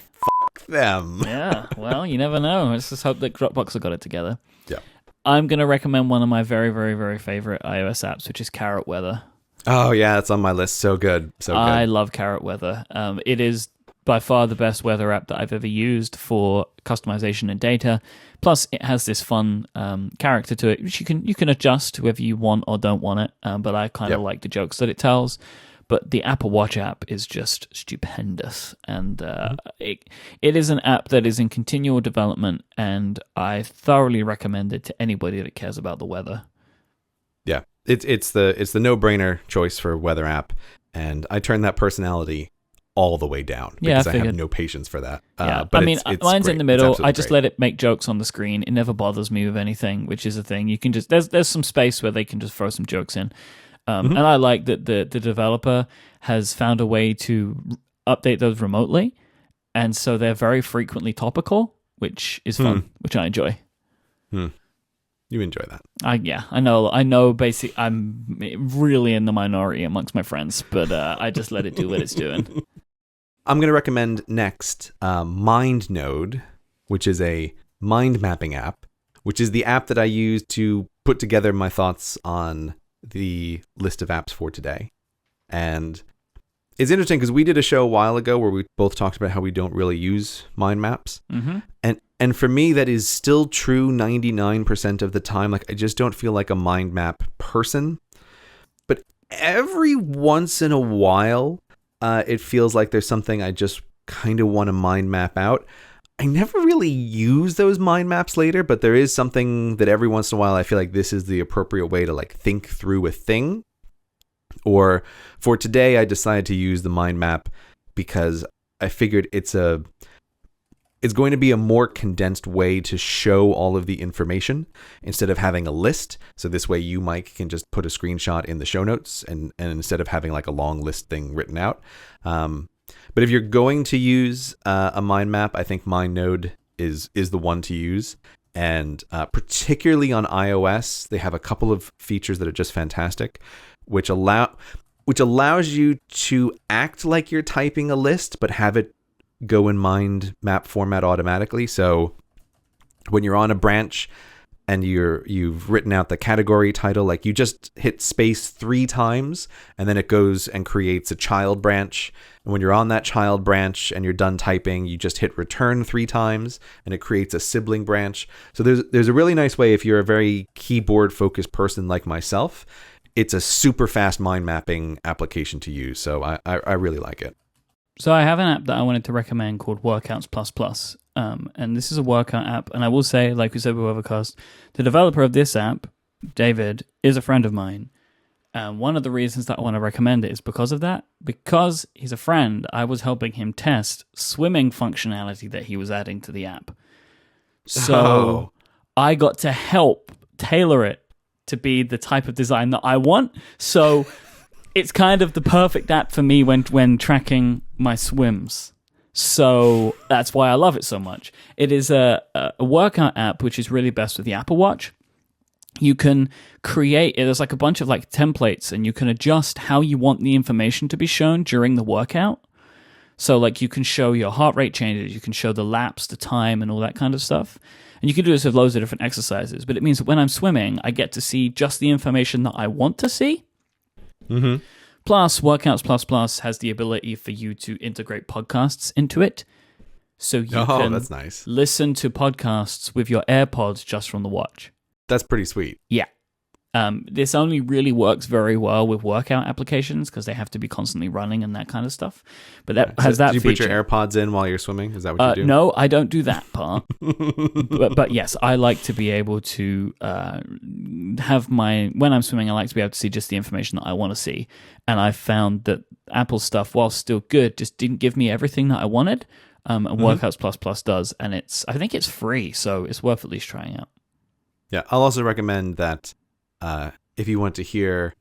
Speaker 1: Them.
Speaker 2: Yeah, well, you never know. Let's just hope that Dropbox have got it together.
Speaker 1: Yeah.
Speaker 2: I'm going to recommend one of my very, very, very favorite iOS apps, which is Carrot Weather.
Speaker 1: Oh, yeah, it's on my list. So good.
Speaker 2: I love Carrot Weather. It is by far the best weather app that I've ever used for customization and data. Plus, it has this fun character to it, which you can adjust whether you want or don't want it. But I kind of like the jokes that it tells. But the Apple Watch app is just stupendous. And it is an app that is in continual development, and I thoroughly recommend it to anybody that cares about the weather. Yeah,
Speaker 1: it's the no-brainer choice for weather app, and I turn that personality all the way down because I have no patience for that.
Speaker 2: But I mean, mine's great. In the middle. I just let it make jokes on the screen. It never bothers me with anything, which is a thing. You can just there's some space where they can just throw some jokes in. And I like that the developer has found a way to update those remotely, and so they're very frequently topical, which is fun, which I enjoy.
Speaker 1: You enjoy that?
Speaker 2: I know. Basically, I'm really in the minority amongst my friends, but I just let it do what it's doing.
Speaker 1: I'm going to recommend next MindNode, which is a mind mapping app, which is the app that I use to put together my thoughts on the list of apps for today. And it's interesting because we did a show a while ago where we both talked about how we don't really use mind maps. And for me, that is still true 99% of the time. Like, I just don't feel like a mind map person. But every once in a while, it feels like there's something I just kind of want to mind map out. I never really use those mind maps later, but there is something that every once in a while I feel like this is the appropriate way to like think through a thing. Or for today, I decided to use the mind map because I figured it's going to be a more condensed way to show all of the information instead of having a list. So this way you, Myke, can just put a screenshot in the show notes and instead of having like a long list thing written out. But if you're going to use a mind map, I think MindNode is the one to use. And particularly on iOS, they have a couple of features that are just fantastic, which allows you to act like you're typing a list, but have it go in mind map format automatically. So when you're on a branch and you've written out the category title, like you just hit space 3 times and then it goes and creates a child branch. And when you're on that child branch and you're done typing, you just hit return 3 times and it creates a sibling branch. So there's a really nice way if you're a very keyboard focused person like myself. It's a super fast mind mapping application to use. So I really like it.
Speaker 3: So I have an app that I wanted to recommend called Workouts Plus Plus. And this is a workout app. And I will say, like we said with Overcast, the developer of this app, David, is a friend of mine. And one of the reasons that I want to recommend it is because of that. Because he's a friend, I was helping him test swimming functionality that he was adding to the app. So I got to help tailor it to be the type of design that I want. So it's kind of the perfect app for me when tracking my swims. So that's why I love it so much. It is a workout app which is really best with the Apple Watch. You can create, there's like a bunch of like templates and you can adjust how you want the information to be shown during the workout. So like you can show your heart rate changes, you can show the laps, the time and all that kind of stuff. And you can do this with loads of different exercises. But it means that when I'm swimming, I get to see just the information that I want to see.
Speaker 1: Mm-hmm.
Speaker 3: Plus, Workouts Plus Plus has the ability for you to integrate podcasts into it. So you can
Speaker 1: that's nice.
Speaker 3: Listen to podcasts with your AirPods just from the watch.
Speaker 1: That's pretty sweet.
Speaker 3: Yeah. This only really works very well with workout applications because they have to be constantly running and that kind of stuff. But that has that feature.
Speaker 1: Do you put your AirPods in while you're swimming? Is that what you do?
Speaker 3: No, I don't do that part. but yes, I like to be able to have when I'm swimming, I like to be able to see just the information that I want to see. And I found that Apple stuff, while still good, just didn't give me everything that I wanted. And Workouts Plus Plus does. And I think it's free, so it's worth at least trying out.
Speaker 1: Yeah, I'll also recommend that if you want to hear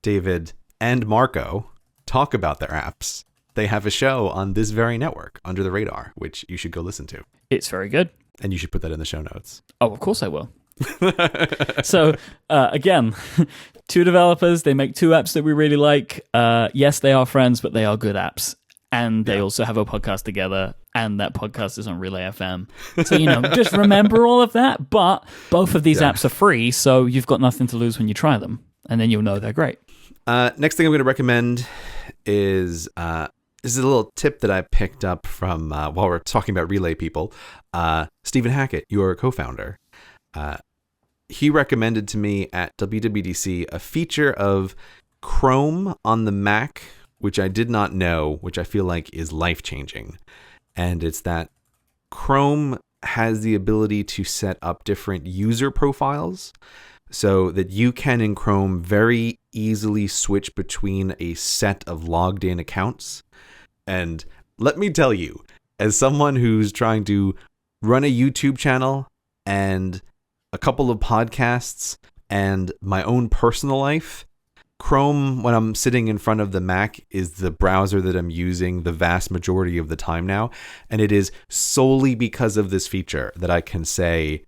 Speaker 1: David and Marco talk about their apps, they have a show on this very network, Under the Radar, which you should go listen to.
Speaker 3: It's very good.
Speaker 1: And you should put that in the show notes.
Speaker 3: Oh, of course I will. So, again, 2 developers, they make 2 apps that we really like. Yes, they are friends, but they are good apps. And they also have a podcast together, and that podcast is on Relay FM. So, just remember all of that. But both of these apps are free, so you've got nothing to lose when you try them, and then you'll know they're great.
Speaker 1: Next thing I'm going to recommend is this is a little tip that I picked up from while we're talking about Relay people. Stephen Hackett, your co-founder, he recommended to me at WWDC a feature of Chrome on the Mac, which I did not know, which I feel like is life-changing. And it's that Chrome has the ability to set up different user profiles so that you can, in Chrome, very easily switch between a set of logged-in accounts. And let me tell you, as someone who's trying to run a YouTube channel and a couple of podcasts and my own personal life, Chrome, when I'm sitting in front of the Mac, is the browser that I'm using the vast majority of the time now. And it is solely because of this feature that I can say,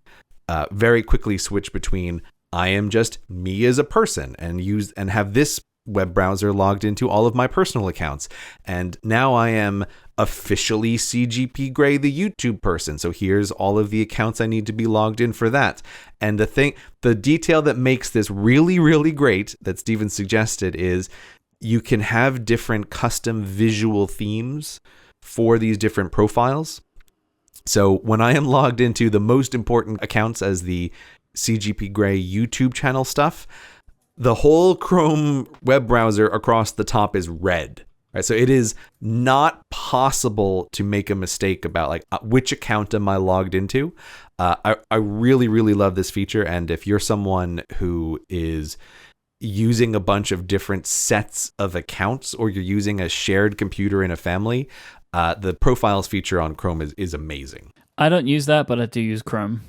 Speaker 1: very quickly switch between I am just me as a person and have this web browser logged into all of my personal accounts. And now I am officially CGP Grey, the YouTube person. So here's all of the accounts I need to be logged in for that. And the detail that makes this really, really great that Steven suggested is you can have different custom visual themes for these different profiles. So when I am logged into the most important accounts as the CGP Grey YouTube channel stuff, the whole Chrome web browser across the top is red. Right, so it is not possible to make a mistake about like which account am I logged into. I really, really love this feature. And if you're someone who is using a bunch of different sets of accounts, or you're using a shared computer in a family, the profiles feature on Chrome is amazing.
Speaker 3: I don't use that, but I do use Chrome.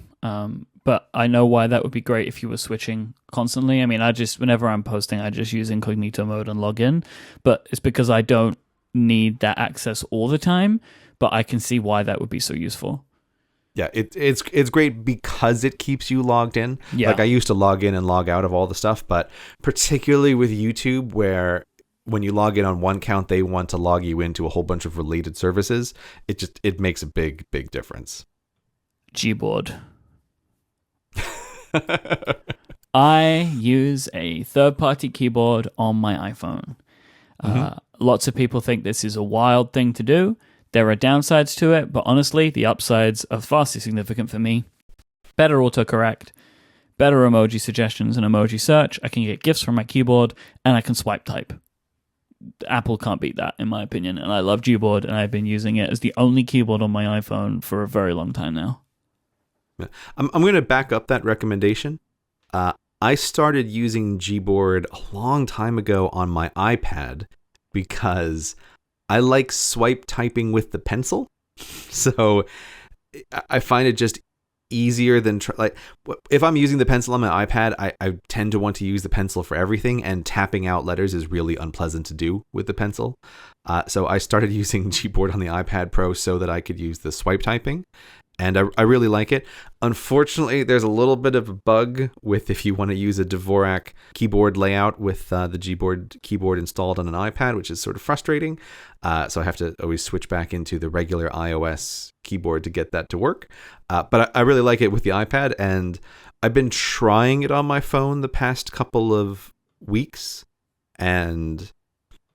Speaker 3: But I know why that would be great if you were switching constantly. I mean, whenever I'm posting, I just use incognito mode and log in. But it's because I don't need that access all the time. But I can see why that would be so useful.
Speaker 1: Yeah, it's great because it keeps you logged in.
Speaker 3: Yeah.
Speaker 1: Like I used to log in and log out of all the stuff, but particularly with YouTube, where when you log in on one account, they want to log you into a whole bunch of related services. It makes a big, big difference.
Speaker 3: Gboard. I use a third-party keyboard on my iPhone. Lots of people think this is a wild thing to do. There are downsides to it, but honestly, the upsides are vastly significant for me. Better autocorrect, better emoji suggestions and emoji search. I can get GIFs from my keyboard, and I can swipe type. Apple can't beat that, in my opinion, and I love Gboard, and I've been using it as the only keyboard on my iPhone for a very long time now.
Speaker 1: I'm going to back up that recommendation. I started using Gboard a long time ago on my iPad because I like swipe typing with the pencil. So I find it just easier than like if I'm using the pencil on my iPad, I tend to want to use the pencil for everything, and tapping out letters is really unpleasant to do with the pencil. So I started using Gboard on the iPad Pro so that I could use the swipe typing. And I really like it. Unfortunately, there's a little bit of a bug with if you want to use a Dvorak keyboard layout with the Gboard keyboard installed on an iPad, which is sort of frustrating. So I have to always switch back into the regular iOS keyboard to get that to work. But I really like it with the iPad, and I've been trying it on my phone the past couple of weeks, and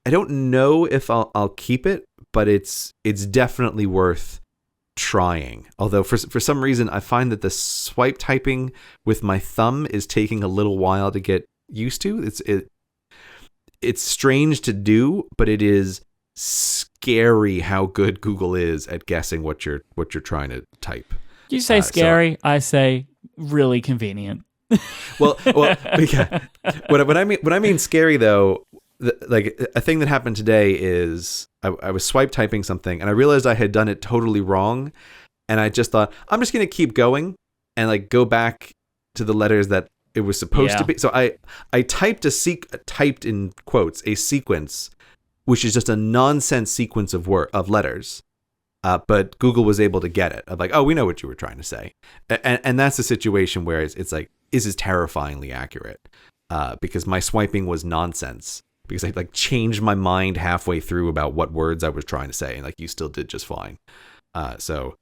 Speaker 1: I don't know if I'll keep it, but it's definitely worth trying. Although for some reason I find that the swipe typing with my thumb is taking a little while to get used to. It's strange to do, but it is scary how good Google is at guessing what you're trying to type.
Speaker 3: You say scary, I say really convenient.
Speaker 1: Well, yeah. When I mean scary though, like a thing that happened today is I was swipe typing something and I realized I had done it totally wrong, and I just thought I'm just gonna keep going and like go back to the letters that it was supposed to be. So I typed typed in quotes a sequence, which is just a nonsense sequence of letters. But Google was able to get it. I'm like, oh, we know what you were trying to say, and that's a situation where it's like, this is terrifyingly accurate, because my swiping was nonsense. Because I like changed my mind halfway through about what words I was trying to say, and like you still did just fine. So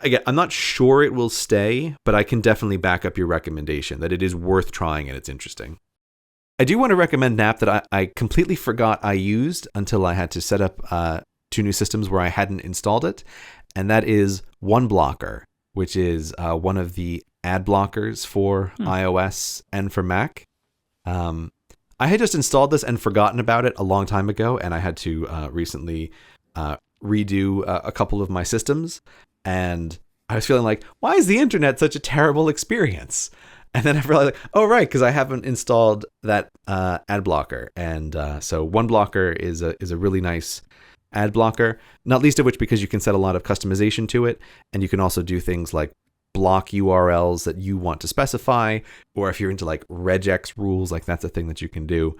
Speaker 1: again, I'm not sure it will stay, but I can definitely back up your recommendation that it is worth trying and it's interesting. I do want to recommend an app that I completely forgot I used until I had to set up 2 new systems where I hadn't installed it, and that is OneBlocker, which is one of the ad blockers for iOS and for Mac. I had just installed this and forgotten about it a long time ago, and I had to recently redo a couple of my systems, and I was feeling like, why is the internet such a terrible experience? And then I realized, oh, right, because I haven't installed that ad blocker. And so OneBlocker is a really nice ad blocker, not least of which because you can set a lot of customization to it, and you can also do things like block URLs that you want to specify, or if you're into like regex rules, like that's a thing that you can do.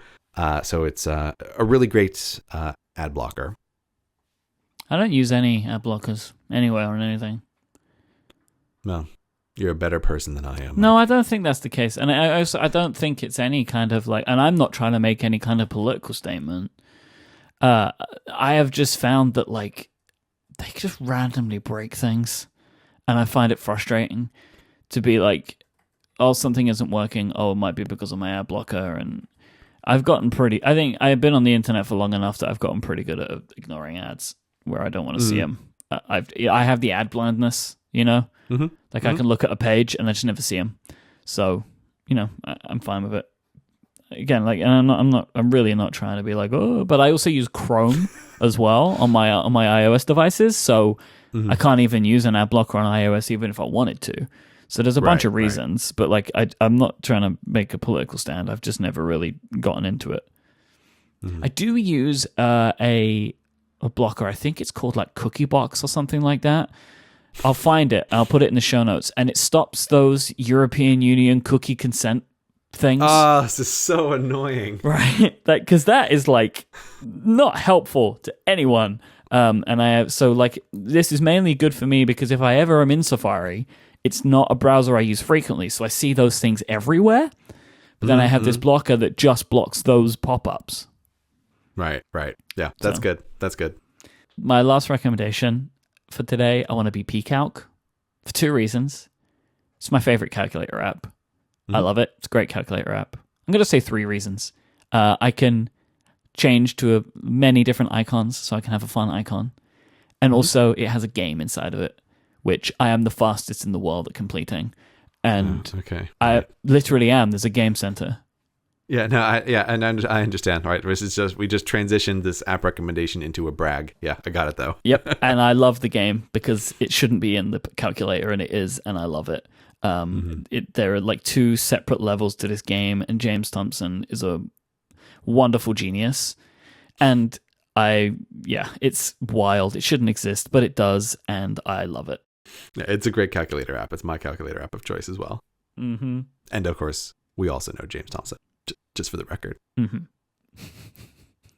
Speaker 1: So it's a really great ad blocker.
Speaker 3: I don't use any ad blockers anywhere on anything.
Speaker 1: No, you're a better person than I am.
Speaker 3: No, I don't think that's the case. And I don't think it's any kind of like, and I'm not trying to make any kind of political statement. I have just found that like they just randomly break things. And I find it frustrating to be like, oh, something isn't working. Oh, it might be because of my ad blocker. And I think I've been on the internet for long enough that I've gotten pretty good at ignoring ads where I don't want to see them. I have the ad blindness, you know?
Speaker 1: Mm-hmm.
Speaker 3: Like I can look at a page and I just never see them. So, you know, I'm fine with it. again, like, and I'm really not trying to be like, oh, but I also use Chrome as well on my iOS devices, so I can't even use an ad blocker on iOS even if I wanted to. So there's a bunch of reasons, but like I'm not trying to make a political stand. I've just never really gotten into it. I do use a blocker. I think it's called like Cookie Box or something like that. I'll find it. I'll put it in the show notes, and it stops those European Union cookie consent things.
Speaker 1: Oh, this is so annoying.
Speaker 3: Right? Because that is like not helpful to anyone. And I have, so like this is mainly good for me because if I ever am in Safari, it's not a browser I use frequently, so I see those things everywhere. But then I have this blocker that just blocks those pop-ups.
Speaker 1: Right. Yeah, that's good. That's good.
Speaker 3: My last recommendation for today, I want to be PCalc for 2 reasons. It's my favorite calculator app. I love it. It's a great calculator app. I'm going to say 3 reasons. I can change to many different icons, so I can have a fun icon. And also, it has a game inside of it, which I am the fastest in the world at completing. And I literally am. There's a game center.
Speaker 1: Yeah, no, I understand. Right, we just transitioned this app recommendation into a brag. Yeah, I got it though.
Speaker 3: Yep, and I love the game because it shouldn't be in the calculator, and it is, and I love it. There are like 2 separate levels to this game, and James Thompson is a wonderful genius. And it's wild. It shouldn't exist, but it does, and I love it.
Speaker 1: Yeah, it's a great calculator app. It's my calculator app of choice as well. And of course, we also know James Thompson. Just for the record.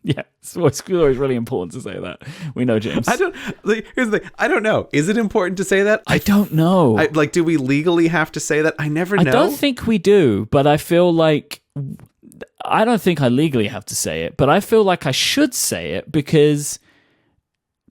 Speaker 3: Yeah, it's always really important to say that. We know James.
Speaker 1: Here's the thing. I don't know. Is it important to say that?
Speaker 3: I don't know.
Speaker 1: Do we legally have to say that? I never know.
Speaker 3: I don't think we do, but I feel like I don't think I legally have to say it, but I feel like I should say it because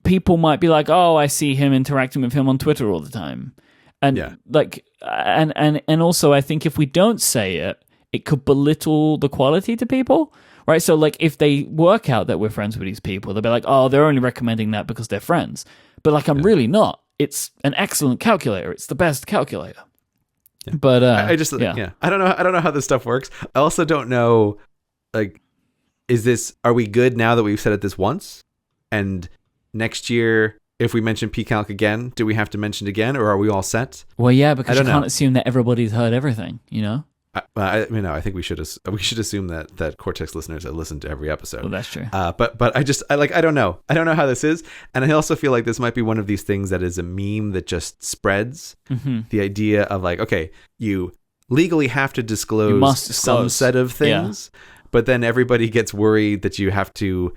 Speaker 3: people might be like, "Oh, I see him interacting with him on Twitter all the time," and and also I think if we don't say it, it could belittle the quality to people, right? So, like, if they work out that we're friends with these people, they'll be like, oh, they're only recommending that because they're friends. But, like, I'm really not. It's an excellent calculator. It's the best calculator. Yeah. But,
Speaker 1: I don't know how this stuff works. I also don't know, like, are we good now that we've said it this once? And next year, if we mention PCalc again, do we have to mention it again, or are we all set?
Speaker 3: Well, yeah, because you can't assume that everybody's heard everything, you know?
Speaker 1: I think we should assume that Cortex listeners have listened to every episode.
Speaker 3: Well, that's true.
Speaker 1: But I don't know. I don't know how this is, and I also feel like this might be one of these things that is a meme that just spreads. The idea of like, okay, you legally have to disclose some set of things, but then everybody gets worried that you have to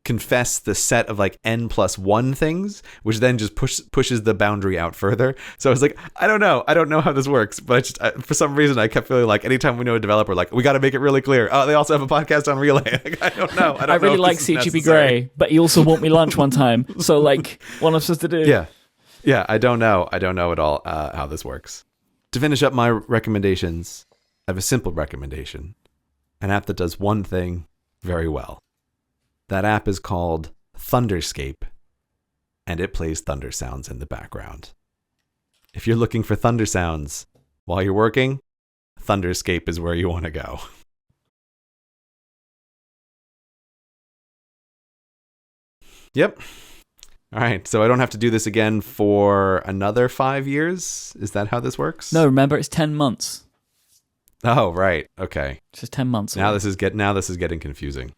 Speaker 1: confess the set of like n+1 things, which then just pushes the boundary out further. So I was like, I don't know how this works, but for some reason I kept feeling like anytime we know a developer, like, we got to make it really clear. Oh, they also have a podcast on Relay. Like, I don't know.
Speaker 3: I really like CGP Grey, but he also bought me lunch one time. So like, what am I supposed to do?
Speaker 1: Yeah. I don't know at all how this works. To finish up my recommendations, I have a simple recommendation: an app that does one thing very well. That app is called Thunderscape, and it plays thunder sounds in the background. If you're looking for thunder sounds while you're working, Thunderscape is where you want to go. Yep. All right, so I don't have to do this again for another 5 years? Is that how this works?
Speaker 3: No, remember, it's 10 months.
Speaker 1: Oh, right. Okay.
Speaker 3: It's just 10 months away.
Speaker 1: Now this is getting confusing.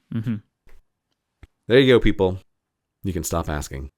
Speaker 1: There you go, people. You can stop asking.